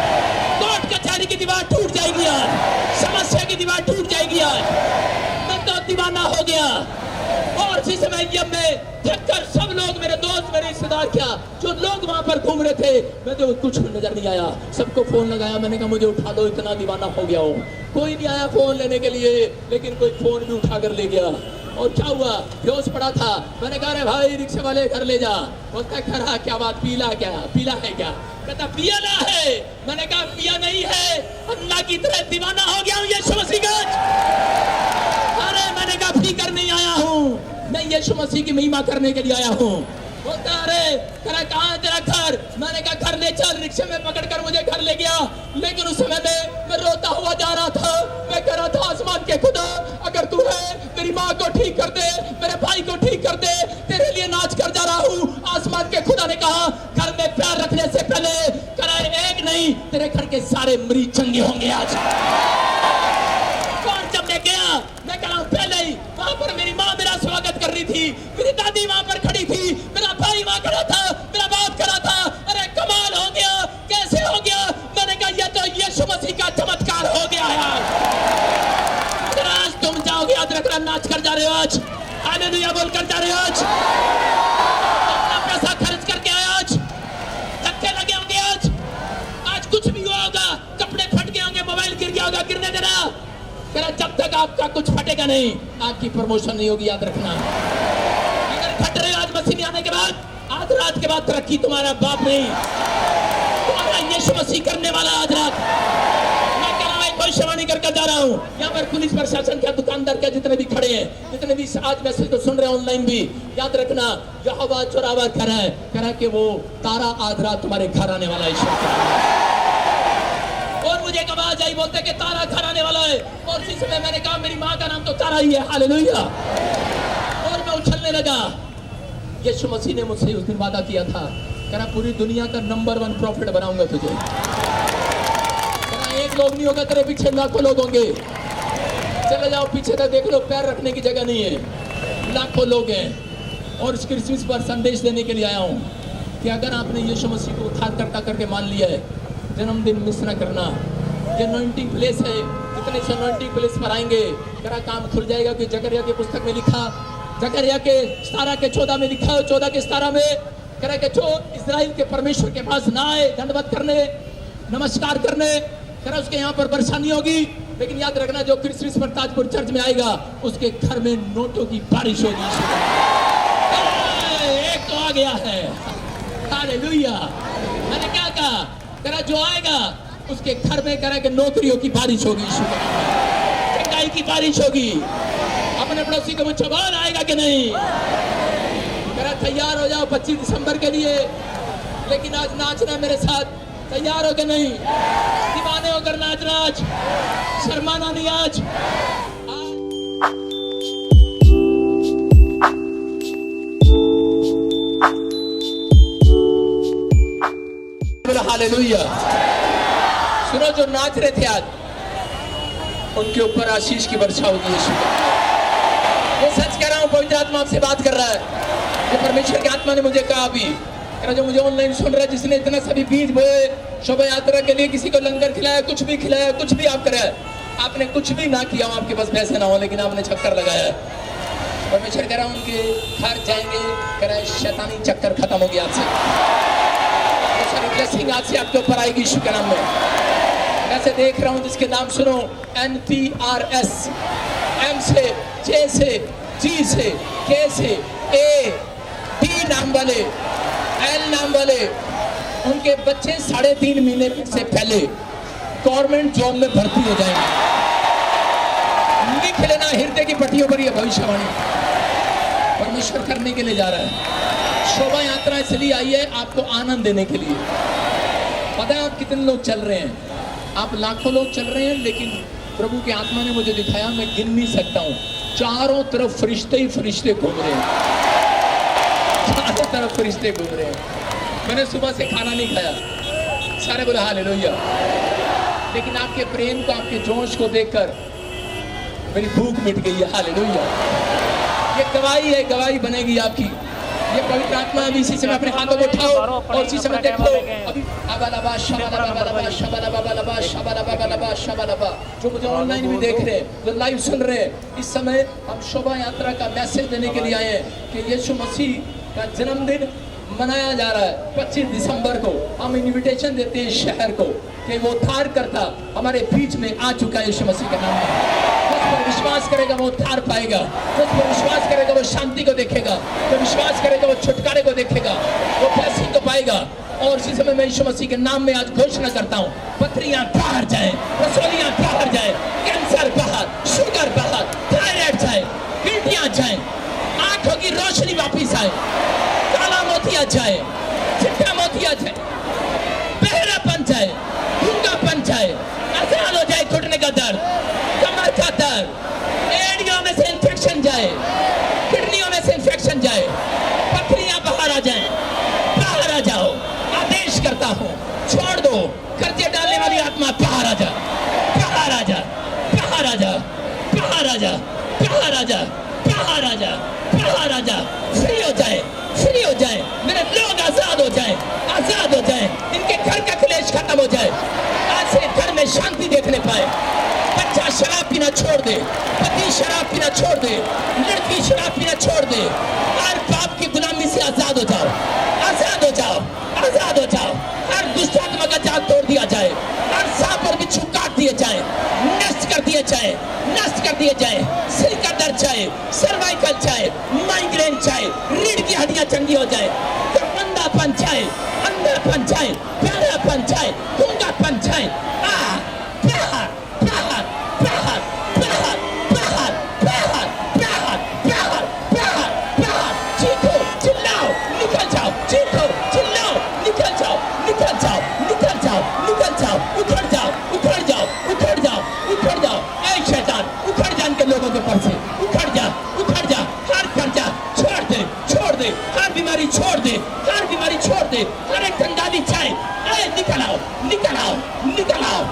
कोर्ट कचहरी की दीवार टूट जाएगी, आज समस्या की दीवार टूट जाएगी। आज मैं तो दीवाना हो गया। और इसी समय जब मैं थककर, सब लोग मेरे दोस्त मेरे रिश्तेदार, क्या जो लोग वहां पर घूम रहे थे, मैं तो कुछ नजर नहीं आया। सबको फोन लगाया, मैंने कहा मुझे उठा लो, इतना दीवाना हो गया हूँ। कोई नहीं आया फोन लेने के लिए, लेकिन कोई फोन भी उठा कर ले गया। और क्या हुआ, बेहोश पड़ा था। मैंने कहा अरे भाई रिक्शे वाले घर ले जा। बोलता खड़ा, क्या बात, पीला क्या, पीला है क्या? कहता पियाला है। मैंने कहा पिया नहीं है, अल्लाह की तरह दीवाना हो गया हूँ यीशु मसीह का। अरे मैंने कहा फिकर नहीं आया हूँ, मैं यीशु मसीह की महिमा करने के लिए आया हूँ। बोलता अरे कहा कहाँ है तेरा घर? मैंने कहा घर ले चल। रिक्शे में पकड़कर मुझे घर ले गया, लेकिन उस समय मैं रोता हुआ जा रहा था। मैं कह रहा था आसमान के खुदा, अगर तू है मेरी माँ को ठीक कर दे, मेरे भाई को ठीक कर दे, तेरे लिए नाच कर जा रहा हूँ। आसमान के खुदा ने कहा घर में पैर रखने से पहले करा एक नहीं, तेरे घर के सारे मरीज चंगे होंगे आज। और जब मैं गया, मैं कह रहा हूँ पहले ही वहां पर मेरी माँ मेरा स्वागत कर रही थी, मेरी दादी वहां पर खड़ी थी, मेरा भाई वहां खड़ा था, मेरा बाप खड़ा था। अरे कमाल हो गया, कैसे हो गया? मैंने कहा यह तो यीशु मसीह का चमत्कार हो गया है। आज तुम जाओगे, याद रखना, नाच कर जा रहे हो आज, हालेलुया बोल कर जा रहे हो आज, अपना पैसा खर्च करके आए आज, धक्के लगे होंगे आज कुछ भी हुआ होगा, कपड़े फट गए होंगे, मोबाइल गिर गया होगा, गिरने देना। जब तक आपका कुछ फटेगा नहीं, आपकी प्रमोशन नहीं होगी, याद रखना। अगर फट रहे हो आज मसीह आने के बाद, आज रात के बाद तरक्की तुम्हारा बाप नहीं, तुम्हारा यीशु मसीह करने वाला। आज रात मैं कह रहा हूं, भविष्यवाणी करके जा रहा हूं। यहाँ पर पुलिस प्रशासन क्या, दुकानदार क्या, जितने भी खड़े हैं, जितने भी आज मैसेज को सुन रहे हैं ऑनलाइन भी, याद रखना यहोवा चौराहा कह रहा है कि वो तारा आज रात तुम्हारे घर आने वाला है। और मुझे एक आवाज आई, बोलते कि तारा घर आने वाला है। और इसी समय मैंने कहा मेरी माँ का नाम तो तारा ही है, हालेलुया। और मैं उछलने लगा। यीशु मसीह ने मुझसे उस दिन वादा किया था, कहना पूरी दुनिया का नंबर 1 प्रॉफिट बनाऊंगा तुझे। कहना एक लोग नहीं होगा, तेरे पीछे लाखों लोग होंगे। चले जाओ पीछे तक देख लो, पैर रखने की जगह नहीं है, लाखों लोग हैं। और इस क्रिसमस पर संदेश देने के लिए आया हूँ कि अगर आपने यीशु मसीह को उद्धारकर्ता करके मान लिया है, जन्मदिन मिस न करना। ये अनॉइंटिंग प्लेस है, जितने से अनॉइंटिंग प्लेस पर आएंगे तेरा काम खुल जाएगा। कि जकरिया की पुस्तक में लिखा, जकरिया के 17 के 14 में लिखा है, 14 के 17 में कह रहा है कि जो इस्राएल के परमेश्वर के पास ना आए दंडवत करने, नमस्कार करने, कह रहा उसके यहाँ पर परेशानी होगी। लेकिन याद रखना, जो क्रिसमस पर ताजपुर चर्च में आएगा उसके घर में नोटों की बारिश होगी। एक तो आ गया है, हालेलुया। मैंने क्या कहा? कह रहा जो आएगा उसके घर में, कह रहा कि नौकरियों की बारिश होगी, चंगाई की बारिश होगी। अपने पड़ोसी को मुझे बोल, आएगा कि नहीं? कह रहा तैयार हो जाओ 25 दिसंबर के लिए, लेकिन आज नाचना मेरे साथ, तैयार हो के नहीं? दीवाने होकर नाचना, आज शर्माना नहीं। आज हालेलुया। सुनो, जो नाच रहे थे आज उनके ऊपर आशीष की वर्षा होगी। यीशु ये सच कह रहा हूँ, पवित्र आत्मा आपसे बात कर रहा है। ये परमेश्वर की आत्मा ने मुझे कहा अभी, जो मुझे ऑनलाइन सुन रहा है, जिसने इतना सभी बीज बोए शोभा यात्रा के लिए, किसी को लंगर खिलाया, कुछ भी खिलाया, कुछ भी आप कराया, आपने कुछ भी ना किया, आपके पास पैसे ना हो, लेकिन आपने चक्कर लगाया। परमेश्वर कह रहा हूँ उनके घर जाएंगे, कह रहा है शैतानी चक्कर खत्म हो गया आपसे। ब्लेसिंग आज से आपके ऊपर आएगी यीशु के नाम में। ऐसे देख रहा हूँ जिसके नाम सुनो, NPRS, M से, J से, G से, K से, A, D नाम वाले, L नाम वाले, उनके बच्चे 3.5 महीने से पहले गवर्नमेंट जॉब में भर्ती हो जाएंगे। लिख लेना हृदय की पट्टियों पर यह भविष्यवाणी परमेश्वर करने के लिए जा रहा है। शोभा यात्रा इसलिए आई है आपको आनंद देने के लिए। पता है आप कितने लोग चल रहे हैं? आप लाखों लोग चल रहे हैं, लेकिन प्रभु की आत्मा ने मुझे दिखाया, मैं गिन नहीं सकता हूँ, चारों तरफ फरिश्ते ही फरिश्ते घूम रहे हैं, चारों तरफ फरिश्ते घूम रहे हैं। मैंने सुबह से खाना नहीं खाया, सारे बोले हालेलुया, लेकिन आपके प्रेम को, आपके जोश को देखकर मेरी भूख मिट गई है। हालेलुया। ये गवाही है, गवाही बनेगी आपकी। ये पवित्र आत्मा अभी इसी समय अपने हाथों को उठाओ और इसी समय देखो, अभी अबालबा शबालबा शबालबा शबालबा शबालबा, जो मुझे ऑनलाइन भी देख रहे हैं, जो लाइव सुन रहे हैं, इस समय हम शोभा यात्रा का मैसेज देने के लिए आए हैं कि यीशु मसीह का जन्मदिन मनाया जा रहा है 25 दिसंबर को। हम इन्विटेशन देते हैं शहर को कि वो उद्धार करता हमारे बीच में आ चुका है यीशु मसीह का नाम है। उस पर विश्वास करेगा वो उद्धार पाएगा, उस पर विश्वास करेगा वो शांति को देखेगा, तो विश्वास करेगा वो छुटकारे को देखेगा, वो ब्लेसिंग को पाएगा। और इसी समय मैं यीशु मसीह के नाम में आज घोषणा करता हूँ, पथरियां बाहर जाए, रसोलियां बाहर जाए, कैंसर बाहर, शुगर बाहर, थायराइड जाए, गिल्टियां जाए, आंखों की रोशनी वापिस आए, काला मोतिया जाए, चिट्टा मोतिया जाए, बहरापन जाए, गूंगापन जाए, आजाद हो जाए, घुटने का दर्द, कमर का दर्द, एड़ियों में से इंफेक्शन जाए, किडनियों में से इंफेक्शन जाए, पथरियां बाहर आ जाए, बाहर आ जाओ। आदेश करता हूँ, छोड़ दो कर्जे डालने वाली आत्मा, बाहर आ जा, बाहर आ जा, बाहर आ जा, बाहर आ जा, बाहर आ जा, बाहर आ जा, बाहर आ जा, फ्री हो जाए, फ्री हो जाए, मेरे लोग आजाद हो जाए, आजाद हो जाए, इनके घर का क्लेश खत्म हो जाए, आज से घर में शांति देखने पाए। बच्चा शराब पीना छोड़ दे, पति शराब पीना छोड़ दे, लड़की शराब पीना छोड़ दे, हर पाप की गुलामी से आजाद हो जाओ, आजाद हो जाओ, आजाद हो जाओ। हर दुष्ट आत्मा का जाल तोड़ दिया जाए, हर सांप और बिच्छू काट दिए जाए, नष्ट कर दिए जाए, नष्ट कर दिए जाए। सिर का दर्द चाहे, सर्वाइकल चाहे, माइग्रेन चाहे, रीढ़ की हड्डियां चंगी हो जाए, अंधापन चाहे, अंधापन चाहे, बहरापन चाहे, गूंगापन चाहे, बाहर बाहर बाहर बाहर बाहर बाहर बाहर बाहर बाहर बाहर, चीखो चिल्लाओ, निकल जाओ, चीखो चिल्लाओ, निकल जाओ, निकल जाओ, निकल जाओ, निकल जाओ, उखड़ जाओ, उखड़ जाओ, उखड़ जाओ, उखड़ जाओ। ऐ शैतान, उखड़ जा इनके लोगों के पर से, उखड़ जा, उखड़ जा, हर कर्जा छोड़ दे, छोड़ दे, हर बीमारी छोड़ दे, हर बीमारी छोड़ दे, हर एक कंगाली चाहे, निकल आओ, निकल आओ, निकल आओ।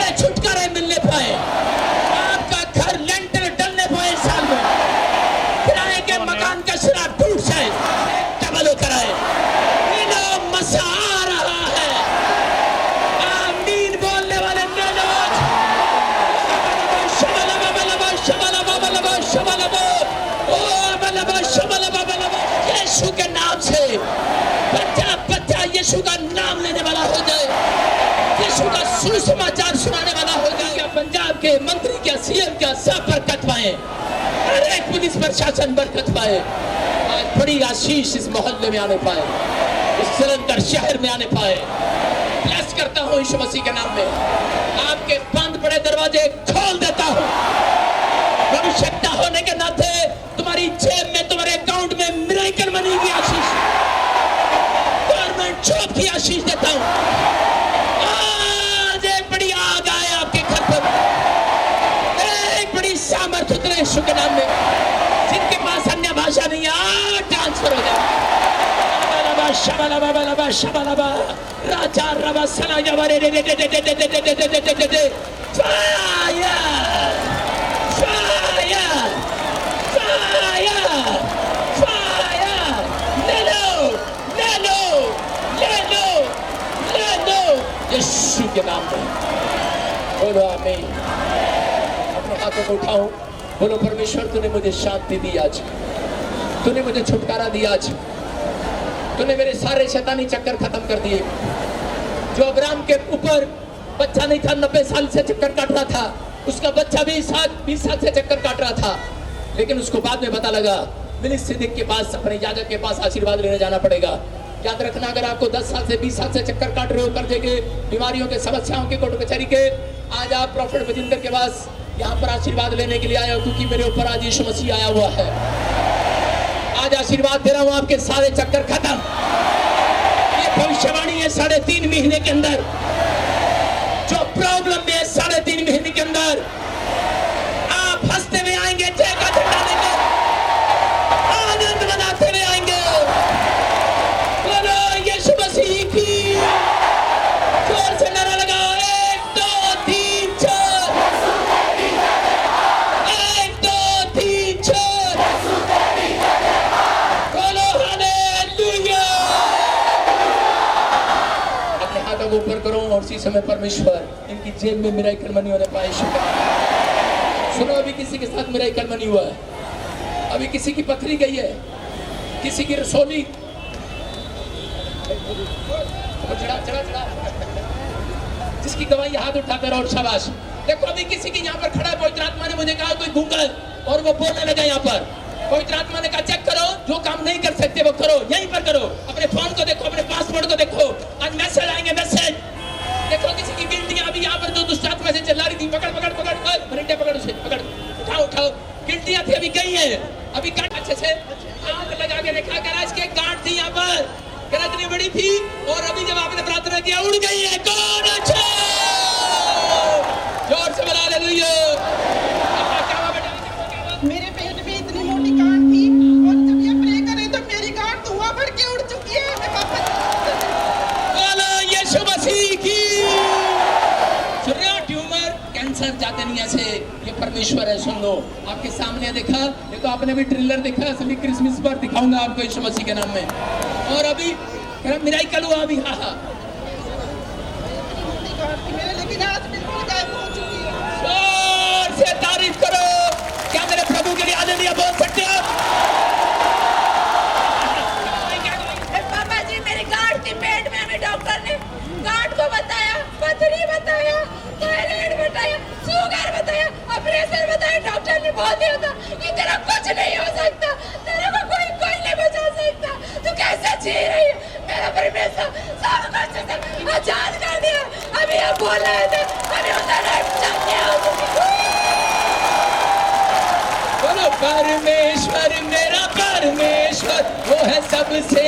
बड़े छुटकारे मिलने पाए, आपका घर लेंटर डलने पाए, साल में किराए के मकान का सिरा टूट जाए, डबल होकर आए। मसा आ रहा है, आमीन बोलने वाले यीशु के नाम से बच्चा बच्चा यीशु का नाम लेने वाला हो जाए, यीशु का सुसमाचार सुनाने वाला हो जाए। क्या पंजाब के मंत्री, क्या सीएम, क्या सब बरकत पाए, हर एक पुलिस प्रशासन बरकत पाए। आज बड़ी आशीष इस मोहल्ले में आने पाए, इस जलंधर शहर में आने पाए। ब्लेस करता हूँ यीशु मसीह के नाम में। आपके बंद पड़े दरवाजे खोल देता हूँ। आवश्यकता होने के नाते तुम्हारी जेब में, तुम्हारे अकाउंट में मिरेकल मनी की आशीष, गवर्नमेंट जॉब की आशीष देता हूँ। आज एक बड़ी आग आए आपके घर पर, एक बड़ी सामर्थ्य उतरे यीशु के नाम में। जिनके पास अन्य भाषा नहीं है, ट्रांसफर हो जाए। शबलबा शबलबा राजा रबा सला जवरे दे दे दे दे दे दे दे दे दे दे दे फायर फायर फायर फायर ले लो ले लो ले लो ले लो यीशु के नाम में बोलो आमीन। अपने हाथों को उठाओ, बोलो परमेश्वर तूने मुझे शांति दी आज, तूने मुझे छुटकारा दिया आज, तूने मेरे सारे शैतानी चक्कर खत्म कर दिए। जो अब्राहम के ऊपर बच्चा नहीं था, 90 साल से चक्कर काट रहा था, उसका बच्चा भी 20 साल से चक्कर काट रहा था, लेकिन उसको बाद में पता लगा मिलिसिदिक के पास, अपने याजक के पास आशीर्वाद लेने जाना पड़ेगा। याद रखना, अगर आपको 10 साल से 20 साल से चक्कर काट रहे हो, कर्जे के, बीमारियों के, समस्याओं के, कोर्ट कचहरी के, आज आप प्रॉफिट बजिंदर के पास यहाँ पर आशीर्वाद लेने के लिए आए हो, क्योंकि मेरे ऊपर आज यीशु मसीह आया हुआ है। आज आशीर्वाद दे रहा हूं, आपके सारे चक्कर खत्म। ये भविष्यवाणी है 3.5 महीने के अंदर, जो प्रॉब्लम में 3.5 महीने के अंदर आप हंसते हुए आएंगे, जय का झंडा लेके आनंद मनाते हुए आएंगे। बोलो यीशु मसीह की, जोर से नारा लगाओ, 1 2 3 4, 1 2 3 4, बोलो हालेलुया। अपने हाथों को ऊपर करो और उसी समय परमेश्वर इनकी जेब में मिरेकल मनी होने पाए। सुनो, अभी किसी के साथ मिरेकल मनी हुआ है, अभी किसी की पथरी गई है, किसी की रसोली चढ़ा चढ़ा चढ़ा, जिसकी गवाही हाथ उठाकर और शाबाश। देखो, अभी किसी की यहाँ पर खड़ा है, पवित्र आत्मा ने मुझे कहा कोई गूंगा है और वो बोलने लगा यहाँ पर। पवित्र आत्मा ने कहा चेक करो, जो काम नहीं कर सकते वो करो, यहीं पर करो। अपने फोन को देखो, अपने पासपोर्ट को देखो, आज मैसेज आएंगे, मैसेज देखो। किसी की गिल्टियां अभी यहाँ पर जो दुष्ट आत्मा से चिल्ला रही थी, पकड़ पकड़ पकड़ मरिंडे पकड़, उसे पकड़, उठाओ उठाओ। गिल्टियां थी अभी गई है, अभी काट अच्छे से हाथ लगा के देखा, गराज के गांठ थी यहाँ पर, गरज नहीं बड़ी थी, और अभी जब आपने प्रार्थना किया उड़ गई है। कौन अच्छा, जोर से बोला हालेलुया। मेरे पेट में इतनी मोटी गांठ थी, और जब ये प्रे करे तो मेरी गांठ धुआं भर के उड़ चुकी है। बोलो यीशु मसीह की। ट्यूमर, कैंसर जाते नहीं ऐसे, ये परमेश्वर है। सुन लो, आपके सामने देखा, ये तो आपने भी ट्रेलर देखा, असली क्रिसमस पर दिखाऊंगा आपको यीशु मसीह के नाम में। और अभी मिरेकल हुआ अभी, हाँ हाँ, मेरे लेकिन आज बिल्कुल गायब हो चुकी है। जोर से तारीफ करो। क्या मेरे प्रभु के लिए हालेलुया बोल सकते हो? पापा जी, मेरी गांठ थी पेट में, हमें डॉक्टर ने गांठ को बताया, पथरी बताया, थायराइड बताया, शुगर बताया, ऑपरेशन बताया। डॉक्टर ने बोल दिया था कि तेरा कुछ नहीं हो सकता, तेरे को कोई नहीं बचा सकता, तू कैसे जी रही है। मेरा परमेश्वर सब कुछ आजाद कर दिया। अभी आप बोल रहे थे, अभी उधर बोलो परमेश्वर, मेरा परमेश्वर, वो है सबसे